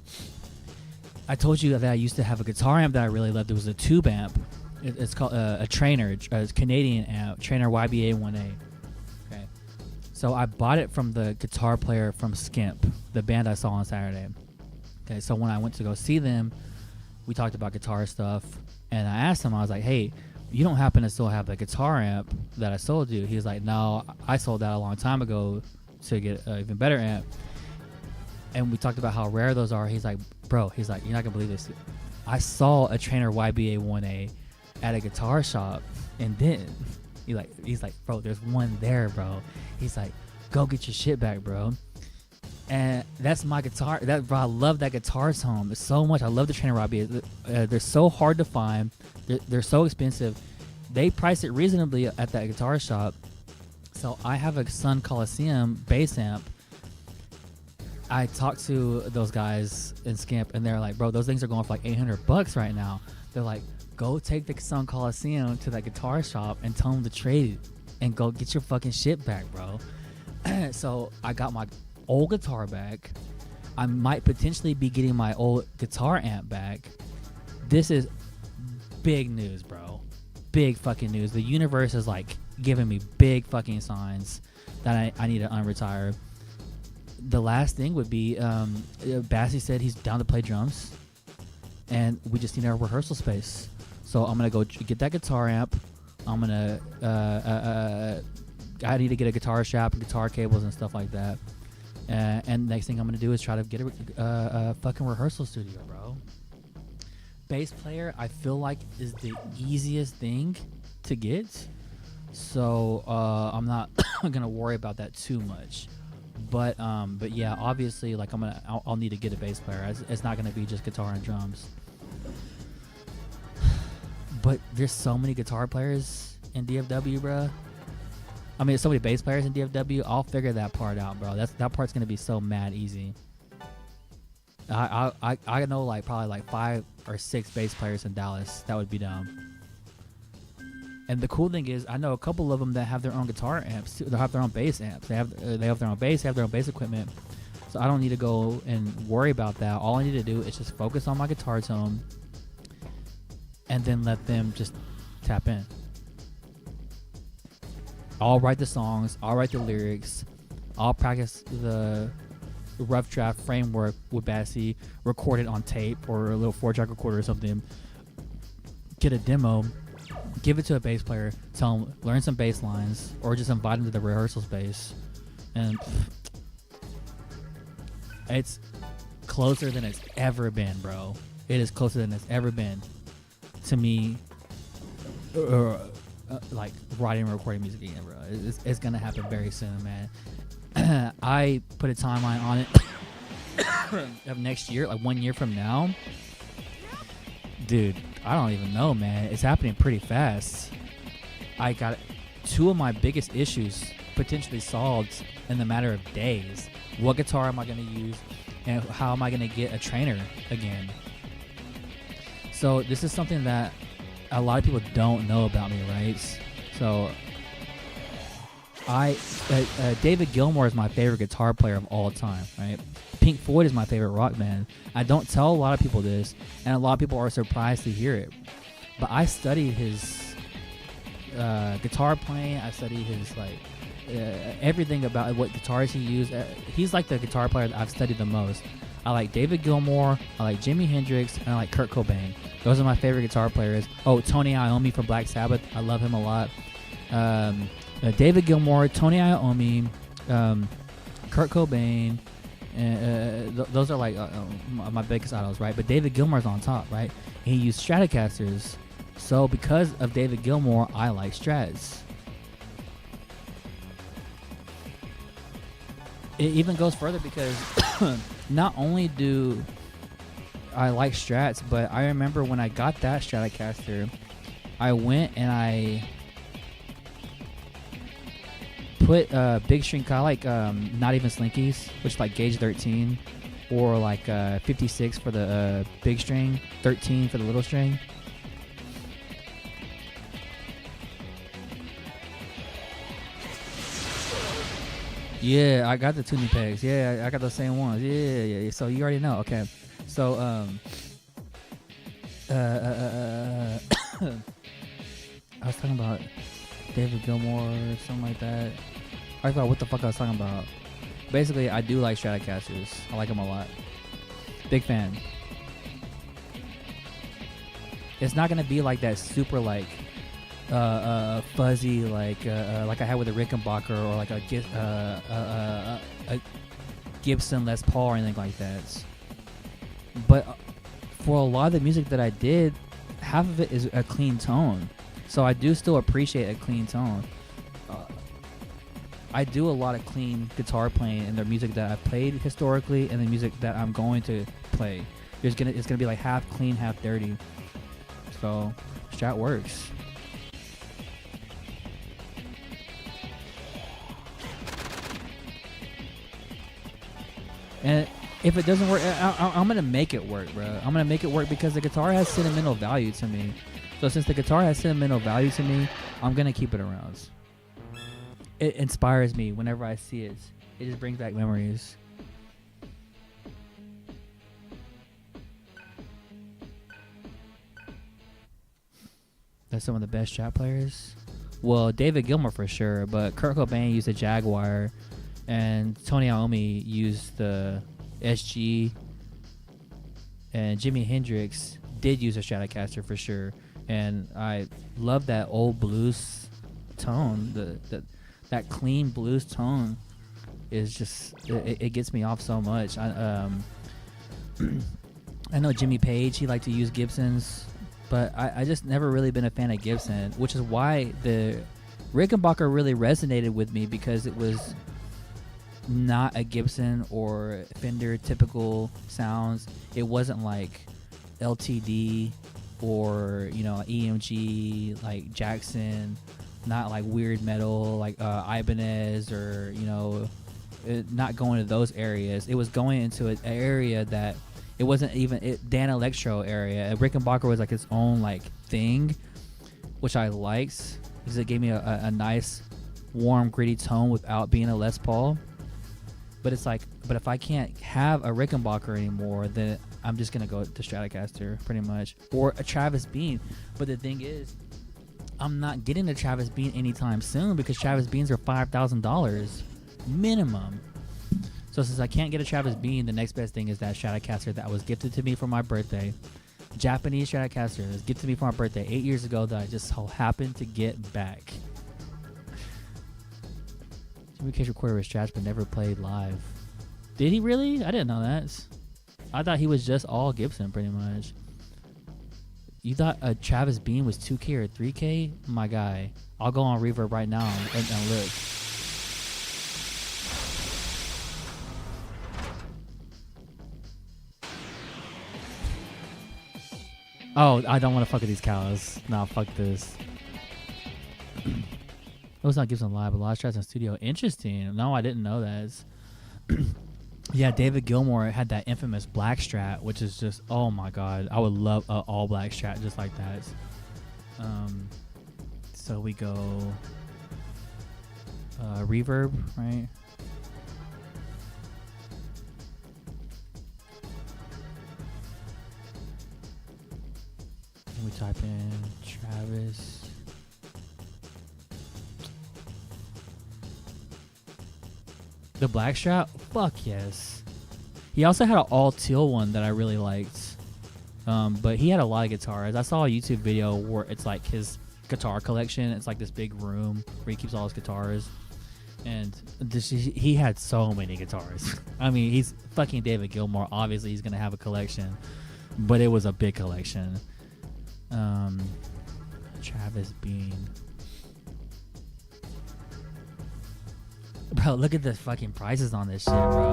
I told you that I used to have a guitar amp that I really loved. It was a tube amp. It's called a Trainer, a Canadian amp, Trainer YBA-1A. Okay, so I bought it from the guitar player from Skimp, the band I saw on Saturday. Okay, so when I went to go see them, we talked about guitar stuff, and I asked him, I was like, hey, you don't happen to still have the guitar amp that I sold you? He was like, no, I sold that a long time ago to get an even better amp. And we talked about how rare those are. He's like, bro, you're not gonna believe this. I saw a Trainer YBA-1A at a guitar shop, and then he's like, bro, there's one there, bro. He's like, go get your shit back, bro. And that's my guitar. Bro, I love that guitar tone so much. I love the Trainer YBA. They're so hard to find. They're so expensive. They price it reasonably at that guitar shop. So I have a Sun Coliseum bass amp. I talked to those guys in Skimp, and they're like, bro, those things are going for like $800 right now. They're like, go take the Sun Coliseum to that guitar shop and tell them to trade it and go get your fucking shit back, bro. So I got my old guitar back. I might potentially be getting my old guitar amp back. This is big news, bro. Big fucking news. The universe is like giving me big fucking signs that I need to unretire. The last thing would be Bassy said he's down to play drums, and we just need our rehearsal space. So I'm gonna go get that guitar amp. I'm gonna I need to get a guitar strap and guitar cables and stuff like that. And next thing I'm gonna do is try to get a fucking rehearsal studio, bro. Bass player, I feel like is the easiest thing to get. So I'm not gonna worry about that too much. But yeah, obviously, like I'll need to get a bass player. It's not gonna be just guitar and drums. But there's so many guitar players in DFW, bro. I mean, there's so many bass players in DFW. I'll figure that part out, bro. That part's gonna be so mad easy. I know like probably like 5 or 6 bass players in Dallas that would be down. And the cool thing is, I know a couple of them that have their own guitar amps. They have their own bass amps. They have their own bass. They have their own bass equipment. So I don't need to go and worry about that. All I need to do is just focus on my guitar tone, and then let them just tap in. I'll write the songs. I'll write the lyrics. I'll practice the rough draft framework with Bassy. Record it on tape or a little 4-track recorder or something. Get a demo. Give it to a bass player, tell him, learn some bass lines, or just invite him to the rehearsal space. And it's closer than it's ever been, bro. It is closer than it's ever been to me, like writing and recording music again, bro. It's going to happen very soon, man. I put a timeline on it of next year, like 1 year from now. Dude, I don't even know, man. It's happening pretty fast. I got 2 of my biggest issues potentially solved in the matter of days. What guitar am I going to use, and how am I going to get a trainer again? So this is something that a lot of people don't know about me, right? So David Gilmour is my favorite guitar player of all time, right? Pink Floyd is my favorite rock band. I don't tell a lot of people this, and a lot of people are surprised to hear it. But I studied his guitar playing. I studied his everything about what guitars he used. He's like the guitar player that I've studied the most. I like David Gilmour. I like Jimi Hendrix, and I like Kurt Cobain. Those are my favorite guitar players. Oh, Tony Iommi from Black Sabbath. I love him a lot. David Gilmour, Tony Iommi, Kurt Cobain. Those are like my biggest idols, right? But David Gilmour's on top, right? He used Stratocasters. So because of David Gilmour, I like Strats. It even goes further because not only do I like Strats, but I remember when I got that Stratocaster, I went and I put big string, kind of like not even slinkies, which is like gauge 13, or like 56 for the big string, 13 for the little string. Yeah, I got the tuning pegs. Yeah, I got the same ones. Yeah. So you already know. Okay. So I was talking about David Gilmour or something like that. I forgot what the fuck I was talking about. Basically, I do like Stratocasters. I like them a lot. Big fan. It's not gonna be like that super like fuzzy like I had with a Rickenbacker or like a Gibson Les Paul or anything like that. But for a lot of the music that I did, half of it is a clean tone. So I do still appreciate a clean tone. I do a lot of clean guitar playing in the music that I've played historically and the music that I'm going to play. It's gonna be like half clean, half dirty. So Strat works. And if it doesn't work, I'm going to make it work, bro. I'm going to make it work because the guitar has sentimental value to me. So since the guitar has sentimental value to me, I'm going to keep it around. It inspires me whenever I see it. It just brings back memories. That's some of the best Strat players. Well, David Gilmour for sure, but Kurt Cobain used a Jaguar. And Tony Iommi used the SG, and Jimi Hendrix did use a Stratocaster for sure. And I love that old blues tone. That clean blues tone is just it gets me off so much. I know Jimmy Page, he liked to use Gibsons, but I just never really been a fan of Gibson, which is why the Rickenbacker really resonated with me, because it was not a Gibson or Fender typical sounds. It wasn't like LTD or EMG like Jackson, not like weird metal like Ibanez or not going to those areas. It was going into an area that it wasn't even Dan Electro area. Rickenbacker was like its own like thing, which I liked because it gave me a nice warm gritty tone without being a Les Paul. But it's like, but if I can't have a Rickenbacker anymore, then I'm just gonna go to Stratocaster pretty much, or a Travis Bean. But the thing is, I'm not getting a Travis Bean anytime soon because Travis Beans are $5,000 minimum. So since I can't get a Travis Bean, the next best thing is that Stratocaster that was gifted to me for my birthday. Japanese Stratocaster that was gifted to me for my birthday 8 years ago that I just so happened to get back. Jimmy Cage recorded with Strats but never played live. Did he really? I didn't know that. I thought he was just all Gibson pretty much. You thought a Travis Bean was 2K or 3K? My guy. I'll go on Reverb right now and look. Oh, I don't want to fuck with these cows. Nah, fuck this. It was not Gibson live, but live Strats in studio. Interesting. No, I didn't know that. Yeah, David Gilmour had that infamous black Strat, which is just, oh my god. I would love an all black Strat just like that. So we go Reverb, right? And we type in Travis. The black Strat? Fuck yes. He also had an all teal one that I really liked. But he had a lot of guitars. I saw a YouTube video where it's like his guitar collection. It's like this big room where he keeps all his guitars. And he had so many guitars. I mean, he's fucking David Gilmour. Obviously, he's going to have a collection. But it was a big collection. Travis Bean. Bro, look at the fucking prices on this shit, bro.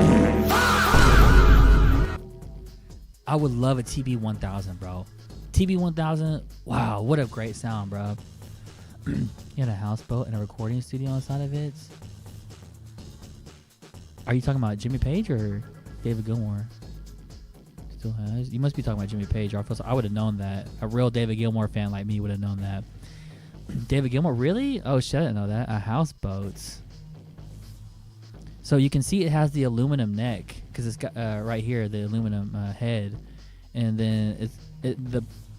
I would love a TB1000, bro. TB1000, wow, what a great sound, bro. You had a houseboat and a recording studio inside of it. Are you talking about Jimmy Page or David Gilmour? Still has. You must be talking about Jimmy Page. Or I would have known that. A real David Gilmour fan like me would have known that. David Gilmour, really? Oh shit, I didn't know that. A houseboat. So you can see it has the aluminum neck because it's got right here the aluminum head, and then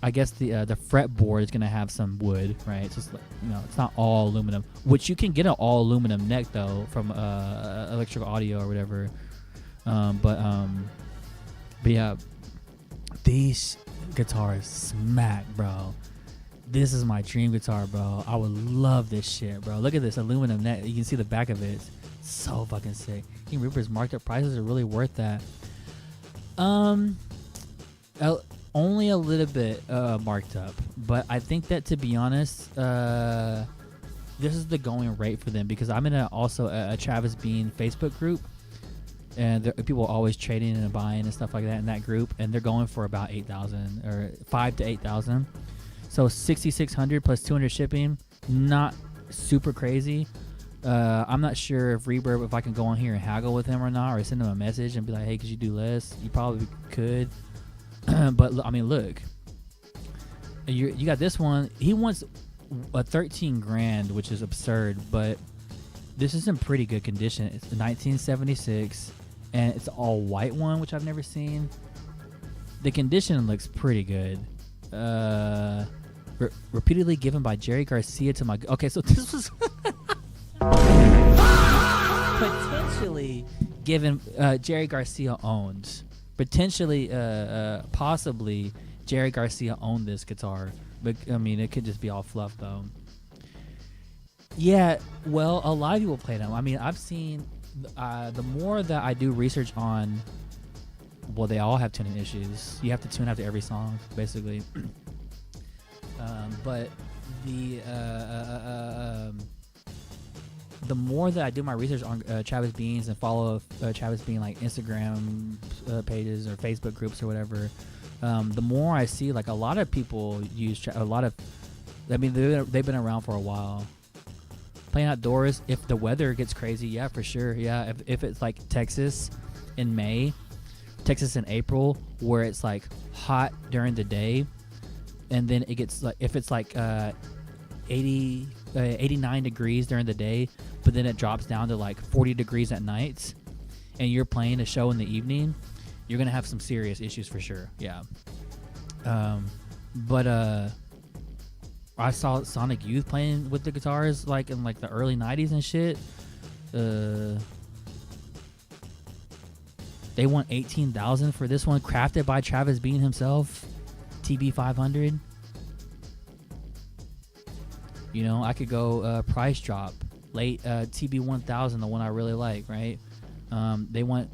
I guess the fretboard is gonna have some wood, right? So it's like, it's not all aluminum, which you can get an all aluminum neck though from Electrical Audio or whatever. But yeah, these guitars smack, bro. This is my dream guitar, bro. I would love this shit, bro. Look at this aluminum neck. You can see the back of it. So fucking sick. King Rupert's marked up prices are really worth that. Only a little bit marked up, but I think that, to be honest, this is the going rate for them because I'm in a Travis Bean Facebook group, and people are always trading and buying and stuff like that in that group, and they're going for about 8,000 or 5 to 8,000. So 6,600 plus 200 shipping, not super crazy. I'm not sure if Reverb, if I can go on here and haggle with him or not, or send him a message and be like, hey, could you do less? You probably could. But I mean, look, you got this one. He wants a 13 grand, which is absurd, but this is in pretty good condition. It's a 1976 and it's all white one, which I've never seen. The condition looks pretty good. Repeatedly given by Jerry Garcia to my... Okay, so this was... potentially given... Jerry Garcia owned. Potentially, possibly, Jerry Garcia owned this guitar. But, I mean, it could just be all fluff, though. Yeah, well, a lot of people play them. I mean, I've seen... the more that I do research on... Well, they all have tuning issues. You have to tune after every song, basically. But the more that I do my research on Travis Beans and follow Travis Bean like Instagram pages or Facebook groups or whatever, the more I see like a lot of people use I mean, they've been around for a while. Playing outdoors, if the weather gets crazy, yeah, for sure, yeah. If it's like Texas in May, Texas in April, where it's like hot during the day, and then it gets like, if it's like 89 degrees during the day, but then it drops down to like 40 degrees at night, and you're playing a show in the evening, you're gonna have some serious issues for sure. Yeah. But I saw Sonic Youth playing with the guitars like in like the early 90s and shit. They want $18,000 for this one, crafted by Travis Bean himself. TB500. You know, I could go price drop. Late TB1000, the one I really like, right? They want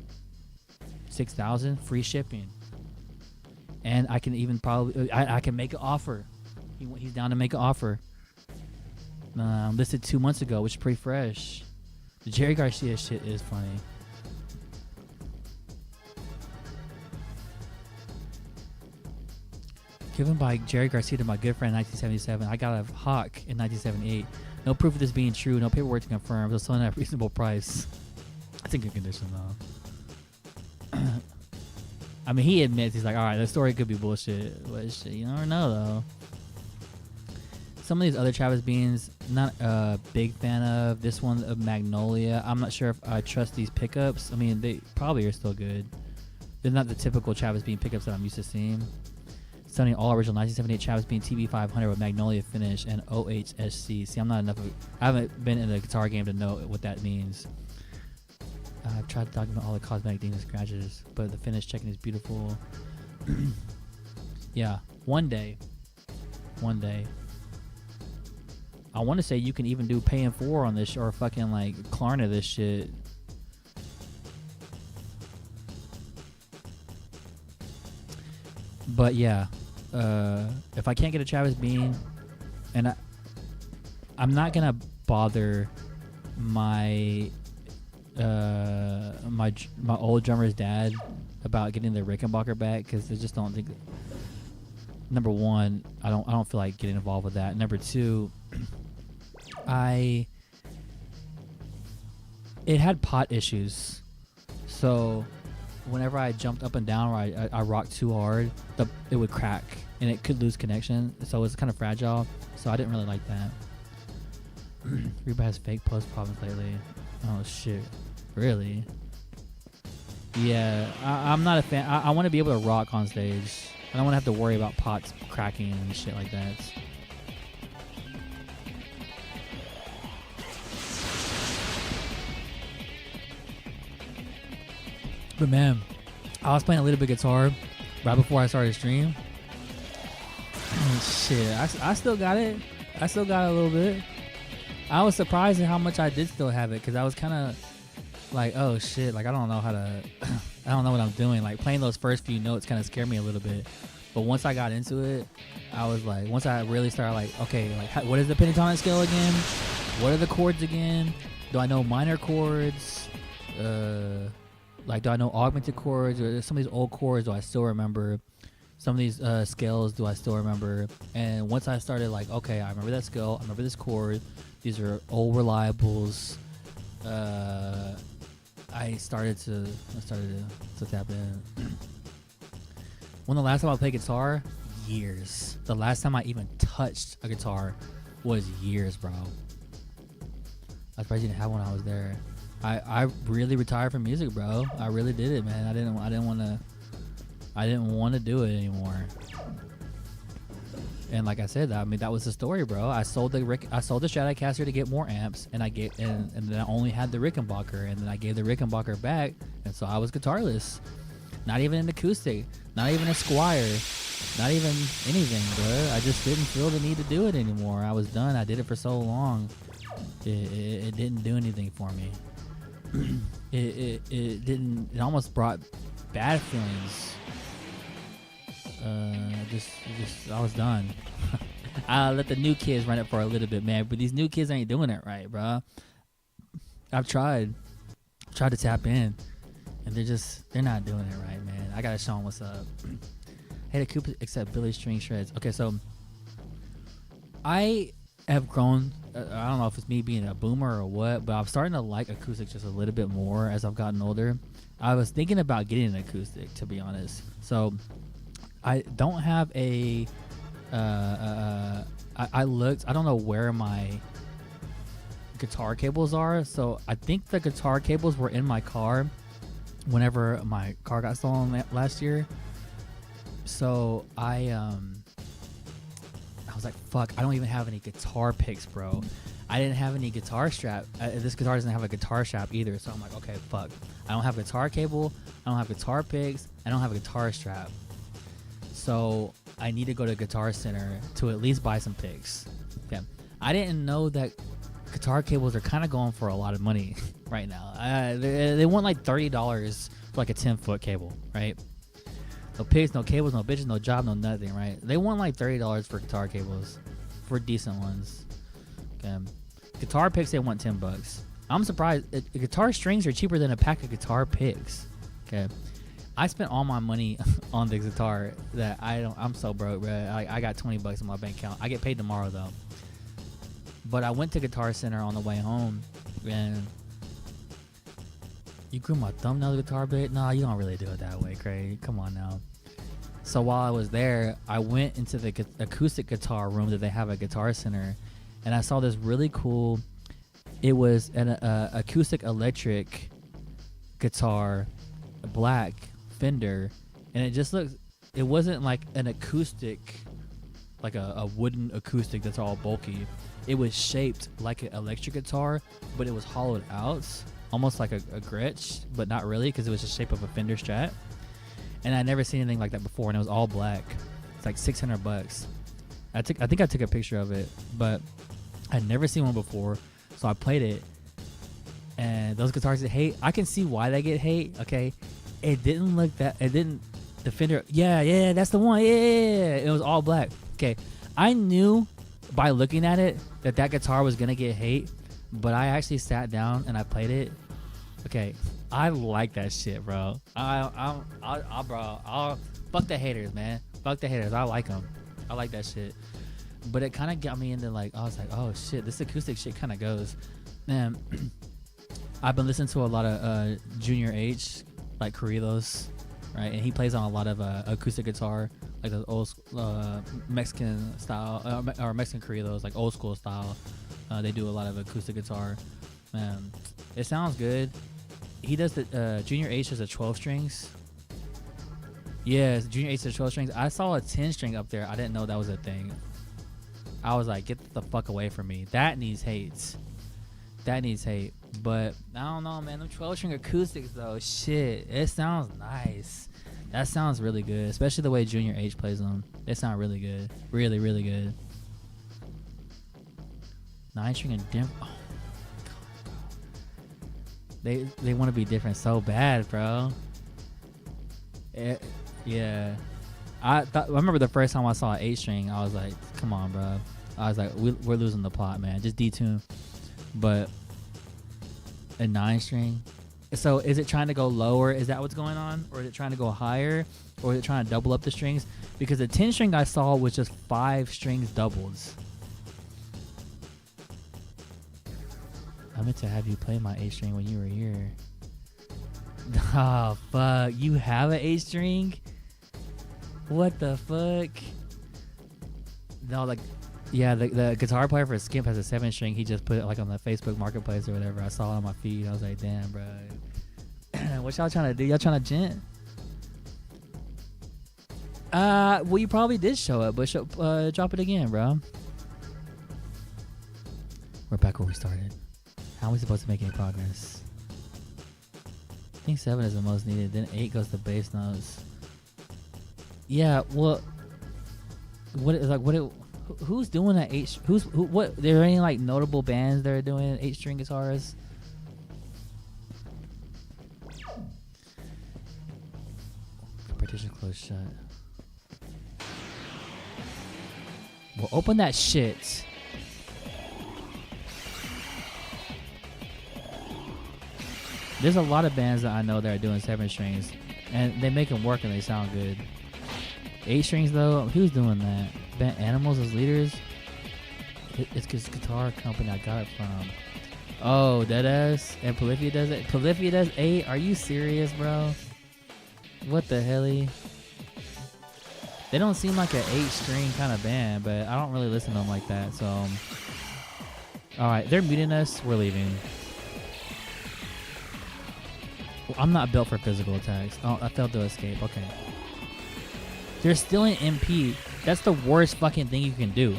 $6,000 free shipping. And I can even probably I can make an offer. He's down to make an offer. Listed 2 months ago, which is pretty fresh. The Jerry Garcia shit is funny. Given by Jerry Garcia to my good friend in 1977. I got a Hawk in 1978. No proof of this being true. No paperwork to confirm. It was selling at a reasonable price. It's in good condition though. I mean, he admits, he's like, all right, the story could be bullshit. But shit, you never know though. Some of these other Travis Beans, not a big fan of. This one of Magnolia, I'm not sure if I trust these pickups. I mean, they probably are still good. They're not the typical Travis Bean pickups that I'm used to seeing. Sony all original 1978 Travis Bean TB500 with Magnolia finish and OHSC. See, I haven't been in the guitar game to know what that means. I've tried to document all the cosmetic dings and scratches, but the finish checking is beautiful. Yeah, one day. I want to say you can even do pay in 4 on this or fucking like Klarna this shit. But yeah, if I can't get a Travis Bean, and I'm not gonna bother my my old drummer's dad about getting the Rickenbacker back because I just don't think. Number one, I don't feel like getting involved with that. Number two, it had pot issues, so whenever I jumped up and down or I rocked too hard, it would crack and it could lose connection. So it was kind of fragile. So I didn't really like that. Reba has fake post problems lately. Oh shit, really? Yeah, I'm not a fan. I want to be able to rock on stage. I don't want to have to worry about pots cracking and shit like that. But man, I was playing a little bit guitar right before I started the stream. And shit, I still got it. I still got it a little bit. I was surprised at how much I did still have it because I was kind of like, oh shit, like I don't know how to, I don't know what I'm doing. Like playing those first few notes kind of scared me a little bit. But once I got into it, I was like, once I really started like, okay, like what is the pentatonic scale again? What are the chords again? Do I know minor chords? Like do I know augmented chords? Or some of these old chords do I still remember? Some of these scales do I still remember? And once I started like, okay, I remember that scale, I remember this chord. These are old reliables. I started to tap in. When the last time I played guitar? Years. The last time I even touched a guitar was years, bro. I surprised you didn't have one when I was there. I really retired from music, bro. I really did it, man. I didn't want to do it anymore. And like I said, I mean that was the story, bro. I sold the Stratocaster to get more amps, and then I only had the Rickenbacker, and then I gave the Rickenbacker back, and so I was guitarless. Not even an acoustic, not even a Squire, not even anything, bro. I just didn't feel the need to do it anymore. I was done. I did it for so long. It didn't do anything for me. It didn't. It almost brought bad feelings. I was done. I let the new kids run it for a little bit, man. But these new kids ain't doing it right, bro. I've tried to tap in, and they're not doing it right, man. I gotta show them what's up. Hey, the Coop except Billy String Shreds. Okay, so I have grown. I don't know if it's me being a boomer or what, but I'm starting to like acoustic just a little bit more as I've gotten older. I was thinking about getting an acoustic, to be honest. So I don't have a. I looked. I don't know where my guitar cables are. So I think the guitar cables were in my car whenever my car got stolen last year. So I was like, fuck, I don't even have any guitar picks, bro. I didn't have any guitar strap. This guitar doesn't have a guitar strap either. So I'm like, okay, fuck. I don't have guitar cable. I don't have guitar picks. I don't have a guitar strap. So I need to go to Guitar Center to at least buy some picks. Okay. I didn't know that guitar cables are kind of going for a lot of money right now. They want like $30 for like a 10-foot cable, right? No picks, no cables, no bitches, no job, no nothing, right? They want like $30 for guitar cables, for decent ones. Okay. Guitar picks, they want $10. I'm surprised. Guitar strings are cheaper than a pack of guitar picks. Okay. I spent all my money on the guitar that I'm so broke, bro. I got $20 in my bank account. I get paid tomorrow though. But I went to Guitar Center on the way home, and you grew my thumbnail guitar bit? Nah, you don't really do it that way, Craig. Come on now. So while I was there, I went into the acoustic guitar room that they have at Guitar Center, and I saw this really cool. It was an acoustic electric guitar, black Fender, and it just looked. It wasn't like an acoustic, like a wooden acoustic that's all bulky. It was shaped like an electric guitar, but it was hollowed out, almost like a Gretsch, but not really, because it was the shape of a Fender Strat. And I'd never seen anything like that before, and it was all black. It's like $600. I think I took a picture of it, but I'd never seen one before, so I played it. And those guitars get hate. I can see why they get hate. Okay, it didn't look that. It didn't. The Fender. Yeah, that's the one. Yeah. It was all black. Okay, I knew by looking at it that guitar was gonna get hate, but I actually sat down and I played it, Okay, I like that shit, bro. I'll fuck the haters, man. Fuck the haters. I like them. I like that shit. But it kind of got me into like, I was like, oh shit, this acoustic shit kind of goes. Man, I've been listening to a lot of Junior H, like Corridos, right? And he plays on a lot of acoustic guitar, like the old Mexican style, or Mexican Corridos, like old school style. They do a lot of acoustic guitar. Man, it sounds good. He does the Junior H does the 12 strings. Yes, Junior H does 12 strings. I saw a 10 string up there. I didn't know that was a thing. I was like, get the fuck away from me. That needs hates. That needs hate. But I don't know, man. Them 12 string acoustics though, shit, it sounds nice. That sounds really good, especially the way Junior H plays them. They sound really good, really, really good. 9 string and dim. Oh my god, they want to be different so bad, bro. Yeah. I remember the first time I saw an 8 string, I was like, come on, bro. I was like, we're losing the plot, man. Just detune. But a 9 string. So is it trying to go lower? Is that what's going on? Or is it trying to go higher? Or is it trying to double up the strings? Because the 10 string I saw was just 5 strings doubles. I meant to have you play my 8 string when you were here. Oh, fuck. You have an 8 string? What the fuck? No, like, yeah, the guitar player for Skimp has a 7 string. He just put it like on the Facebook Marketplace or whatever. I saw it on my feed. I was like, damn, bro. What y'all trying to do? Y'all trying to gent? Well, you probably did show it, but drop it again, bro. We're back where we started. How are we supposed to make any progress? I think 7 is the most needed. Then 8 goes to bass notes. Yeah, well, who's doing that 8? What? There any like notable bands that are doing 8 string guitars? Partition closed shut. Well, open that shit. There's a lot of bands that I know that are doing 7 strings, and they make them work and they sound good. 8 strings though, who's doing that? Band Animals as leaders? It's this guitar company I got it from. Oh, Deadass and Polyphia does it. Polyphia does 8. Are you serious, bro? What the helly? They don't seem like an 8 string kind of band, but I don't really listen to them like that. So, all right, they're muting us. We're leaving. Well, I'm not built for physical attacks. Oh, I failed to escape. Okay. They're still in MP. That's the worst fucking thing you can do.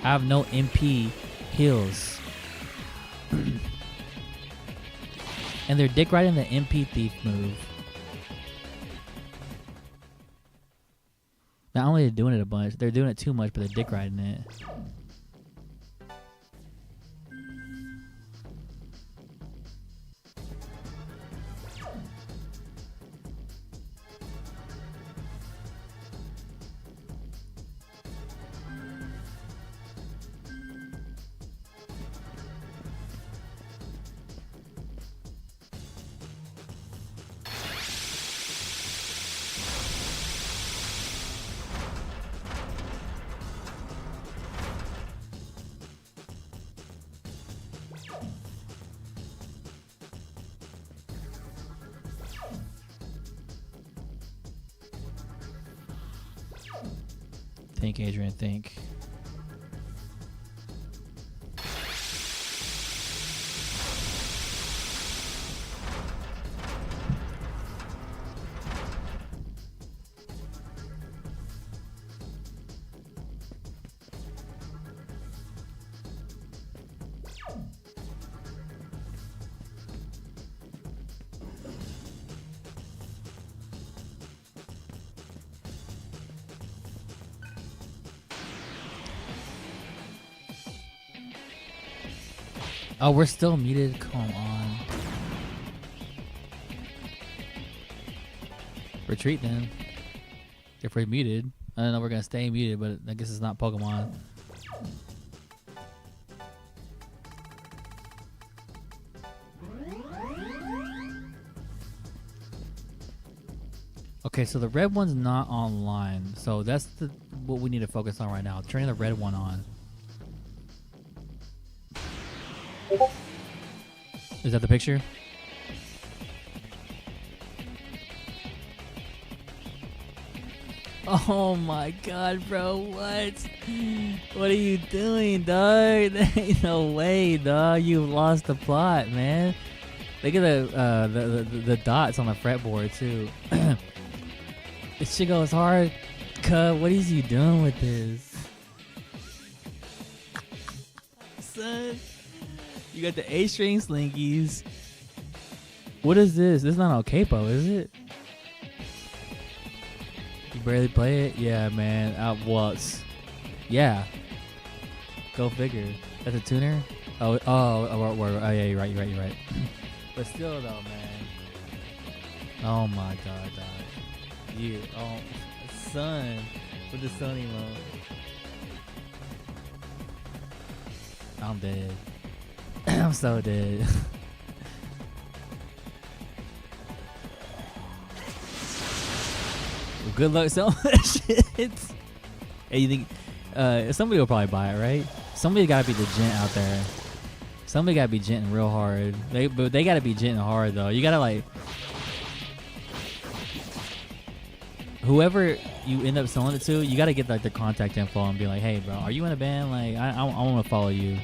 I have no MP heals. And they're dick riding the MP thief move. Not only are they doing it a bunch, they're doing it too much, but they're dick riding it. Think, Adrian, think. Oh, we're still muted? Come on. Retreat then. If we're muted. I don't know we're gonna stay muted, but I guess it's not Pokemon. Okay, so the red one's not online. So that's what we need to focus on right now. Turning the red one on. Is that the picture? Oh my god, bro, what? What are you doing, dog? There ain't no way, dog. You've lost the plot, man. Look at the dots on the fretboard, too. This shit goes hard. Cub, what is you doing with this? Son, you got the A-string slinkies. What is this? This is not El Capo, is it? You barely play it? Yeah, man. Yeah. Go figure. That's a tuner? Oh, yeah, you're right. But still, though, man. Oh my god, dog. Son, with the Sony mode. I'm dead. I'm so dead. Good luck selling that shit. Hey, you think somebody will probably buy it, right? Somebody gotta be the gent out there. Somebody gotta be genting real hard. But they gotta be genting hard though. You gotta like whoever you end up selling it to, you gotta get like their contact info and be like, hey bro, are you in a band? Like I wanna follow you.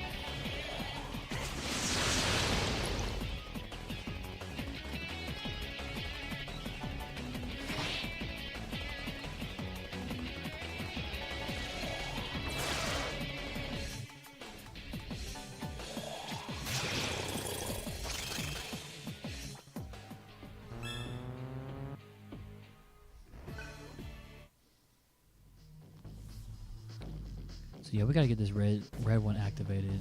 Yeah, we gotta get this red one activated.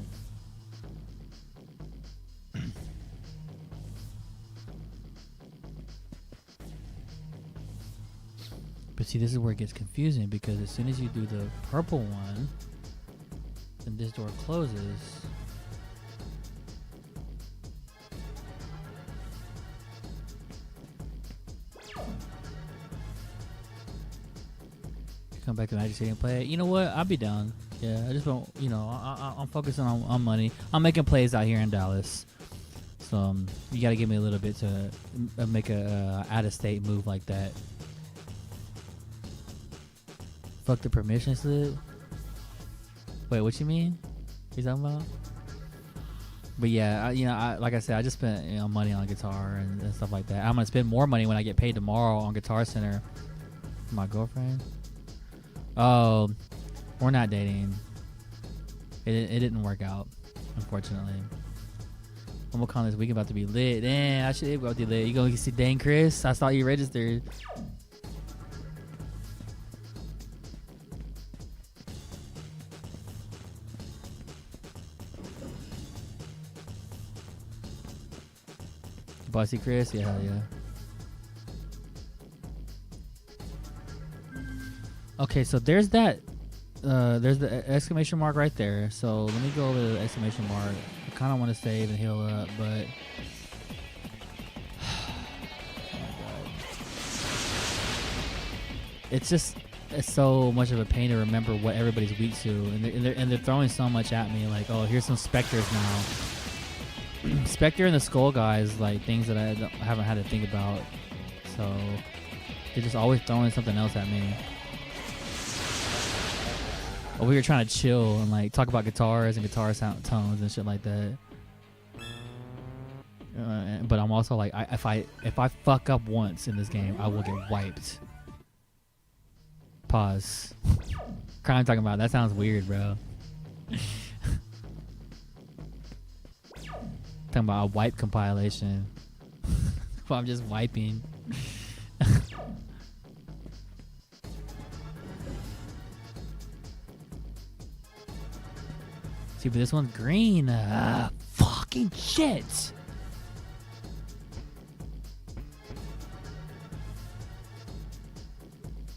But see, this is where it gets confusing because as soon as you do the purple one, then this door closes. Come back to Magic City and play it. You know what? I'll be down. Yeah, I just don't, I'm focusing on money. I'm making plays out here in Dallas. So you got to give me a little bit to make a out-of-state move like that. Fuck the permission slip? Wait, what you mean? What you talking about? But yeah, I like I said, I just spent money on guitar and stuff like that. I'm going to spend more money when I get paid tomorrow on Guitar Center. My girlfriend? Oh, we're not dating. It didn't work out, unfortunately. WombleCon this week about to be lit. Damn, I should go be lit. You gonna see Dane Chris? I saw you registered. Bossy Chris? Yeah, yeah. Okay, so there's that. There's the exclamation mark right there. So let me go over the exclamation mark. I kind of want to save and heal up, but oh my God. It's so much of a pain to remember what everybody's weak to, and they're throwing so much at me. Like, oh, here's some Spectres now. Spectre and the Skull guys, like things that I haven't had to think about. So they're just always throwing something else at me. We were trying to chill and like talk about guitars and guitar sound tones and shit like that. But I'm also like, if I fuck up once in this game, I will get wiped. Pause. Crime I'm talking about. That sounds weird, bro. Talking about a wipe compilation. Well, I'm just wiping. See, but this one's green. Fucking shit.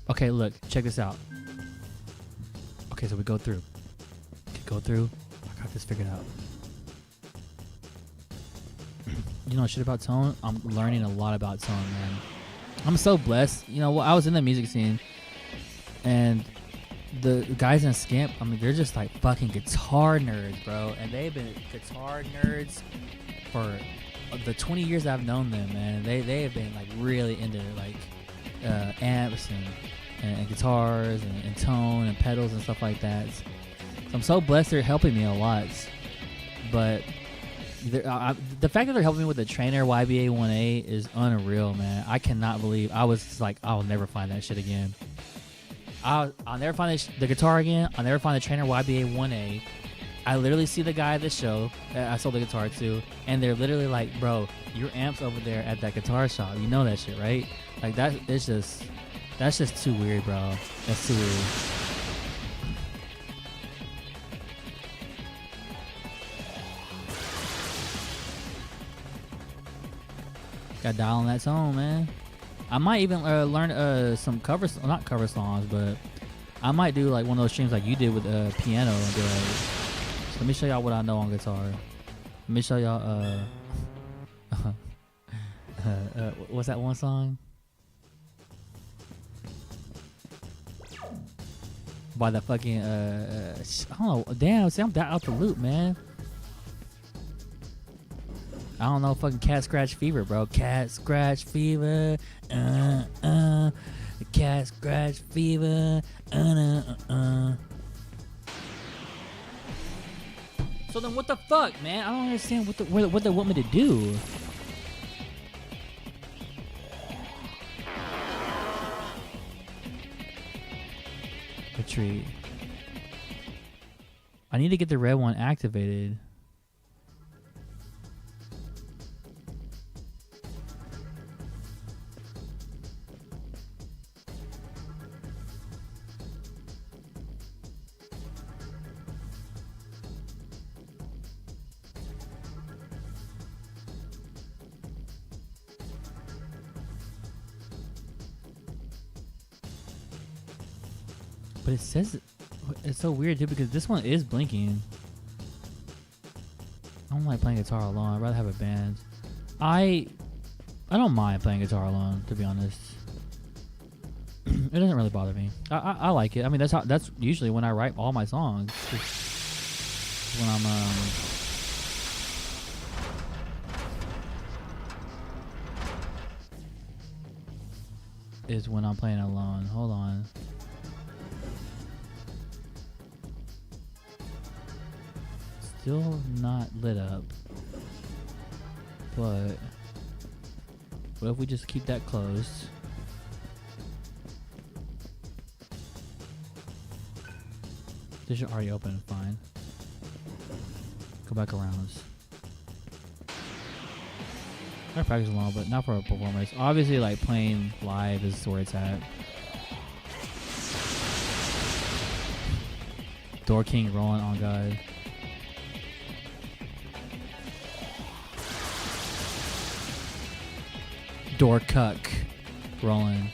Okay, look. Check this out. Okay, so we go through. Okay, go through. I got this figured out. You know shit about tone? I'm learning a lot about tone, man. I'm so blessed. You know, well, I was in the music scene, and the guys in Skimp, I mean, they're just like fucking guitar nerds, bro. And they've been guitar nerds for the 20 years I've known them, man. They have been like really into like amps and guitars and tone and pedals and stuff like that. So I'm so blessed they're helping me a lot. But the fact that they're helping me with the Trainer YBA-1A is unreal, man. I cannot believe I was like, I'll never find that shit again. I'll never find the guitar again. I'll never find the Trainer YBA-1A. I literally see the guy at the show that I sold the guitar to, and they're literally like, bro, your amp's over there at that guitar shop. You know that shit, right? Like, that's just too weird, bro. That's too weird. Gotta dial on that tone, man. I might even learn some not cover songs, but I might do like one of those streams like you did with piano and be like, so let me show y'all what I know on guitar. Let me show y'all what's that one song? By the fucking I don't know. Damn, see, I'm out the loop, man. I don't know, fucking Cat Scratch Fever, bro. Cat Scratch Fever, Cat Scratch Fever, So then what the fuck, man? I don't understand what they want me to do. Retreat. I need to get the red one activated. But it says it's so weird too because this one is blinking. I don't like playing guitar alone. I'd rather have a band. I don't mind playing guitar alone, to be honest. It doesn't really bother me. I like it. I mean, that's usually when I write all my songs. It's when I'm is when I'm playing alone. Hold on. Still not lit up, but what if we just keep that closed? This should already open, fine. Go back around. I practice alone, but not for a performance. Obviously, like playing live is where it's at. Door King rolling on God. Door Cuck rolling.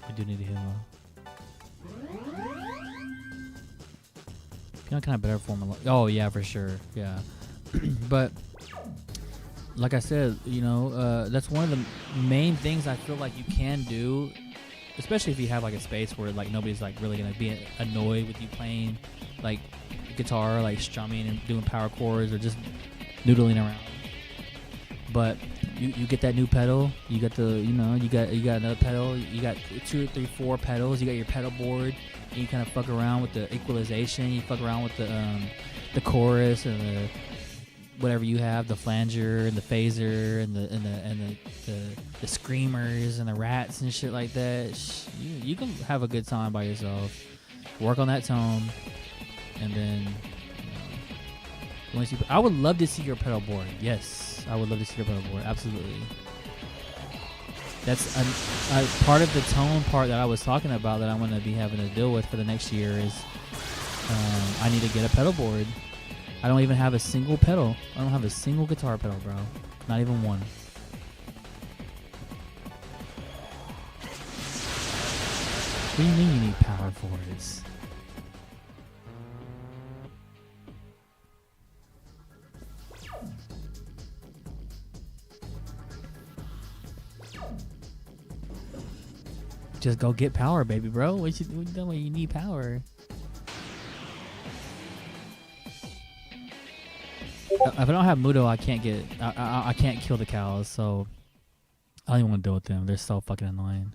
I do need to heal. Piano kind of better form. Oh yeah, for sure. Yeah, but. Like I said, you know, that's one of the main things I feel like you can do, especially if you have like a space where like nobody's like really gonna be annoyed with you playing like guitar, like strumming and doing power chords or just noodling around. But you get that new pedal, you got the you got another pedal, you got 2 or 3, 4 pedals, you got your pedal board, and you kind of fuck around with the equalization, you fuck around with the chorus and the whatever you have, the flanger and the phaser and the screamers and the rats and shit like that. You can have a good time by yourself. Work on that tone, and then I would love to see your pedal board. Yes, I would love to see your pedal board. Absolutely. That's a part of the tone part that I was talking about that I'm going to be having to deal with for the next year is I need to get a pedal board. I don't even have a single pedal. I don't have a single guitar pedal, bro. Not even one. What do you mean you need power forwards? Just go get power, baby, bro. What you doing when you need power? If I don't have Mudo, I can't get. I can't kill the cows, so I don't even want to deal with them. They're so fucking annoying.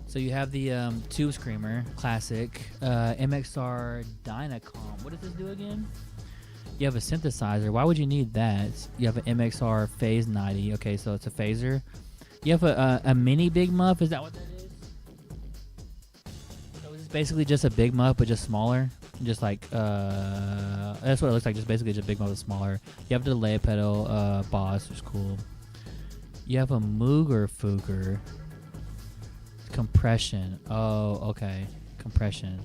So you have the Tube Screamer Classic, MXR Dynacom. What does this do again? You have a synthesizer. Why would you need that? You have an MXR Phase 90. Okay, so it's a phaser. You have a mini Big Muff. Is that what that is? So it's basically just a Big Muff, but just smaller. Just like that's what it looks like. Just basically just a Big Muff, but smaller. You have the delay pedal, Boss, which is cool. You have a Mooger Fooger. Compression. Oh, okay. Compression.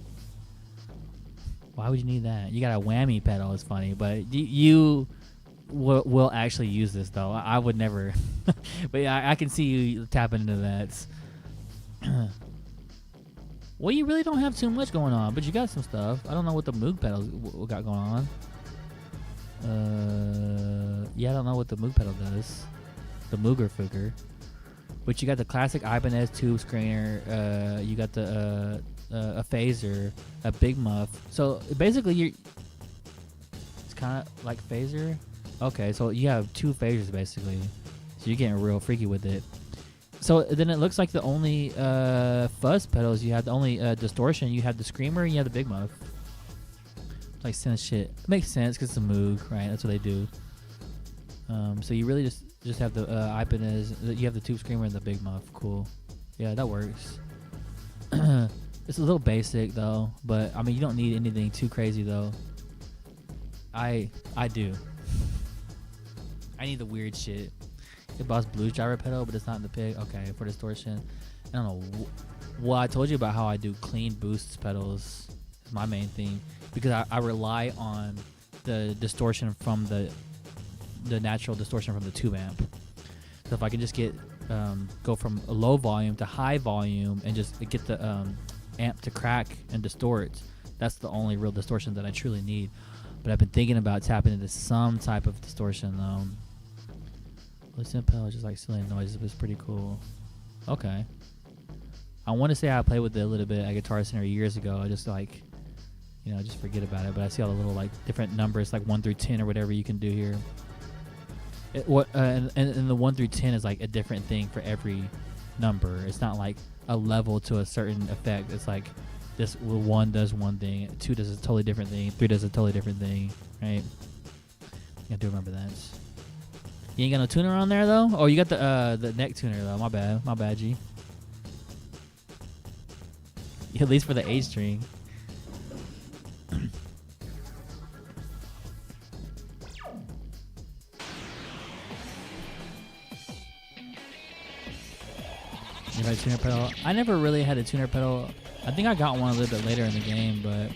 Why would you need that? You got a whammy pedal. It's funny, but you will actually use this though. I would never. But yeah, I can see you tapping into that. Well, you really don't have too much going on, but you got some stuff. I don't know what the Moog pedals got going on. Yeah, I don't know what the Moog pedal does. The Mooger Fooger. But you got the classic Ibanez tube screener. You got the a phaser, a Big Muff. So basically, it's kind of like phaser. Okay, so you have two phasers basically. So you're getting real freaky with it. So then it looks like the only fuzz pedals you have, the only distortion you have, the Screamer and you have the Big Muff. Like synth shit. It makes sense because it's a Moog, right? That's what they do. So you really just have the Ibanez. You have the Tube Screamer and the Big Muff. Cool. Yeah, that works. It's a little basic though, but I mean you don't need anything too crazy though. I do. I need the weird shit. The Boss Blues driver pedal, but it's not in the pick. Okay, for distortion. I don't know. Well, I told you about how I do clean boosts pedals. Is my main thing because I rely on the distortion from the natural distortion from the tube amp. So if I can just get go from a low volume to high volume and just get the amp to crack and distort, that's the only real distortion that I truly need. But I've been thinking about tapping into some type of distortion though. Listen pedal is just like silly noises, but it's pretty cool. Okay. I want to say I played with it a little bit at Guitar Center years ago. I just like, just forget about it. But I see all the little like different numbers, like 1 through 10 or whatever you can do here. And the 1 through 10 is like a different thing for every number. It's not like a level to a certain effect. It's like this 1 does one thing, 2 does a totally different thing, 3 does a totally different thing, right? I do remember that. You ain't got no tuner on there though? Oh, you got the neck tuner though. My bad, G. At least for the A string. You had a tuner pedal? I never really had a tuner pedal. I think I got one a little bit later in the game, but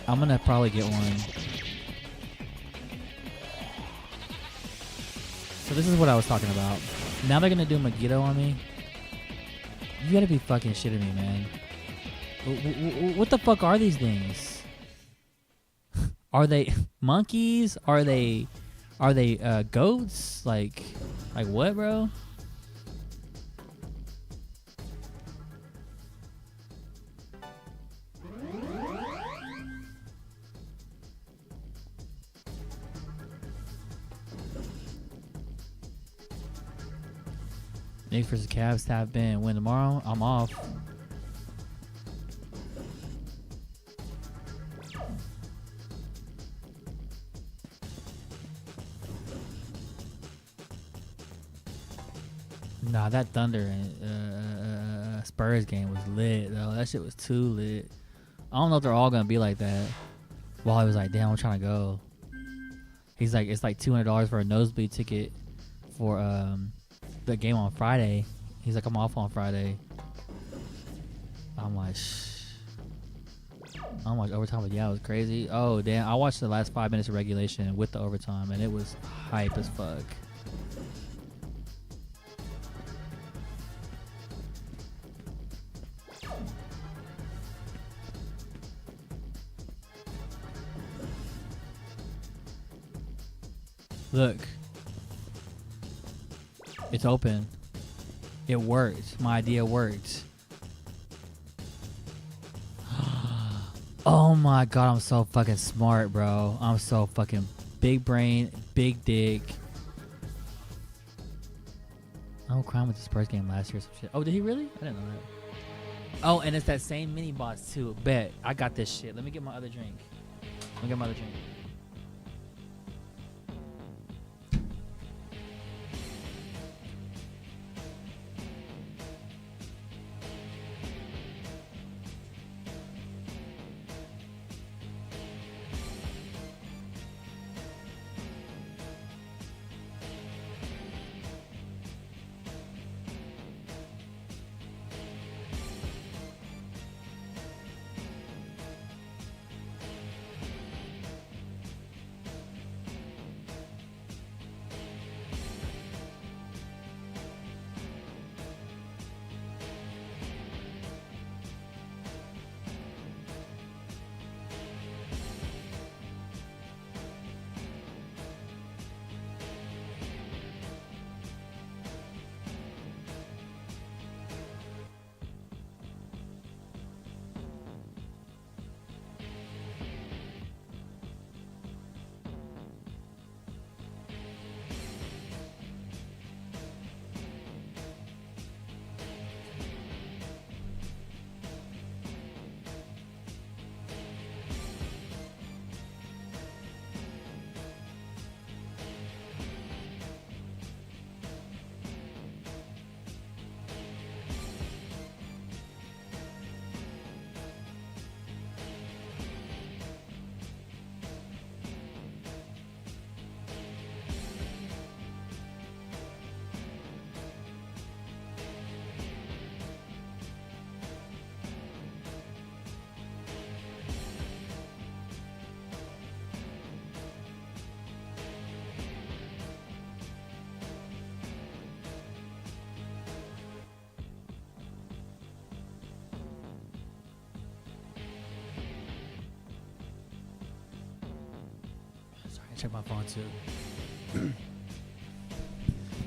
I'm gonna probably get one. So this is what I was talking about. Now they're gonna do Megiddo on me. You gotta be fucking shitting me, man. What the fuck are these things? Are they monkeys? Are they goats? Like what, bro? Knicks versus Cavs tap in. Win tomorrow. I'm off. Nah, that Thunder and Spurs game was lit though. That shit was too lit. I don't know if they're all gonna be like that. Wally was like, "Damn, I'm trying to go." He's like, "It's like $200 for a nosebleed ticket for the game on Friday." He's like, "I'm off on Friday." I'm like, I watched overtime, but yeah, it was crazy. Oh damn, I watched the last 5 minutes of regulation with the overtime, and it was hype as fuck. Look. It's open. It worked. My idea worked. Oh my god, I'm so fucking smart, bro. I'm so fucking big brain, big dick. Oh, crime with the Spurs game last year. Some shit. Oh, did he really? I didn't know that. Oh, and it's that same mini boss too. Bet. I got this shit. Let me get my other drink. Let me get my other drink. Check my phone too.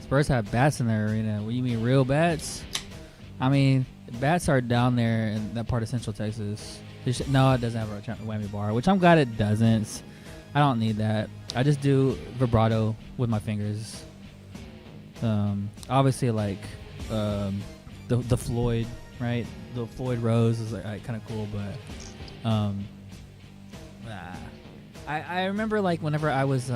Spurs have bats in their arena. What do you mean, real bats? I mean, bats are down there in that part of Central Texas. No, it doesn't have a whammy bar, which I'm glad it doesn't. I don't need that. I just do vibrato with my fingers. Obviously, like the Floyd, right? The Floyd Rose is like kind of cool, but I remember like whenever I was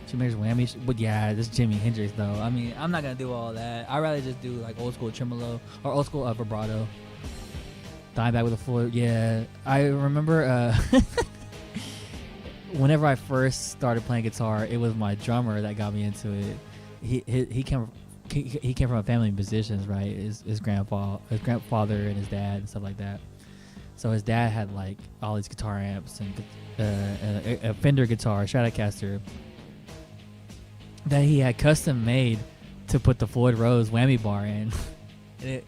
Jimmy's whammy, but yeah, this Jimi Hendrix though. I mean, I'm not gonna do all that. I'd rather just do like old school tremolo or old school vibrato. Dying back with a Floyd. Yeah, I remember whenever I first started playing guitar, it was my drummer that got me into it. He came from a family of musicians, right? His grandfather and his dad and stuff like that. So his dad had like all these guitar amps and a Fender guitar, Stratocaster, that he had custom made to put the Floyd Rose whammy bar in. And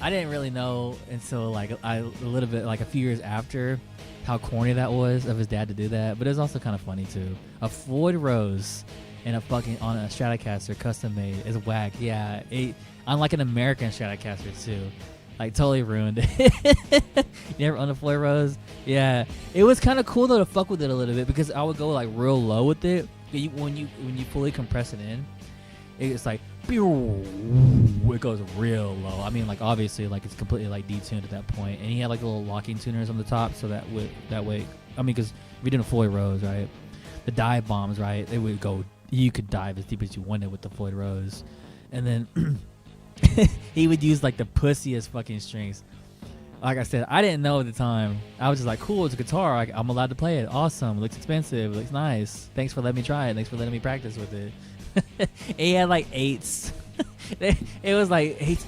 I didn't really know until like a little bit, like a few years after, how corny that was of his dad to do that. But it was also kind of funny too. A Floyd Rose and a fucking on a Stratocaster custom made is whack. Yeah, unlike an American Stratocaster too. Like totally ruined it. You ever own a Floyd Rose? Yeah, it was kind of cool though to fuck with it a little bit because I would go like real low with it. When you fully compress it in, it's like it goes real low. I mean, like obviously, like it's completely like detuned at that point. And he had like little locking tuners on the top, so that way. I mean, because if you're doing a Floyd Rose, right, the dive bombs, right, they would go. You could dive as deep as you wanted with the Floyd Rose, and then. He would use like the pussiest fucking strings. Like I said, I didn't know at the time. I was just like, cool, it's a guitar. I'm allowed to play it. Awesome. It looks expensive. It looks nice. Thanks for letting me try it. Thanks for letting me practice with it. He had like eights. It was like eights.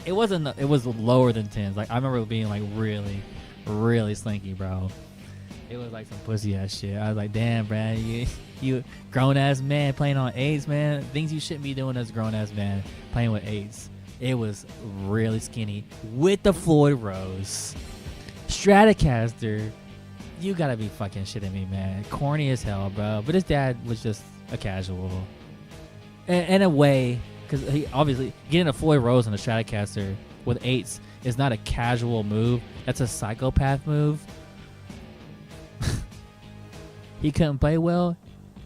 It wasn't. It was lower than tens. Like I remember it being like really, really slinky, bro. It was like some pussy ass shit. I was like, damn, Brad, you grown ass man playing on eights, man. Things you shouldn't be doing as a grown ass man playing with eights. It was really skinny with the Floyd Rose, Stratocaster, You gotta be fucking shitting me, man. Corny as hell, bro. But his dad was just a casual. In a way, because he obviously getting a Floyd Rose on a Stratocaster with 8s is not a casual move. That's a psychopath move. He couldn't play well.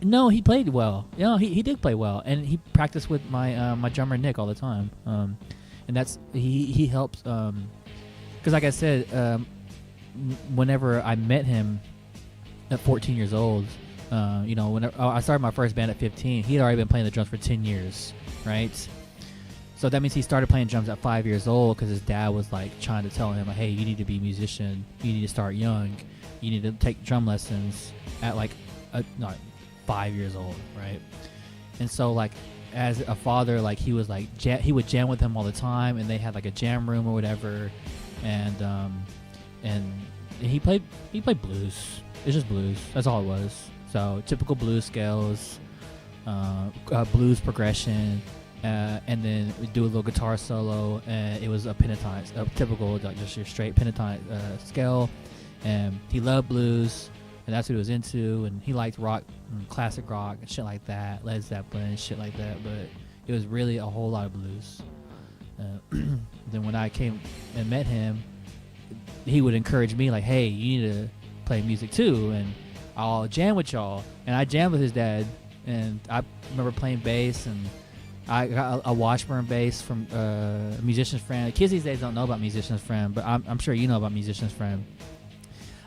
No, he played well. You know, he did play well, and he practiced with my drummer Nick all the time. And that's he helps. Because like I said, whenever I met him at 14 years old, whenever I started my first band at 15, he had already been playing the drums for 10 years, right? So that means he started playing drums at 5 years old because his dad was like trying to tell him, hey, you need to be a musician. You need to start young. You need to take drum lessons at like 5 years old, right? And so like as a father, like he was like he would jam with him all the time, and they had like a jam room or whatever, and he played blues. It's just blues. That's all it was. So typical blues scales, blues progression, and then we do a little guitar solo. And it was a pentatonic, a typical like just your straight pentatonic scale. And he loved blues, and that's what he was into. And he liked rock, classic rock, and shit like that, Led Zeppelin, and shit like that. But it was really a whole lot of blues. Then when I came and met him, he would encourage me like, hey, you need to play music too, and I'll jam with y'all. And I jammed with his dad, and I remember playing bass, and I got a Washburn bass from a musician's friend. Kids these days don't know about musician's friend, but I'm sure you know about musician's friend.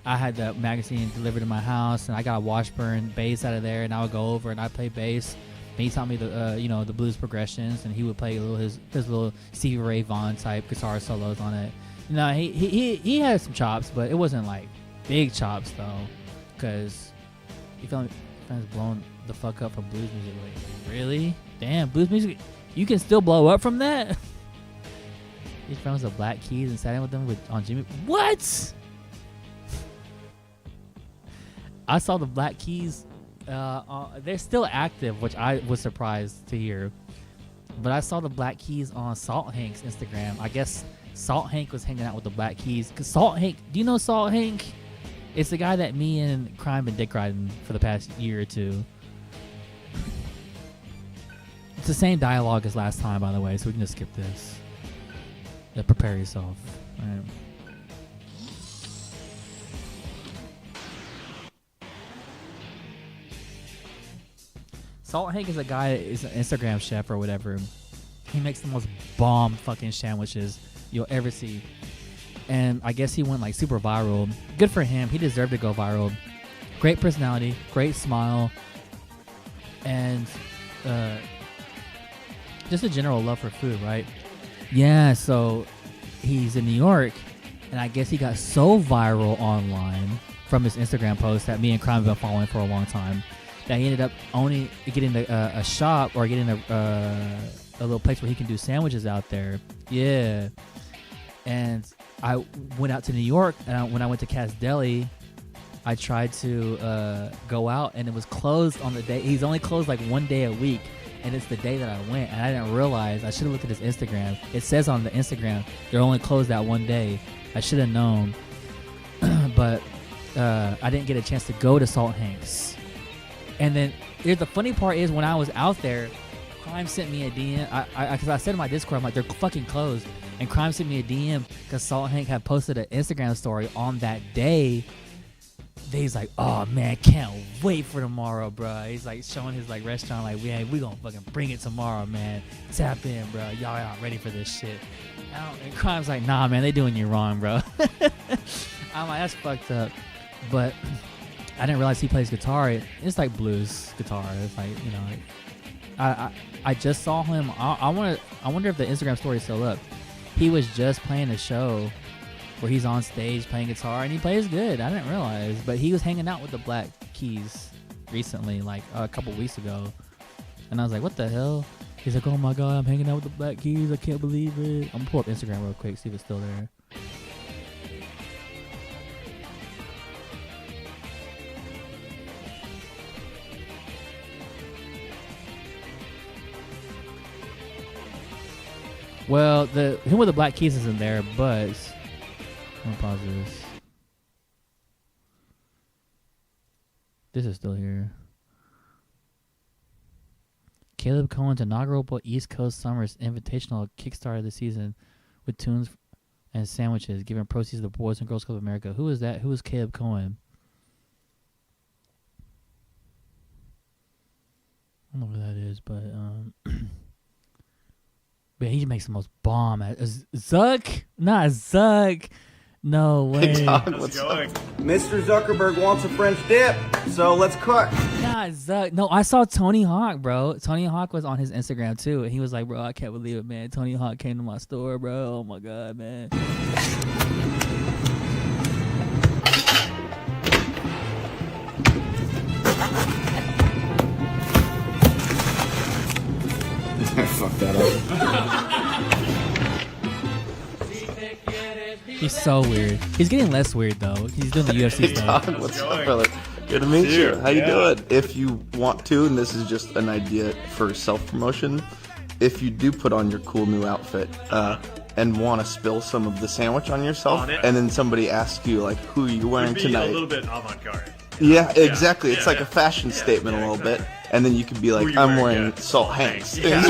I had the magazine delivered to my house, and I got a Washburn bass out of there, and I would go over and I'd play bass. And he taught me the blues progressions, and he would play his little Stevie Ray Vaughan type guitar solos on it. No, he had some chops, but it wasn't like big chops though, because he felt blown the fuck up from blues music. Like, really? Damn, blues music, you can still blow up from that? His friend was the Black Keys and sat in with them on Jimmy. What? I saw the Black Keys. They're still active, which I was surprised to hear. But I saw the Black Keys on Salt Hank's Instagram. I guess Salt Hank was hanging out with the Black Keys. Cause Salt Hank, do you know Salt Hank? It's the guy that me and Crime been dick riding for the past year or two. It's the same dialogue as last time, by the way, so we can just skip this. Prepare yourself. All right. Salt Hank is a guy, is an Instagram chef or whatever. He makes the most bomb fucking sandwiches you'll ever see. And I guess he went like super viral. Good for him. He deserved to go viral. Great personality, great smile, and just a general love for food, right? Yeah, so he's in New York, and I guess he got so viral online from his Instagram post that me and Crime have been following for a long time, that he ended up getting a shop, or getting a little place where he can do sandwiches out there. Yeah. And I went out to New York, and when I went to Cass Deli, I tried to go out, and it was closed on the day. He's only closed like one day a week, and it's the day that I went, and I didn't realize. I should have looked at his Instagram. It says on the Instagram they're only closed that one day. I should have known. But I didn't get a chance to go to Salt Hank's. And then the funny part is, when I was out there, Crime sent me a DM. Because I said in my Discord, I'm like, they're fucking closed. And Crime sent me a DM because Salt Hank had posted an Instagram story on that day. He's like, oh man, can't wait for tomorrow, bro. He's like showing his like restaurant, like, we gonna fucking bring it tomorrow, man. Tap in, bro. Y'all not ready for this shit. And Crime's like, nah, man, they doing you wrong, bro. I'm like, that's fucked up. But I didn't realize he plays guitar. It's like blues guitar. It's like, you know, I just saw him. I wonder if the Instagram story is still up. He was just playing a show where he's on stage playing guitar, and he plays good. I didn't realize, but he was hanging out with the Black Keys recently, like a couple weeks ago, and I was like, what the hell? He's like, oh my god, I'm hanging out with the Black Keys. I can't believe it. I'm gonna pull up Instagram real quick, see if it's still there. Well, him with the Black Keys isn't there, but I'm gonna pause this. This is still here. Caleb Cohen's inaugural East Coast Summers Invitational kickstarted the season with tunes and sandwiches, giving proceeds to the Boys and Girls Club of America. Who is that? Who is Caleb Cohen? I don't know who that is, but but he makes the most bomb. Zuck? Not Zuck. No way. Hey, Todd, what's up? Mr. Zuckerberg wants a French dip, so let's cook. Not Zuck. No, I saw Tony Hawk, bro. Tony Hawk was on his Instagram too, and he was like, "Bro, I can't believe it, man. Tony Hawk came to my store, bro. Oh my god, man." I fucked that up. He's so weird. He's getting less weird though. He's doing the UFC stuff. Todd, what's up, brother? Good to meet you. How you doing? If you want to, and this is just an idea for self-promotion, if you do put on your cool new outfit and want to spill some of the sandwich on yourself, and then somebody asks you, like, who are you wearing tonight? A little bit avant-garde. Yeah, exactly. It's like a fashion statement a little bit. And then you can be like, I'm wearing Salt Hanks. Yeah.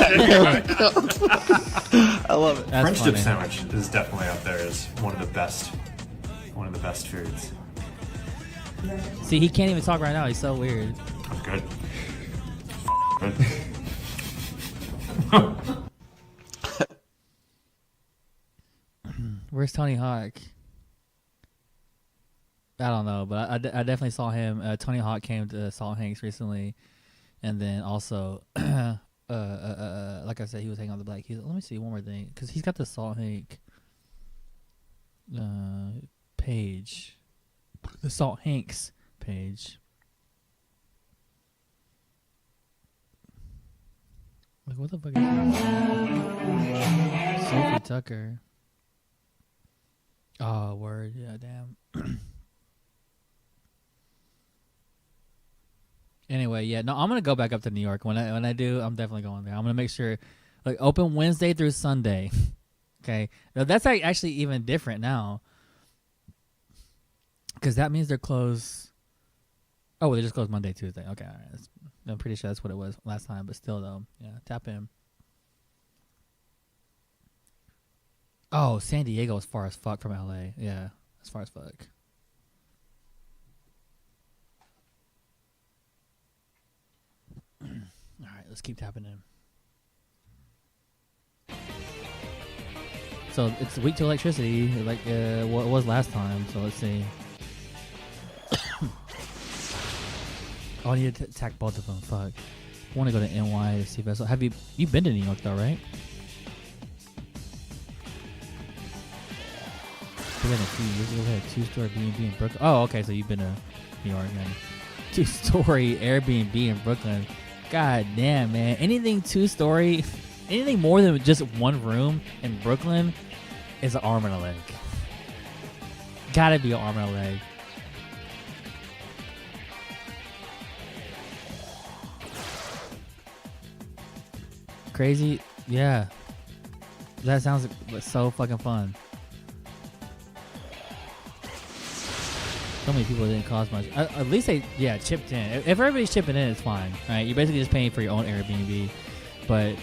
I love it. That's French funny. dip sandwich is definitely up there as one of the best foods. See, he can't even talk right now. He's so weird. I'm good. Where's Tony Hawk? I don't know, but I definitely saw him. Tony Hawk came to Salt Hanks recently, and then also, like I said, he was hanging on the Black Keys. Let me see one more thing, because he's got the Salt Hank page, the Salt Hanks page. Like, what the fuck is that? Sophie Tucker. Oh, word. Yeah, damn. Anyway, yeah, no, I'm gonna go back up to New York. When I do, I'm definitely going there. I'm gonna make sure, like, open Wednesday through Sunday. Okay, now, that's actually even different now, because that means they're closed. Oh, well, they just closed Monday, Tuesday. Okay, all right. I'm pretty sure that's what it was last time, but still, though, yeah, tap in. Oh, San Diego is far as fuck from LA. Yeah, as far as fuck. All right, let's keep tapping in. So it's weak to electricity, like what it was last time. So let's see. Oh, I need to attack both of them. Fuck. I want to go to NY to see vessel. Have you been to New York though, right? Been a few years ago. We had a 2-story B&B in Brooklyn. Oh, okay. So you've been to New York, man. 2-story Airbnb in Brooklyn. God damn, man. Anything 2-story, anything more than just one room in Brooklyn is an arm and a leg. Gotta be an arm and a leg. Crazy? Yeah. That sounds like so fucking fun. So many people didn't cost much. At least they, chipped in. If everybody's chipping in, it's fine, right? You're basically just paying for your own Airbnb. But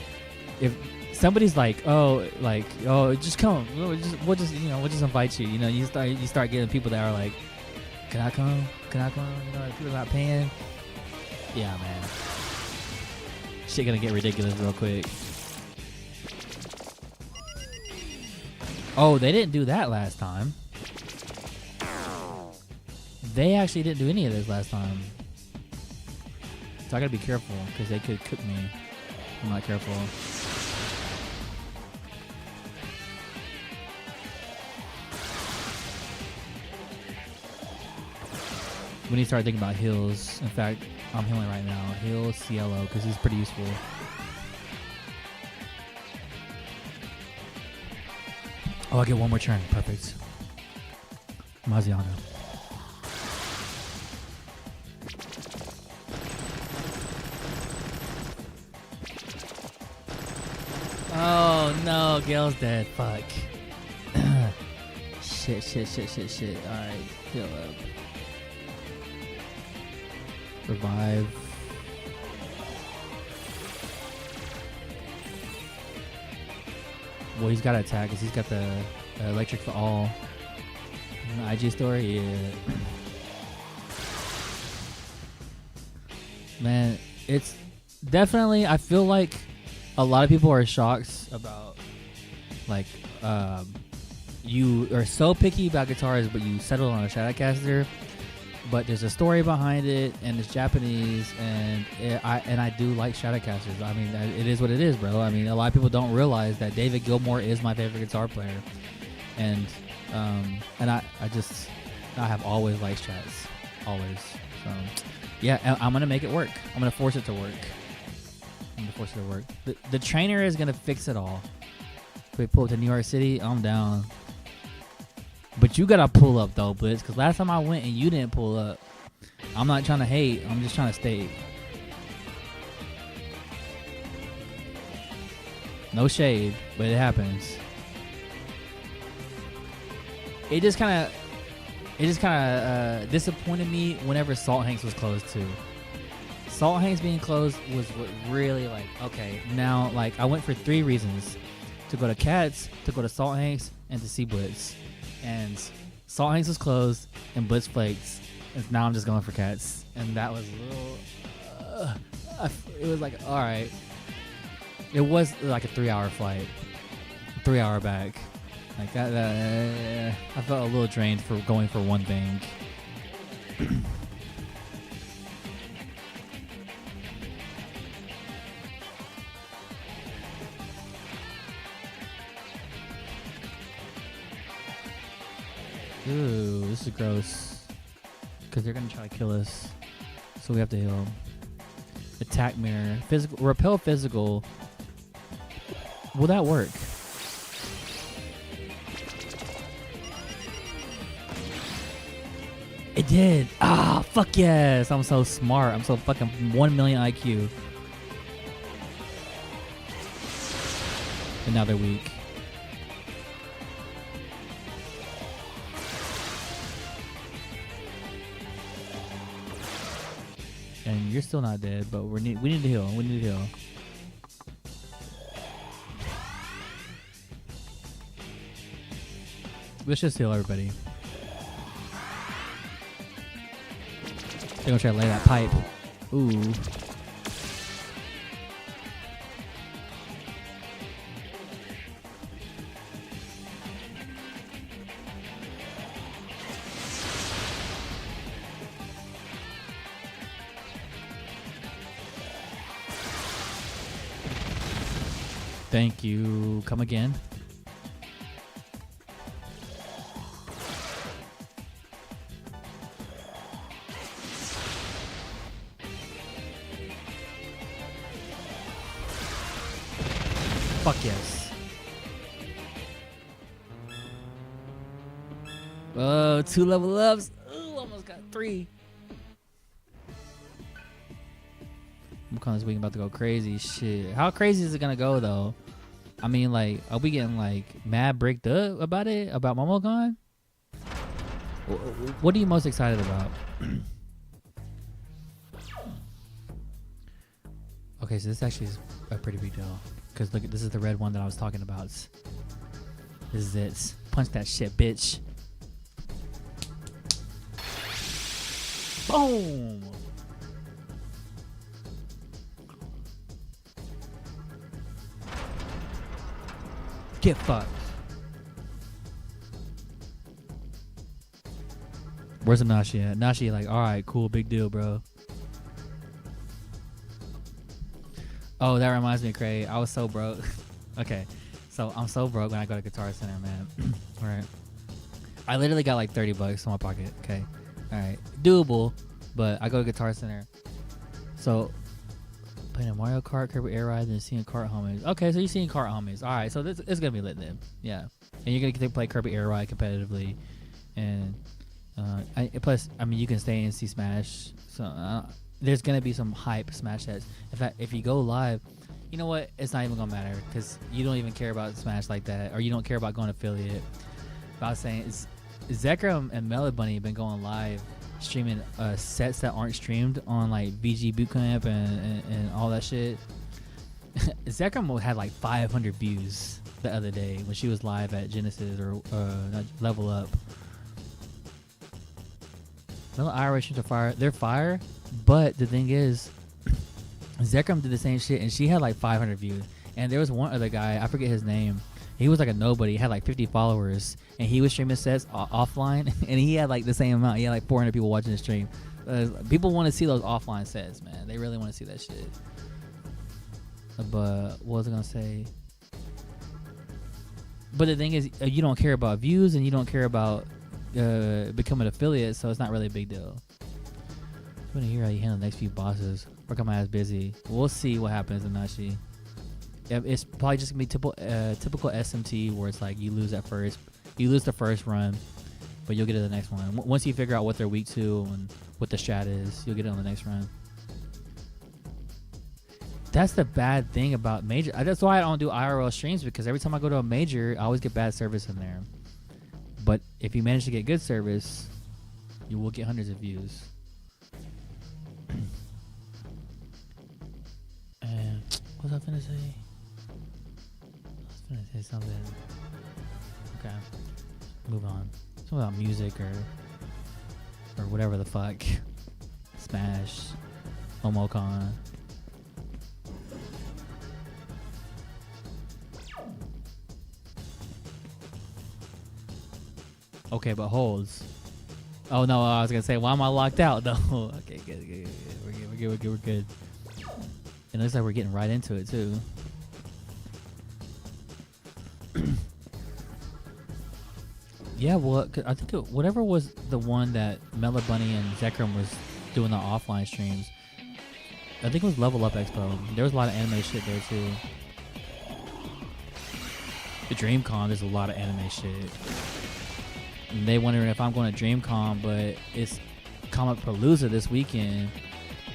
if somebody's like, just come, we'll just invite you. You know, you start getting people that are like, can I come? You know, people not paying. Yeah, man. Shit gonna get ridiculous real quick. Oh, they didn't do that last time. They actually didn't do any of this last time. So I gotta be careful, because they could cook me if I'm not careful. We need to start thinking about heals. In fact, I'm healing right now. Heal Cielo, because he's pretty useful. Oh, I get one more turn. Perfect. Maziano. Oh no, Gale's dead. Fuck. Shit. Alright, heal up. survive. Well, he's got to attack because he's got the electric for all. In the IG story, yeah. Man, it's definitely. I feel like a lot of people are shocked about, like, you are so picky about guitars, but you settled on a Stratocaster. But there's a story behind it, and it's Japanese, and I do like Stratocasters. I mean, it is what it is, bro. I mean, a lot of people don't realize that David Gilmour is my favorite guitar player, and I have always liked Strats, always. So, yeah, I'm gonna make it work. I'm gonna force it to work. The trainer is gonna fix it all. If we pull up to New York City, I'm down. But you gotta pull up though, Blitz, because last time I went and you didn't pull up. I'm not trying to hate. I'm just trying to stay. No shade, but it happens. It just kind of disappointed me whenever Salt Hanks was closed too. Salt Hanks being closed was what really, like, okay, now, like, I went for 3 reasons: to go to Cats, to go to Salt Hanks, and to see Blitz. And Salt Hanks was closed, and Blitz flakes, and now I'm just going for Cats. And that was a little, it was like, all right. It was like a 3-hour flight, 3-hour back. Like that, I felt a little drained for going for one thing. Ooh, this is gross. Because they're going to try to kill us. So we have to heal. Attack mirror. Physical. Repel physical. Will that work? It did. Ah, fuck yes. I'm so smart. I'm so fucking 1 million IQ. And now they're weak. And you're still not dead, but we need to heal. We need to heal. Let's just heal everybody. They're gonna try to lay that pipe. Ooh. Thank you. Come again. Fuck yes. Oh, 2 level ups. Ooh, almost got 3. I'm calling this week about to go crazy. Shit. How crazy is it gonna go though? I mean, like, are we getting like mad bricked up about it? About Momo gone? What are you most excited about? Okay, so this actually is a pretty big deal. Because look, this is the red one that I was talking about. This is it. Punch that shit, bitch. Boom! Get fucked. Where's the Nashi at? Nashi like, alright, cool, big deal, bro. Oh, that reminds me, Craig. I was so broke. Okay, so I'm so broke when I go to Guitar Center, man. Alright. I literally got like $30 in my pocket, okay? Alright, doable, but I go to Guitar Center. So, playing a Mario Kart, Kirby Air Ride, and seeing Kart Homies. Okay, so you're seeing Kart Homies. Alright, so this it's gonna be lit then. Yeah. And you're gonna get to play Kirby Air Ride competitively. And plus, I mean, you can stay and see Smash. So there's gonna be some hype Smash sets. In fact, if you go live, you know what? It's not even gonna matter because you don't even care about Smash like that, or you don't care about going affiliate. But I was saying, Zekrom and Melody Bunny have been going live streaming sets that aren't streamed on like VG Bootcamp and all that shit. Zekrom had like 500 views the other day when she was live at Genesis or not Level Up. No Irish are fire. They're fire, but the thing is, Zekrom did the same shit and she had like 500 views. And there was one other guy, I forget his name. He was like a nobody. He had like 50 followers, and he was streaming sets offline, and he had like the same amount. He had like 400 people watching the stream. People want to see those offline sets, man. They really want to see that shit. But what was I gonna say? But the thing is, you don't care about views, and you don't care about becoming an affiliate, so it's not really a big deal. I want to hear how you handle the next few bosses. Work on my ass busy. We'll see what happens in Nashi. It's probably just gonna be typical SMT where it's like you lose at first, you lose the first run, but you'll get to the next one. Once you figure out what they're weak to and what the strat is, you'll get it on the next run. That's the bad thing about major. That's why I don't do IRL streams, because every time I go to a major, I always get bad service in there. But if you manage to get good service, you will get hundreds of views. And what was I finna say? I was finna say something. Okay, move on. Something about music or whatever the fuck. Smash, Omocon. Okay, but holds. Oh no, I was gonna say, why am I locked out? No. Okay, good. We're good. It looks like we're getting right into it too. Yeah, well, I think whatever was the one that Mellow Bunny and Zekrom was doing the offline streams. I think it was Level Up Expo. There was a lot of anime shit there too. The DreamCon, there's a lot of anime shit. And they wondering if I'm going to DreamCon, but it's Comic Palooza this weekend,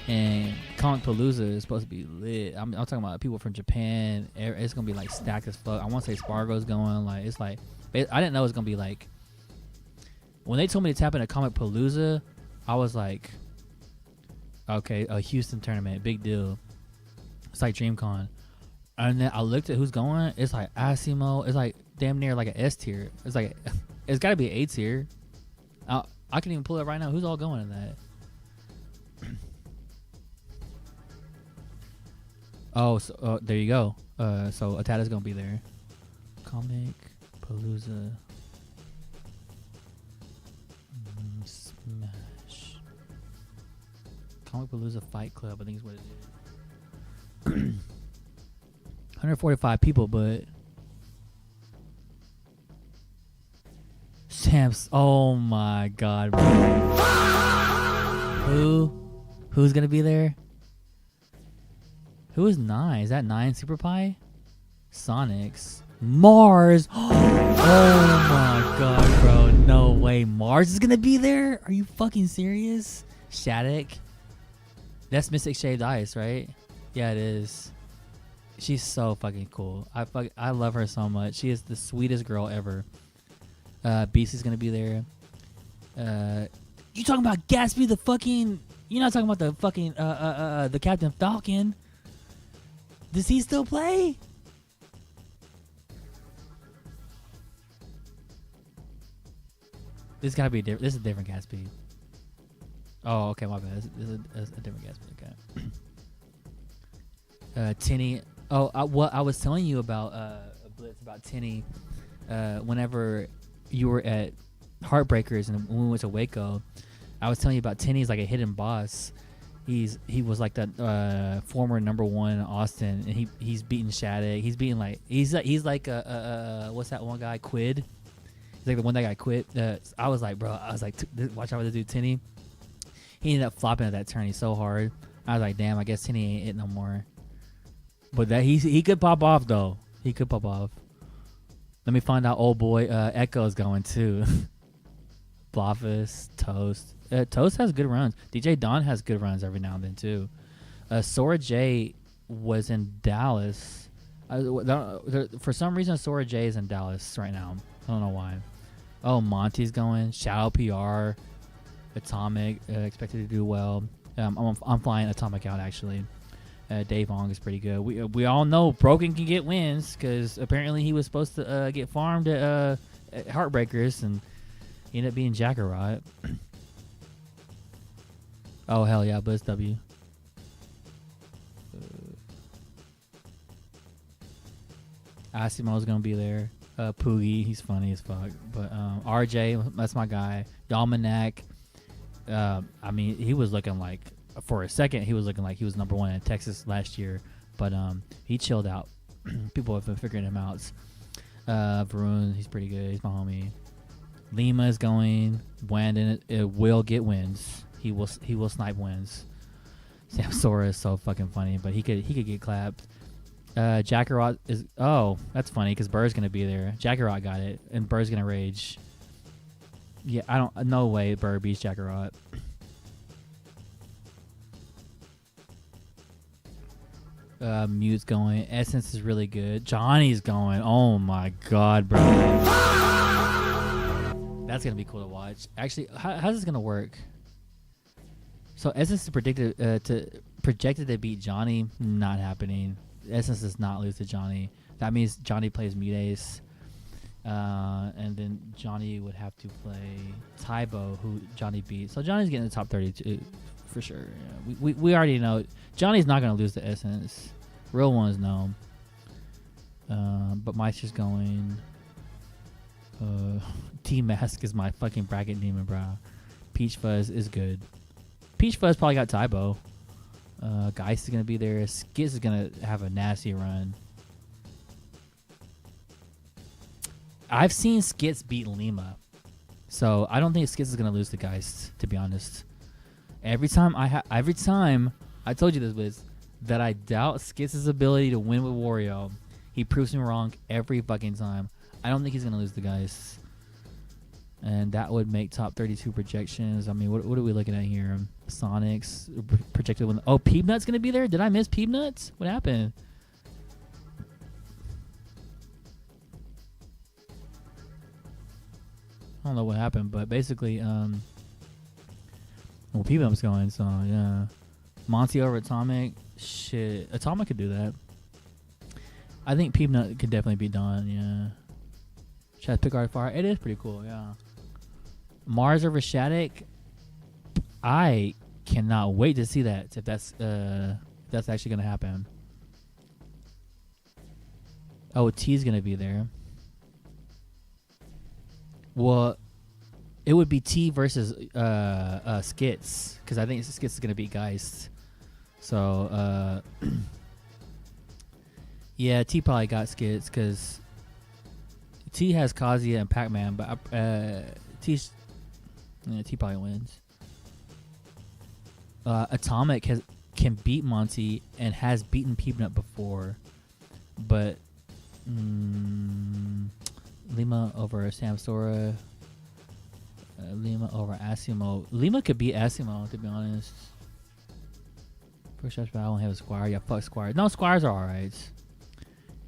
and Comic Palooza is supposed to be lit. I'm talking about people from Japan. It's gonna be like stacked as fuck. I want to say Spargo's going. Like it's like I didn't know it was gonna be like. When they told me to tap into Comic Palooza, I was like, okay, a Houston tournament, big deal. It's like DreamCon, and then I looked at who's going. It's like Asimo. It's like damn near like an S tier. It's like. It's got to be an 8 tier. I can even pull it right now. Who's all going in that? Oh, so there you go. So Atada's going to be there. Comic Palooza. Smash. Comic Palooza Fight Club, I think is what it is. 145 people, but... Champs, oh my god, bro. Who's gonna be there? Who is 9? Is that 9 Super Pie? Sonics. Mars. Oh my god, bro. No way. Mars is gonna be there? Are you fucking serious? Shattuck. That's Mystic Shaved Ice, right? Yeah, it is. She's so fucking cool. I love her so much. She is the sweetest girl ever. Beastie's gonna be there. You talking about Gatsby the fucking? You're not talking about the fucking the Captain Falcon. Does he still play? This gotta be different. This is a different Gatsby. Oh, okay, my bad. This is a different Gatsby. Okay. Tinny. Oh, what I was telling you about Blitz about Tinny. Whenever you were at Heartbreakers and when we went to Waco, I was telling you about Tinny's like a hidden boss. He was like the former number 1 in Austin, and he's beating Shattuck. He's beating like he's like what's that one guy, Quid? He's like the one that guy quit. I was like, bro, watch out for the dude Tinny. He ended up flopping at that tourney so hard. I was like, damn, I guess Tinny ain't it no more. But that he could pop off though. He could pop off. Let me find out. Old boy Echo's going too. Blofus, Toast. Toast has good runs. DJ Don has good runs every now and then too. Sora J was in Dallas. For some reason, Sora J is in Dallas right now. I don't know why. Oh, Monty's going. Shadow PR. Atomic expected to do well. I'm flying Atomic out actually. Dave Ong is pretty good. We all know Broken can get wins because apparently he was supposed to get farmed at Heartbreakers and he ended up being Jackarot. Oh hell yeah, Buzz W. Asimo's gonna be there. Poogie, he's funny as fuck. But RJ, that's my guy. Dominic. I mean, he was looking like, for a second, he was looking like he was number one in Texas last year. But he chilled out. People have been figuring him out. Varun, he's pretty good. He's my homie. Lima is going. Wandon will get wins. He will snipe wins. Sam Sora is so fucking funny, but he could get clapped. Jackarot is, that's funny because Burr's gonna be there. Jackarot got it, and Burr's gonna rage. Yeah, no way Burr beats Jackarot. Mute's going. Essence is really good. Johnny's going. Oh my god, bro. That's gonna be cool to watch. Actually, how's this gonna work? So Essence is projected to beat Johnny. Not happening. Essence does not lose to Johnny. That means Johnny plays Mute-Ace. And then Johnny would have to play Tybo, who Johnny beat. So Johnny's getting the top 32 for sure. Yeah. We already know Johnny's not going to lose to Essence. Real ones know. But Mike's just going. T-Mask is my fucking bracket demon, bro. Peach Fuzz is good. Peach Fuzz probably got Tybo. Geist is going to be there. Skitz is going to have a nasty run. I've seen Skitz beat Lima. So I don't think Skitz is going to lose to Geist, to be honest. Every time I told you this, Wiz, that I doubt Skitz's ability to win with Wario. He proves me wrong every fucking time. I don't think he's going to lose to Geist. And that would make top 32 projections. I mean, what are we looking at here? Sonic's projected win. Oh, Peanut's going to be there? Did I miss Peanuts? What happened? I don't know what happened, but basically, well, Peanut's going, so yeah. Monty over Atomic. Shit. Atomic could do that. I think Peanut could definitely be done, yeah. Should I pick Art Fire? It is pretty cool, yeah. Mars over Shattuck. I cannot wait to see that. If that's actually gonna happen. Oh, T's gonna be there. Well, it would be T versus Skitz, because I think Skitz is gonna beat Geist. So yeah, T probably got Skitz because T has Kazuya and Pac-Man, but T probably wins. Atomic can beat Monty and has beaten Peanut before, but Lima over Sam Sora. Lima over Asimo. Lima could beat Asimo, to be honest. First shot, but I don't have a Squire. Yeah, fuck Squire. No, Squires are alright.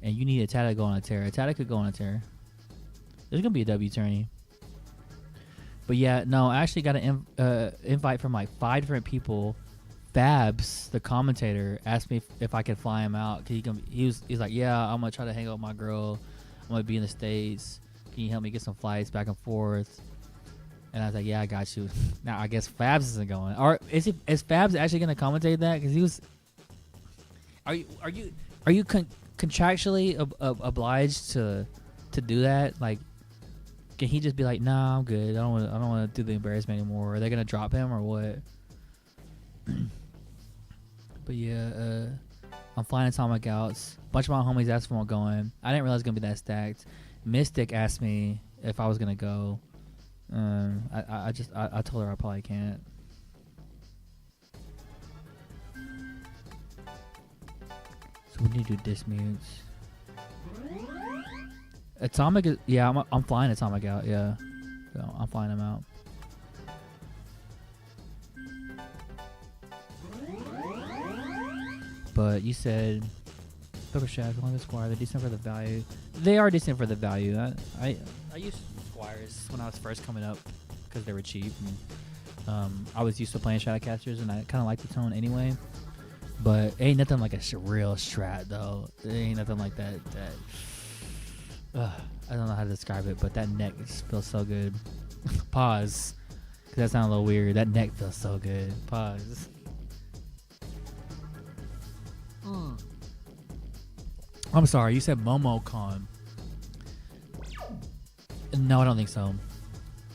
And you need Atata to go on a tear. Atata could go on a tear. There's gonna be a W tourney. But yeah, no, I actually got an invite from like 5 different people. Babs, the commentator, asked me if I could fly him out. He's like, yeah, I'm gonna try to hang out with my girl. I'm gonna be in the States. Can you help me get some flights back and forth? And I was like, yeah, I got you. Now I guess Fabs isn't going. Or is Fabs actually gonna commentate that? Because he was. Are you contractually obliged to do that? Like, can he just be like, nah, I'm good. I don't want to do the embarrassment anymore. Are they gonna drop him or what? But yeah, I'm flying Atomic Outs. A bunch of my homies asked if I'm going. I didn't realize it was gonna be that stacked. Mystic asked me if I was gonna go. I told her I probably can't. So we need to do dismutes. Atomic is, yeah, I'm flying Atomic out, yeah. So I'm flying him out. But you said Pepper Shack, Columbia Squire, they're decent for the value. They are decent for the value. I used Squires when I was first coming up because they were cheap. And I was used to playing Shadowcasters, and I kind of like the tone anyway. But ain't nothing like a real strat though. It ain't nothing like that. I don't know how to describe it, but that neck just feels so good. Pause, 'cause that sounds a little weird. That neck feels so good. Pause. I'm sorry, you said MomoCon. No, I don't think so.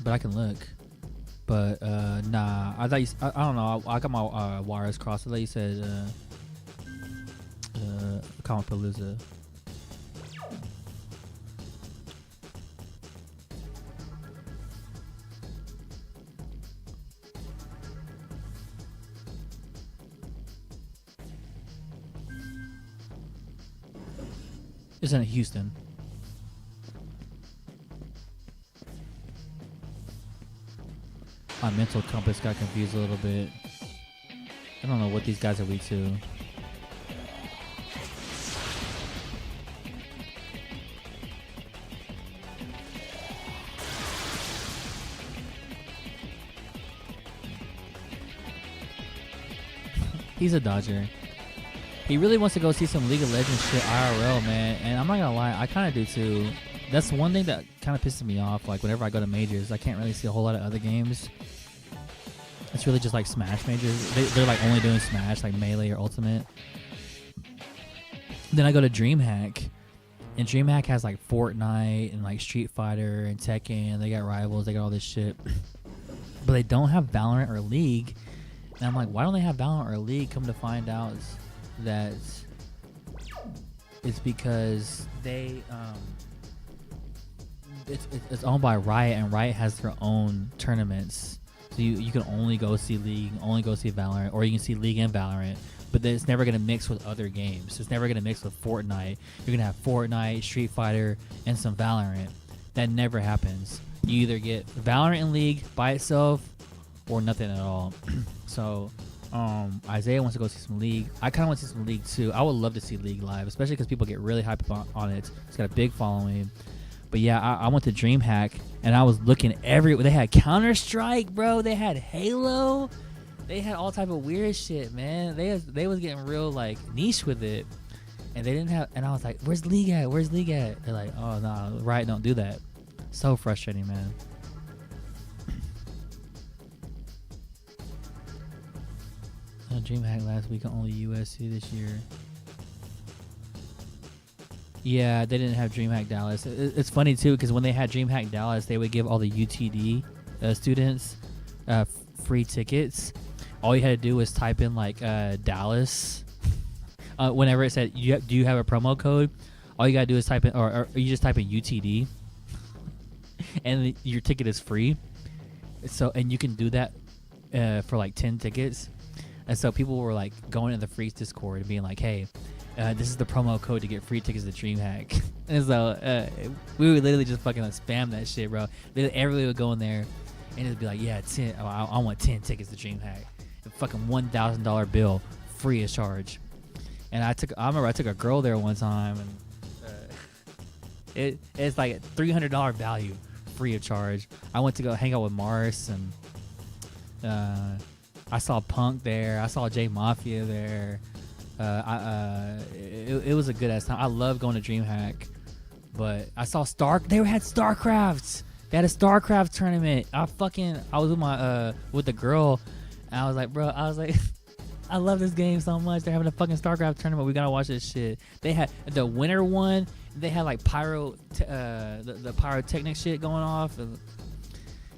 But I can look. But nah, I thought I don't know. I got my wires crossed. I thought you said Comicpalooza. It's in Houston. My mental compass got confused a little bit. I don't know what these guys are weak to. He's a Dodger. He really wants to go see some League of Legends shit IRL, man. And I'm not gonna lie, I kind of do too. That's one thing that kind of pisses me off. Like whenever I go to majors, I can't really see a whole lot of other games. It's really just like Smash majors. They're like only doing Smash, like Melee or Ultimate. Then I go to DreamHack, and DreamHack has like Fortnite and like Street Fighter and Tekken. They got Rivals, they got all this shit, but they don't have Valorant or League. And I'm like, why don't they have Valorant or League? Come to find out that it's because they it's owned by Riot, and Riot has their own tournaments. So you can only go see League, only go see Valorant, or you can see League and Valorant, but then it's never going to mix with other games. It's never going to mix with Fortnite. You're going to have Fortnite, Street Fighter, and some Valorant. That never happens. You either get Valorant and League by itself or nothing at all. So Isaiah wants to go see some League. I kind of want to see some League too. I would love to see League live, especially because people get really hyped on it. It's got a big following. But yeah, I went to DreamHack, and I was looking everywhere. They had Counter-Strike, bro. They had Halo. They had all type of weird shit, man. They was getting real like niche with it, and they didn't have. And I was like, "Where's League at? Where's League at?" They're like, "Oh no, Riot don't do that." So frustrating, man. DreamHack last week, only USC this year. Yeah, they didn't have DreamHack Dallas. It's funny too, because when they had DreamHack Dallas, they would give all the UTD students free tickets. All you had to do was type in like Dallas. Whenever it said, do you have a promo code? All you gotta do is type in, or you just type in UTD, and your ticket is free. So, and you can do that for like 10 tickets. And so people were like going in the Freeze Discord and being like, "Hey, this is the promo code to get free tickets to DreamHack." And so we would literally just fucking like spam that shit, bro. Everybody would go in there and it'd be like, "Yeah, 10. I want 10 tickets to DreamHack." A fucking $1,000 bill, free of charge. And I remember I took a girl there one time, and it's like a $300 value, free of charge. I went to go hang out with Mars, and I saw Punk there. I saw J Mafia there. It was a good ass time. I love going to DreamHack, but I saw They had StarCraft. They had a StarCraft tournament. I was with my with the girl, and I was like, bro, I love this game so much. They're having a fucking StarCraft tournament. We gotta watch this shit. They had the winner one. They had like the pyrotechnic shit going off.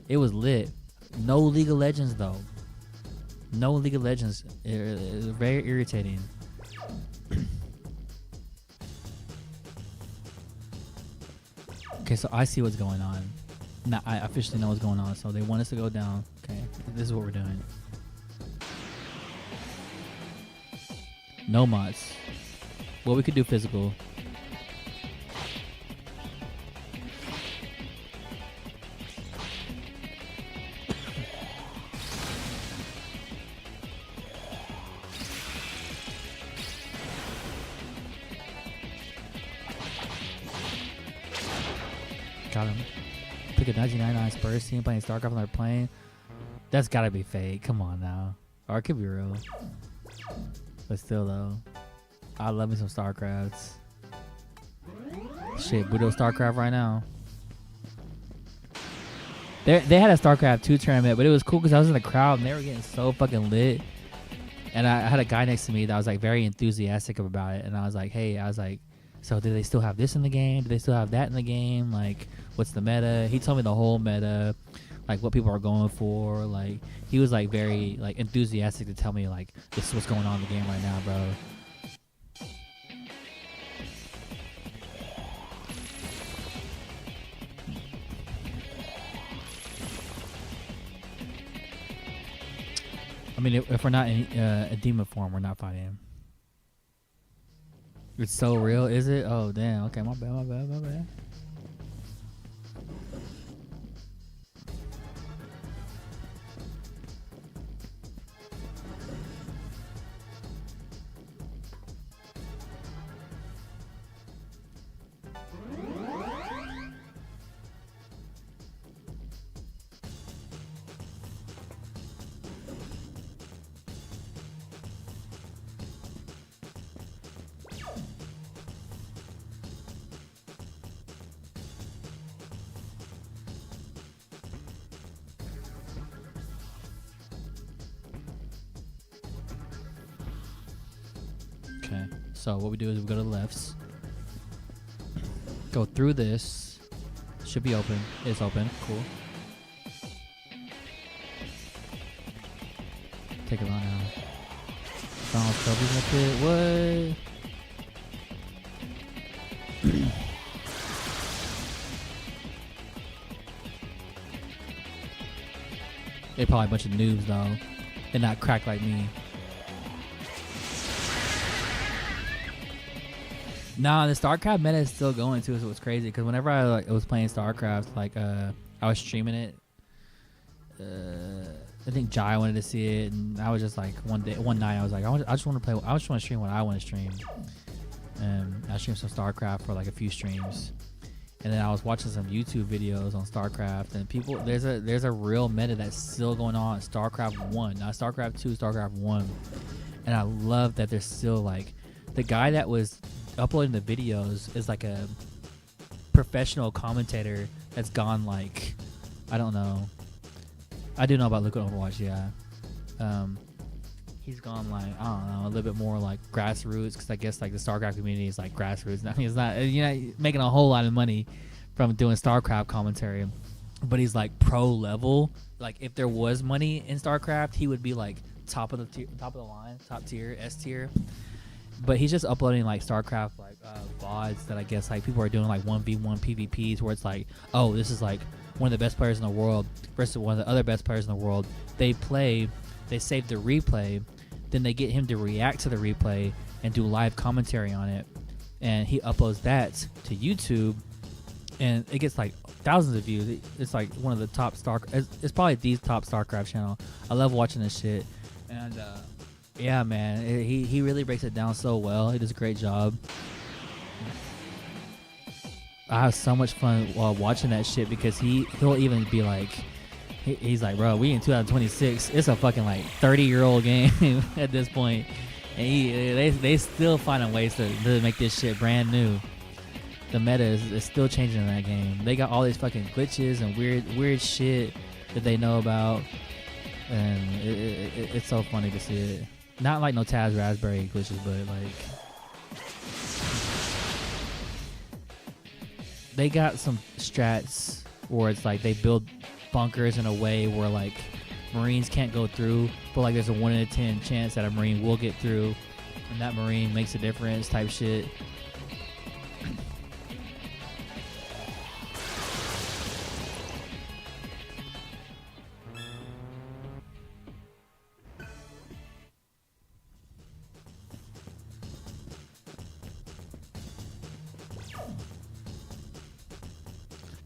It was lit. No League of Legends though. No League of Legends. It's very irritating. Okay, so I see what's going on. Now I officially know what's going on. So they want us to go down. Okay, this is what we're doing. No mods. Well, we could do physical. Got him. Pick a 1999 Spurs team playing StarCraft on their plane. That's gotta be fake. Come on now. Or it could be real. But still though. I love me some StarCrafts. Shit, Budo StarCraft right now. They had a StarCraft 2 tournament, but it was cool because I was in the crowd and they were getting so fucking lit. And I had a guy next to me that was like very enthusiastic about it. And I was like, hey, so do they still have this in the game? Do they still have that in the game? Like, what's the meta? He told me the whole meta, like what people are going for. Like, he was like very like enthusiastic to tell me like this is what's going on in the game right now, bro. I mean, if we're not in a demon form, we're not fighting him. It's so real, is it? Oh, damn. Okay, my bad. Okay, so what we do is we go to the lefts, go through this, should be open, it's open, cool. Take it on now. Donald Trophy's up it, what? They probably a bunch of noobs though, and not crack like me. Nah, the StarCraft meta is still going too, so it's crazy. Because whenever I was playing StarCraft, I was streaming it. I think Jai wanted to see it, and I was just like one night I was like, I just want to play. I just want to stream what I want to stream. And I streamed some StarCraft for like a few streams, and then I was watching some YouTube videos on StarCraft, and there's a real meta that's still going on. StarCraft 1, not StarCraft 2, StarCraft 1, and I love that there's still like the guy that was uploading the videos is like a professional commentator that's gone like, I don't know. I do know about Liquid Overwatch, yeah. He's gone like, I don't know, a little bit more like grassroots, because I guess like the StarCraft community is like grassroots. Now he's not, making a whole lot of money from doing StarCraft commentary, but he's like pro level. Like if there was money in StarCraft, he would be like top of the line, top tier, S tier. But he's just uploading like StarCraft like VODs that I guess like people are doing like 1v1 PvPs where it's like, oh, this is like one of the best players in the world versus one of the other best players in the world. They save the replay, then they get him to react to the replay and do live commentary on it, and he uploads that to YouTube, and it gets like thousands of views. It's like one of the top it's probably the top StarCraft channel. I love watching this shit, and yeah, man, he really breaks it down so well. He does a great job. I have so much fun while watching that shit because he'll even be like, he's like, bro, we in 2026. It's a fucking like 30-year-old game at this point, and they still finding ways to make this shit brand new. The meta is still changing in that game. They got all these fucking glitches and weird shit that they know about, and it's so funny to see it. Not like no Taz Raspberry glitches, but like they got some strats where it's like they build bunkers in a way where like Marines can't go through, but like there's a 1 in 10 chance that a Marine will get through, and that Marine makes a difference type shit.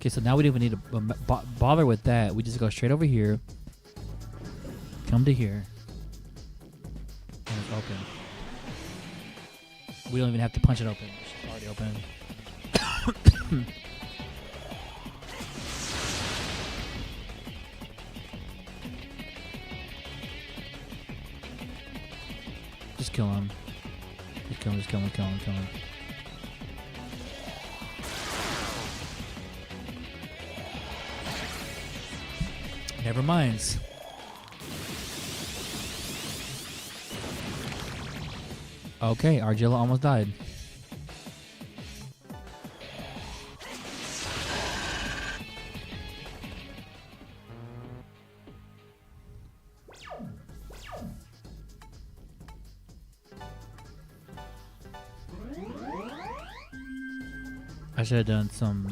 Okay, so now we don't even need to bother with that. We just go straight over here, come to here, and it's open. We don't even have to punch it open. It's already open. Just kill him. Just kill him, just kill him, kill him, kill him. Never mind. Okay, Argilla almost died. I should have done some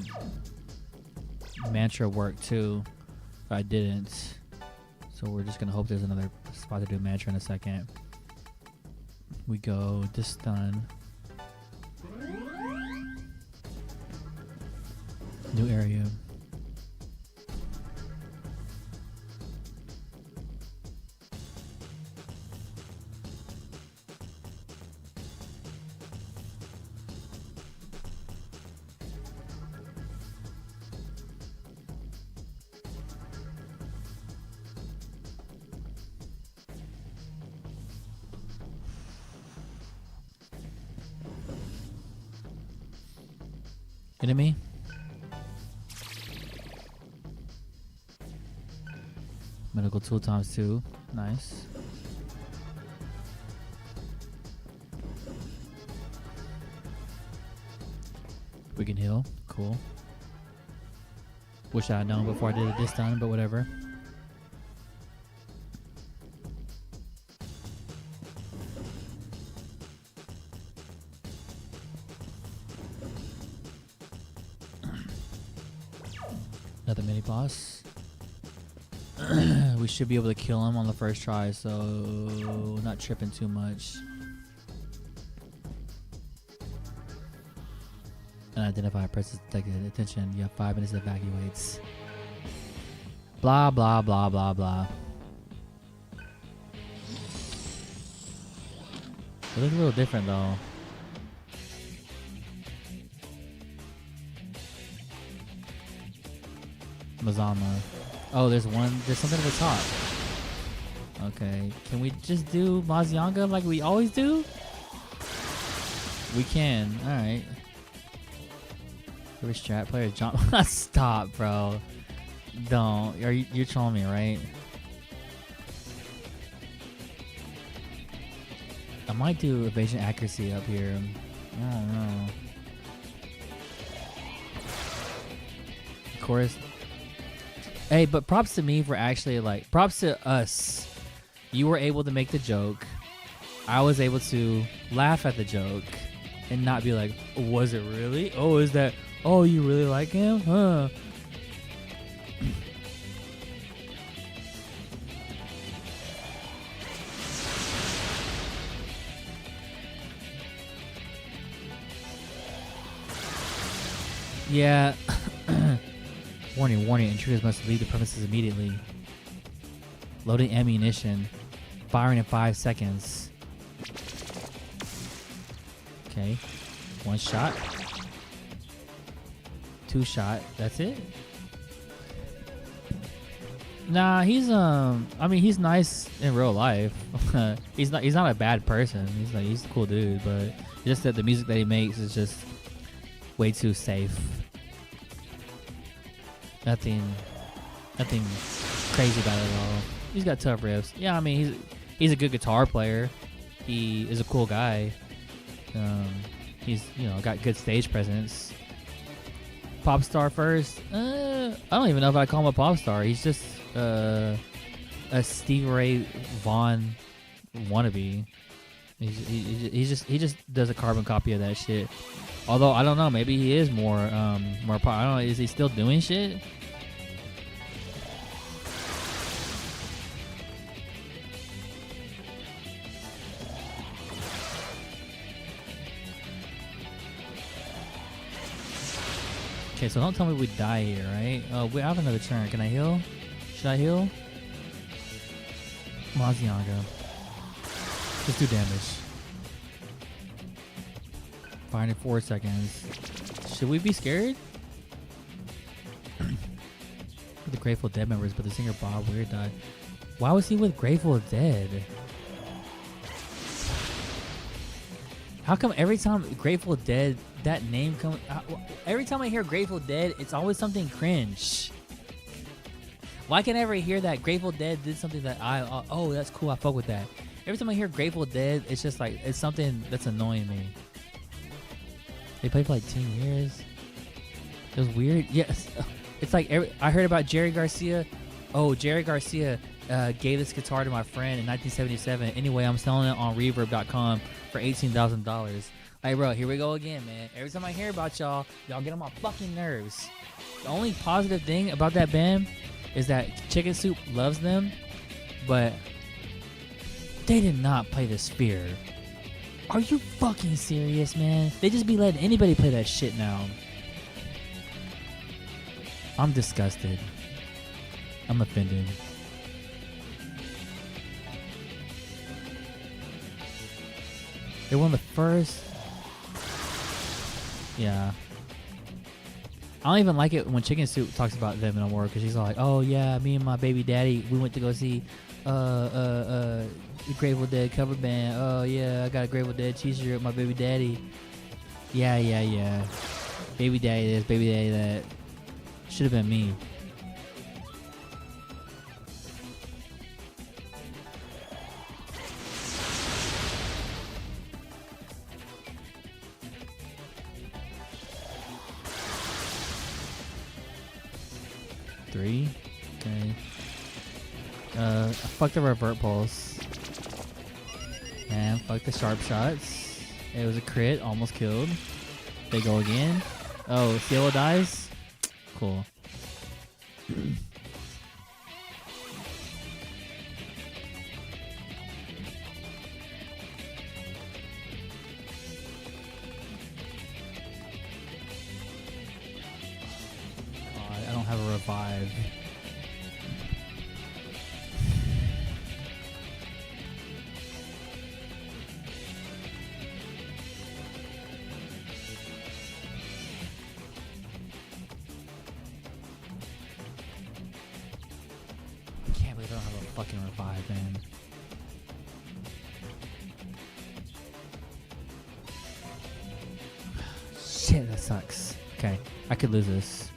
mantra work too, but I didn't. So we're just gonna hope there's another spot to do mantra in a second. We go to stun. New area. Enemy. Medical tool ×2. Nice. We can heal. Cool. Wish I had known before I did it this time, but whatever. Another mini boss. We should be able to kill him on the first try, so not tripping too much. Unidentified presence detected. Attention, you have 5 minutes to evacuate. Blah, blah, blah, blah, blah. It looks a little different though. Mazama. Oh, there's something at the top. Okay, can we just do Mazianga like we always do? We can, alright. Favorite strat player, John. Stop, bro. Don't. You're trolling me, right? I might do evasion accuracy up here. I don't know. Of course. Hey, but props to me for actually, like, props to us. You were able to make the joke. I was able to laugh at the joke and not be like, was it really? Oh, is that, oh, you really like him? Huh? Yeah. Warning, warning, intruders must leave the premises immediately. Loading ammunition. Firing in 5 seconds. Okay. 1 shot. 2 shot. That's it? Nah, he's I mean, he's nice in real life. he's not a bad person. He's a cool dude, but just that the music that he makes is just way too safe. Nothing crazy about it at all. He's got tough riffs. Yeah, I mean, he's a good guitar player. He is a cool guy. He's, you know, got good stage presence. Pop star first? I don't even know if I call him a pop star. He's just a Stevie Ray Vaughan wannabe. He just does a carbon copy of that shit. Although I don't know, maybe he is more pop. I don't know. Is he still doing shit? Okay, so don't tell me we die here, right? Oh, we have another turn. Can I heal? Should I heal? Mazianga. Just do damage. Firing in 4 seconds. Should we be scared? The Grateful Dead members, but the singer Bob Weir died. Why was he with Grateful Dead? How come every time Grateful Dead, that name comes... every time I hear Grateful Dead, it's always something cringe. Why can't I ever hear that Grateful Dead did something that oh, that's cool, I fuck with that. Every time I hear Grateful Dead, it's just like, it's something that's annoying me. They played for like 10 years. It was weird. Yes. It's like, I heard about Jerry Garcia. Oh, Jerry Garcia gave this guitar to my friend in 1977. Anyway, I'm selling it on Reverb.com for $18,000. Like, bro, here we go again, man. Every time I hear about y'all get on my fucking nerves. The only positive thing about that band is that Chicken Soup loves them, but they did not play the Sphere. Are you fucking serious, man? They just be letting anybody play that shit now. I'm disgusted. I'm offended. They're one of the first. Yeah. I don't even like it when Chicken Soup talks about them no more, because she's all like, oh yeah, me and my baby daddy, we went to go see the Grateful Dead cover band. Oh yeah, I got a Grateful Dead t-shirt with my baby daddy. Yeah. Baby daddy this, baby daddy that. Should have been me. Three. Okay. Fuck the revert pulse. And fuck the sharp shots. It was a crit, almost killed. They go again. Oh, Cielo dies. Cool. I don't have a revive. I don't have a fucking revive, man. Shit, that sucks. Okay, I could lose this.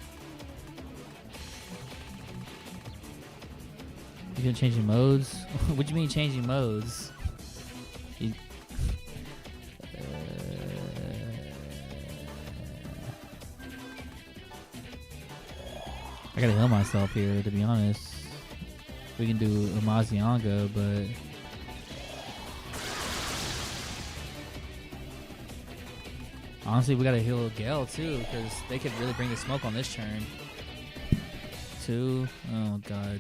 You gonna change your modes? What do you mean changing modes? I gotta heal myself here, to be honest. We can do Amazianga, but honestly, we gotta heal Gale too, because they could really bring the smoke on this turn. 2. Oh god,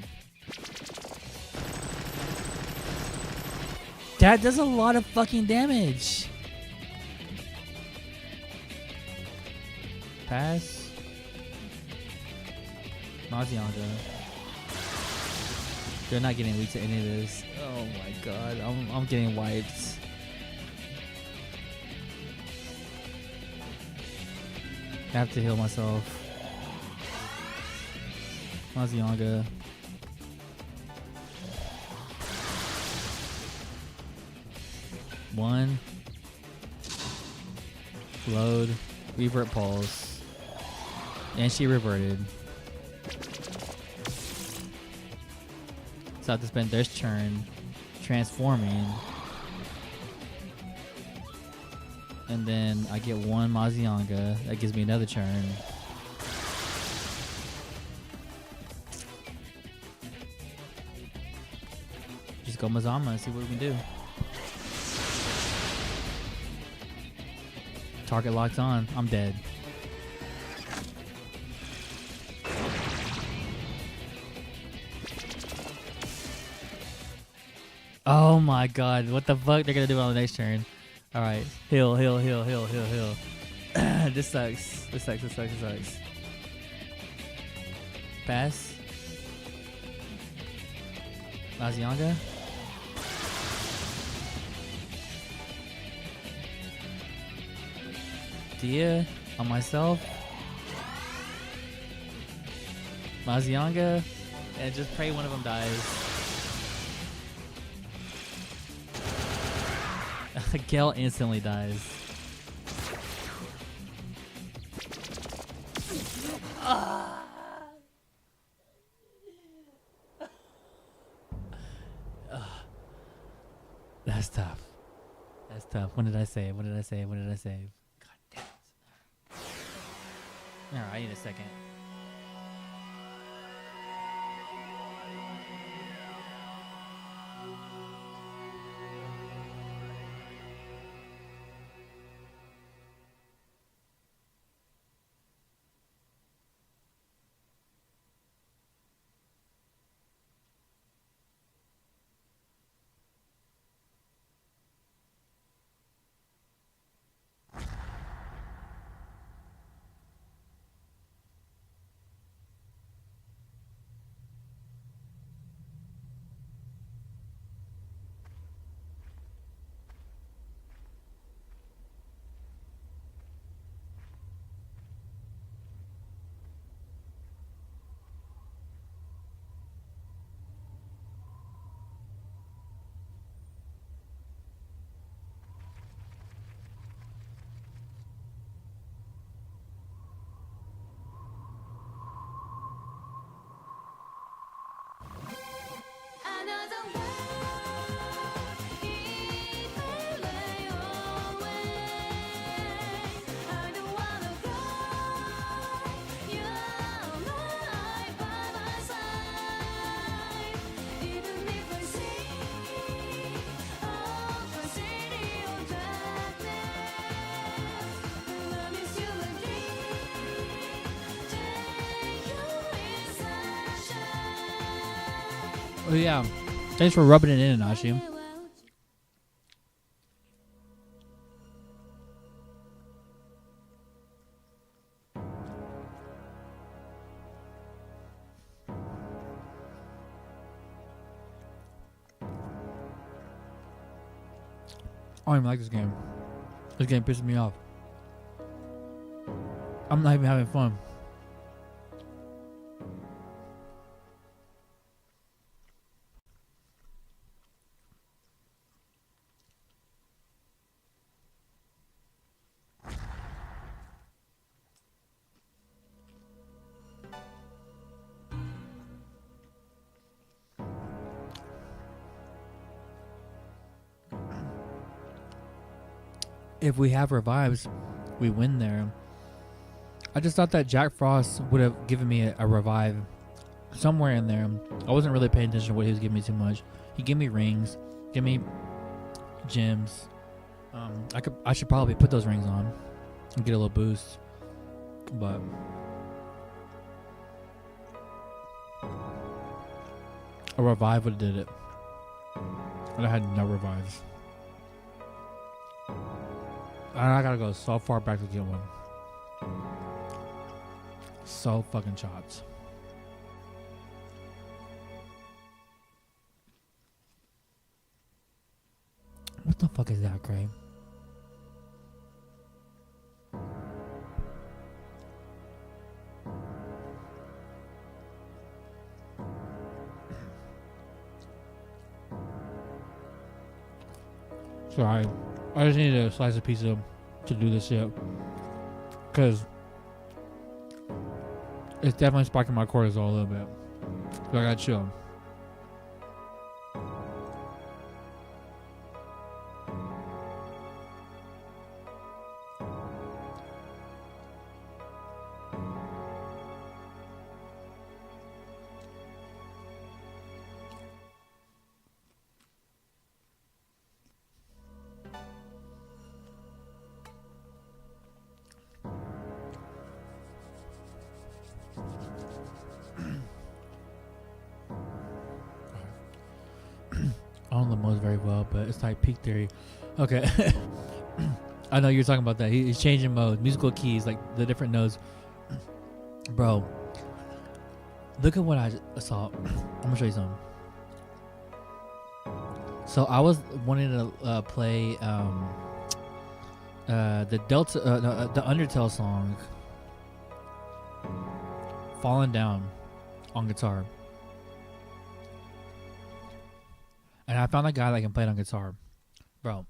that does a lot of fucking damage. Pass. Amazianga. They're not getting weak to any of this. Oh my god, I'm getting wiped. I have to heal myself. Amazianga. One. Load. Revert pulse. And she reverted. So I have to spend this turn transforming. And then I get one Amazianga. That gives me another turn. Just go Mazama and see what we can do. Target locked on. I'm dead. Oh my god, what the fuck they're gonna do on the next turn. Alright, heal. This sucks. This sucks. Pass. Amazianga. Dia on myself. Amazianga. And just pray one of them dies. Gale instantly dies. That's tough. That's tough. When did I save? When did I save? When did I save? God damn it. Alright, I need a second. Oh yeah. Thanks for rubbing it in, Anashi. I don't even like this game. This game pisses me off. I'm not even having fun. If we have revives, we win there. I just thought that Jack Frost would have given me a revive somewhere in there. I wasn't really paying attention to what he was giving me too much. He gave me rings, give me gems. I should probably put those rings on and get a little boost, but a revive would have did it. And I had no revives. And I gotta go so far back to get one. So fucking chopped. What the fuck is that, Craig? Sorry. I just need a slice of pizza to do this shit. Because it's definitely spiking my cortisol a little bit. So I gotta chill. I don't know Mo's very well, but it's like peak theory. Okay. I know you're talking about that. He's changing modes, musical keys, like the different notes. Bro, look at what I saw. I'm gonna show you something. So I was wanting to play the the Undertale song, "Falling Down," on guitar. And I found a guy that can play it on guitar. Bro,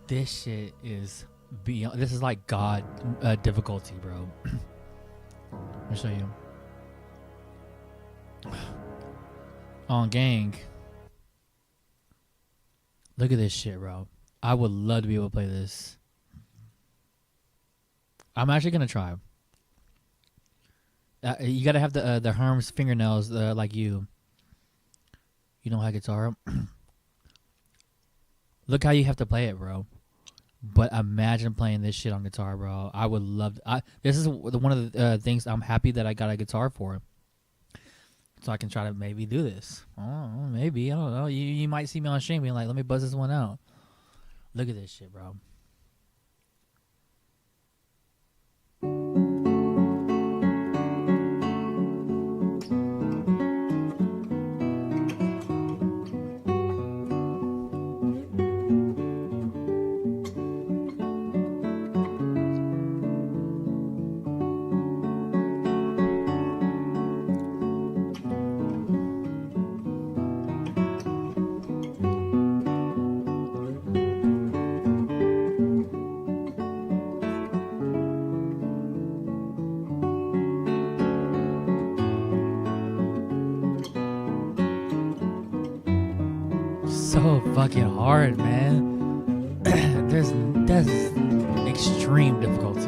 this shit is beyond. This is like God difficulty, bro. me show you. On Gang. Look at this shit, bro. I would love to be able to play this. I'm actually gonna try. You gotta have the Herm's fingernails like you. You know how guitar. Look how you have to play it, bro. But imagine playing this shit on guitar, bro. I would love. This is one of the things I'm happy that I got a guitar for. So I can try to maybe do this. Oh, maybe. I don't know. You might see me on stream being like, let me buzz this one out. Look at this shit, bro. So fucking hard, man. That's extreme difficulty.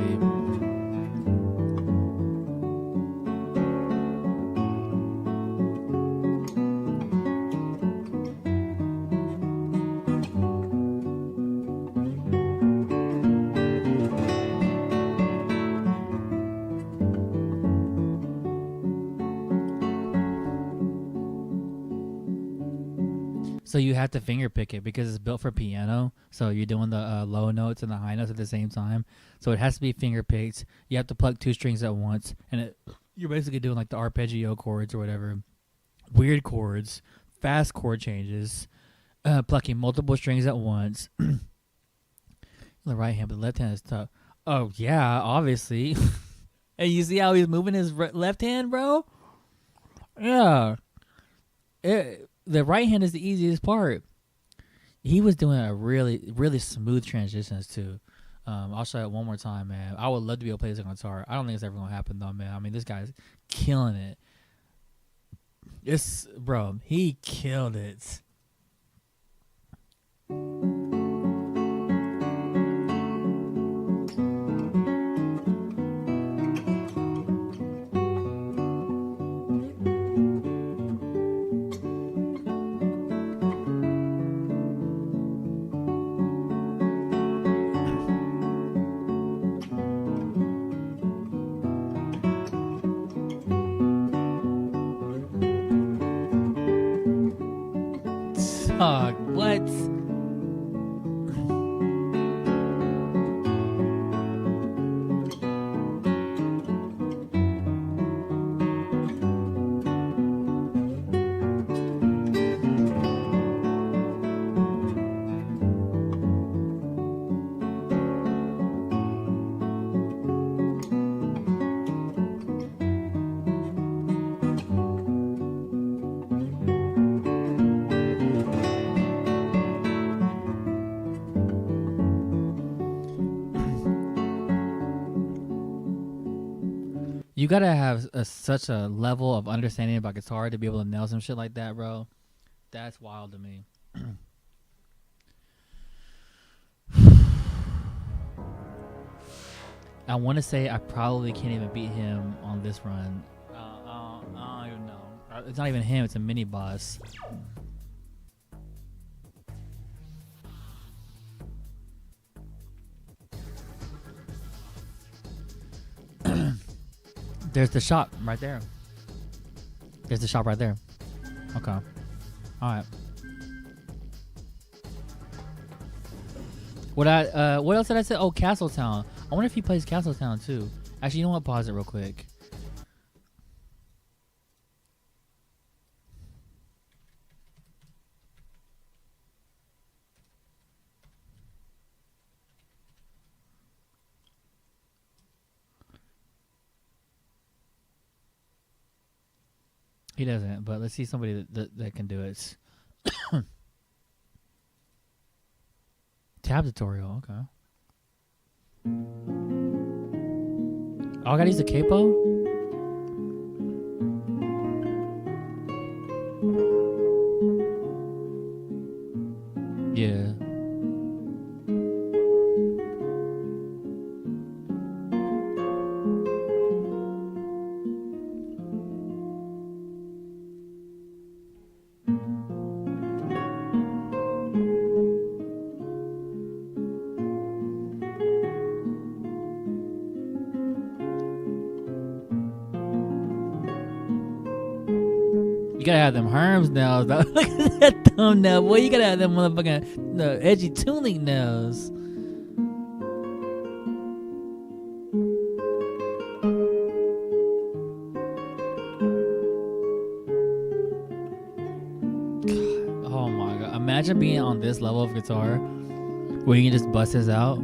So you have to finger pick it because it's built for piano. So you're doing the low notes and the high notes at the same time. So it has to be finger picked. You have to pluck 2 strings at once, and you're basically doing like the arpeggio chords or whatever, weird chords, fast chord changes, plucking multiple strings at once. The right hand, but the left hand is tough. Oh yeah, obviously. And you see how he's moving his left hand, bro? Yeah. The right hand is the easiest part. He was doing a really, really smooth transitions too. I'll show it one more time, man. I would love to be able to play this on guitar. I don't think it's ever gonna happen though, man. I mean, this guy's killing it. Bro, he killed it. What? You gotta have such a level of understanding about guitar to be able to nail some shit like that, bro. That's wild to me. I want to say I probably can't even beat him on this run. I don't even know. It's not even him. It's a mini boss. There's the shop right there. There's the shop right there. Okay. All right. What else did I say? Oh, Castletown. I wonder if he plays Castletown too. Actually, you know what? Pause it real quick. He doesn't, but let's see somebody that can do it. Tab tutorial, okay. Oh, I gotta use the capo? gotta have them Herms nails. Look at that thumbnail, boy. You gotta have them motherfucking edgy tuning nails. Oh my god! Imagine being on this level of guitar, where you can just bust this out.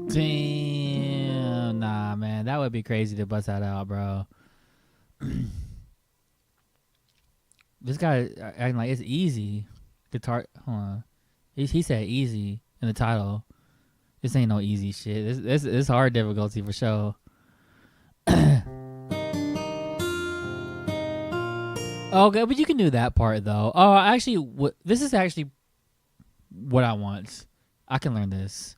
Damn, nah, man, that would be crazy to bust that out, bro. This guy acting like it's easy. Guitar, hold on. He said easy in the title. This ain't no easy shit. This is hard difficulty for sure. Okay, but you can do that part though. Oh, actually, this is actually what I want. I can learn this.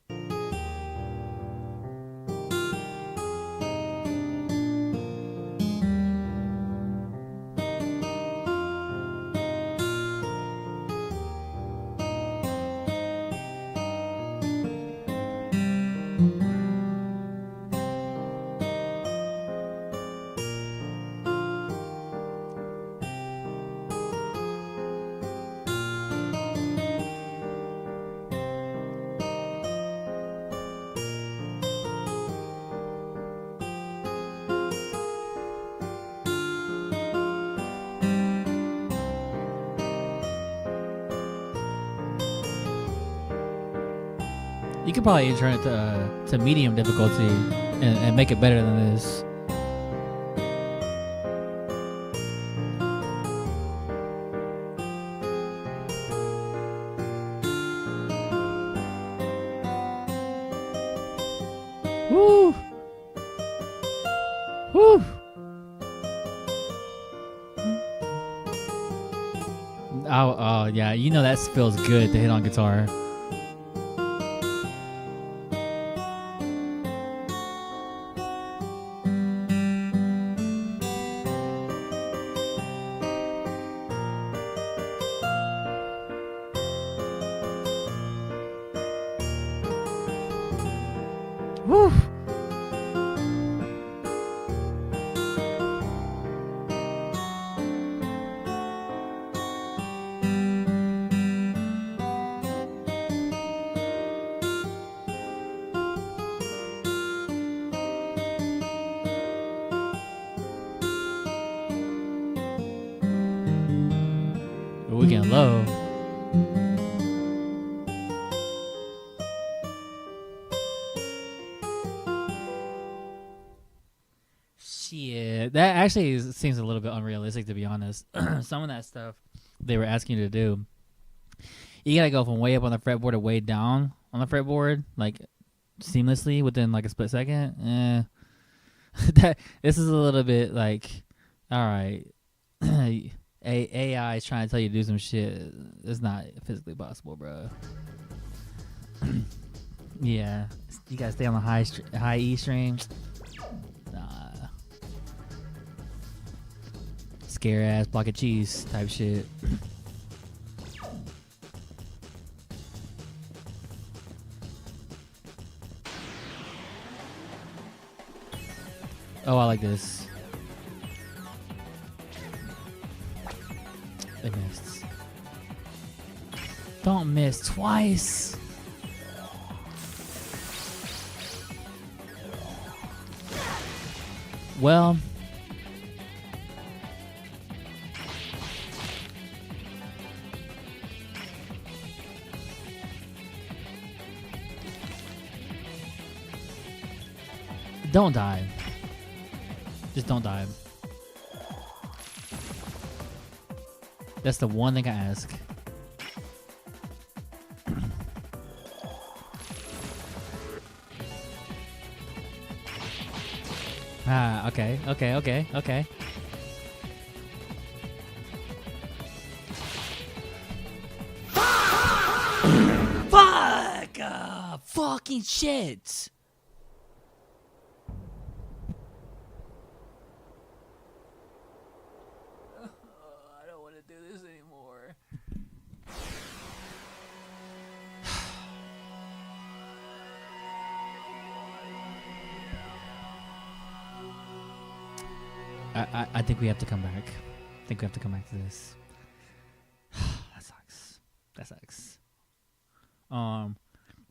You could probably turn it to medium difficulty and make it better than this. Woo! Woo! Oh yeah, you know that feels good to hit on guitar. Woo! We're getting low. Shit, that actually seems a little bit unrealistic, to be honest. Some of that stuff they were asking you to do, you gotta go from way up on the fretboard to way down on the fretboard, like seamlessly within like a split second. This is a little bit like, all right, AI is trying to tell you to do some shit. It's not physically possible, bro. Yeah, you gotta stay on the high E string. Nah, scare ass block of cheese type shit. Oh, I like this. They missed. Don't miss twice. Well, don't die. Just don't die. That's the one thing I ask. Ah, okay. Fuck! fucking shit. I don't want to do this anymore. I think we have to come back. I think we have to come back to this. That sucks. That sucks.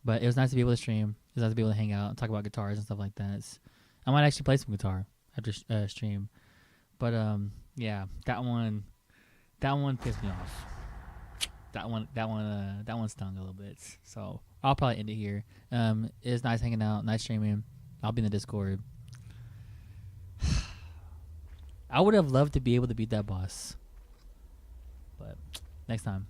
But it was nice to be able to stream. It was nice to be able to hang out and talk about guitars and stuff like that. I might actually play some guitar after stream. But yeah, that one pissed me off. That one stung a little bit. So I'll probably end it here. It's nice hanging out, nice streaming. I'll be in the Discord. I would have loved to be able to beat that boss. But next time.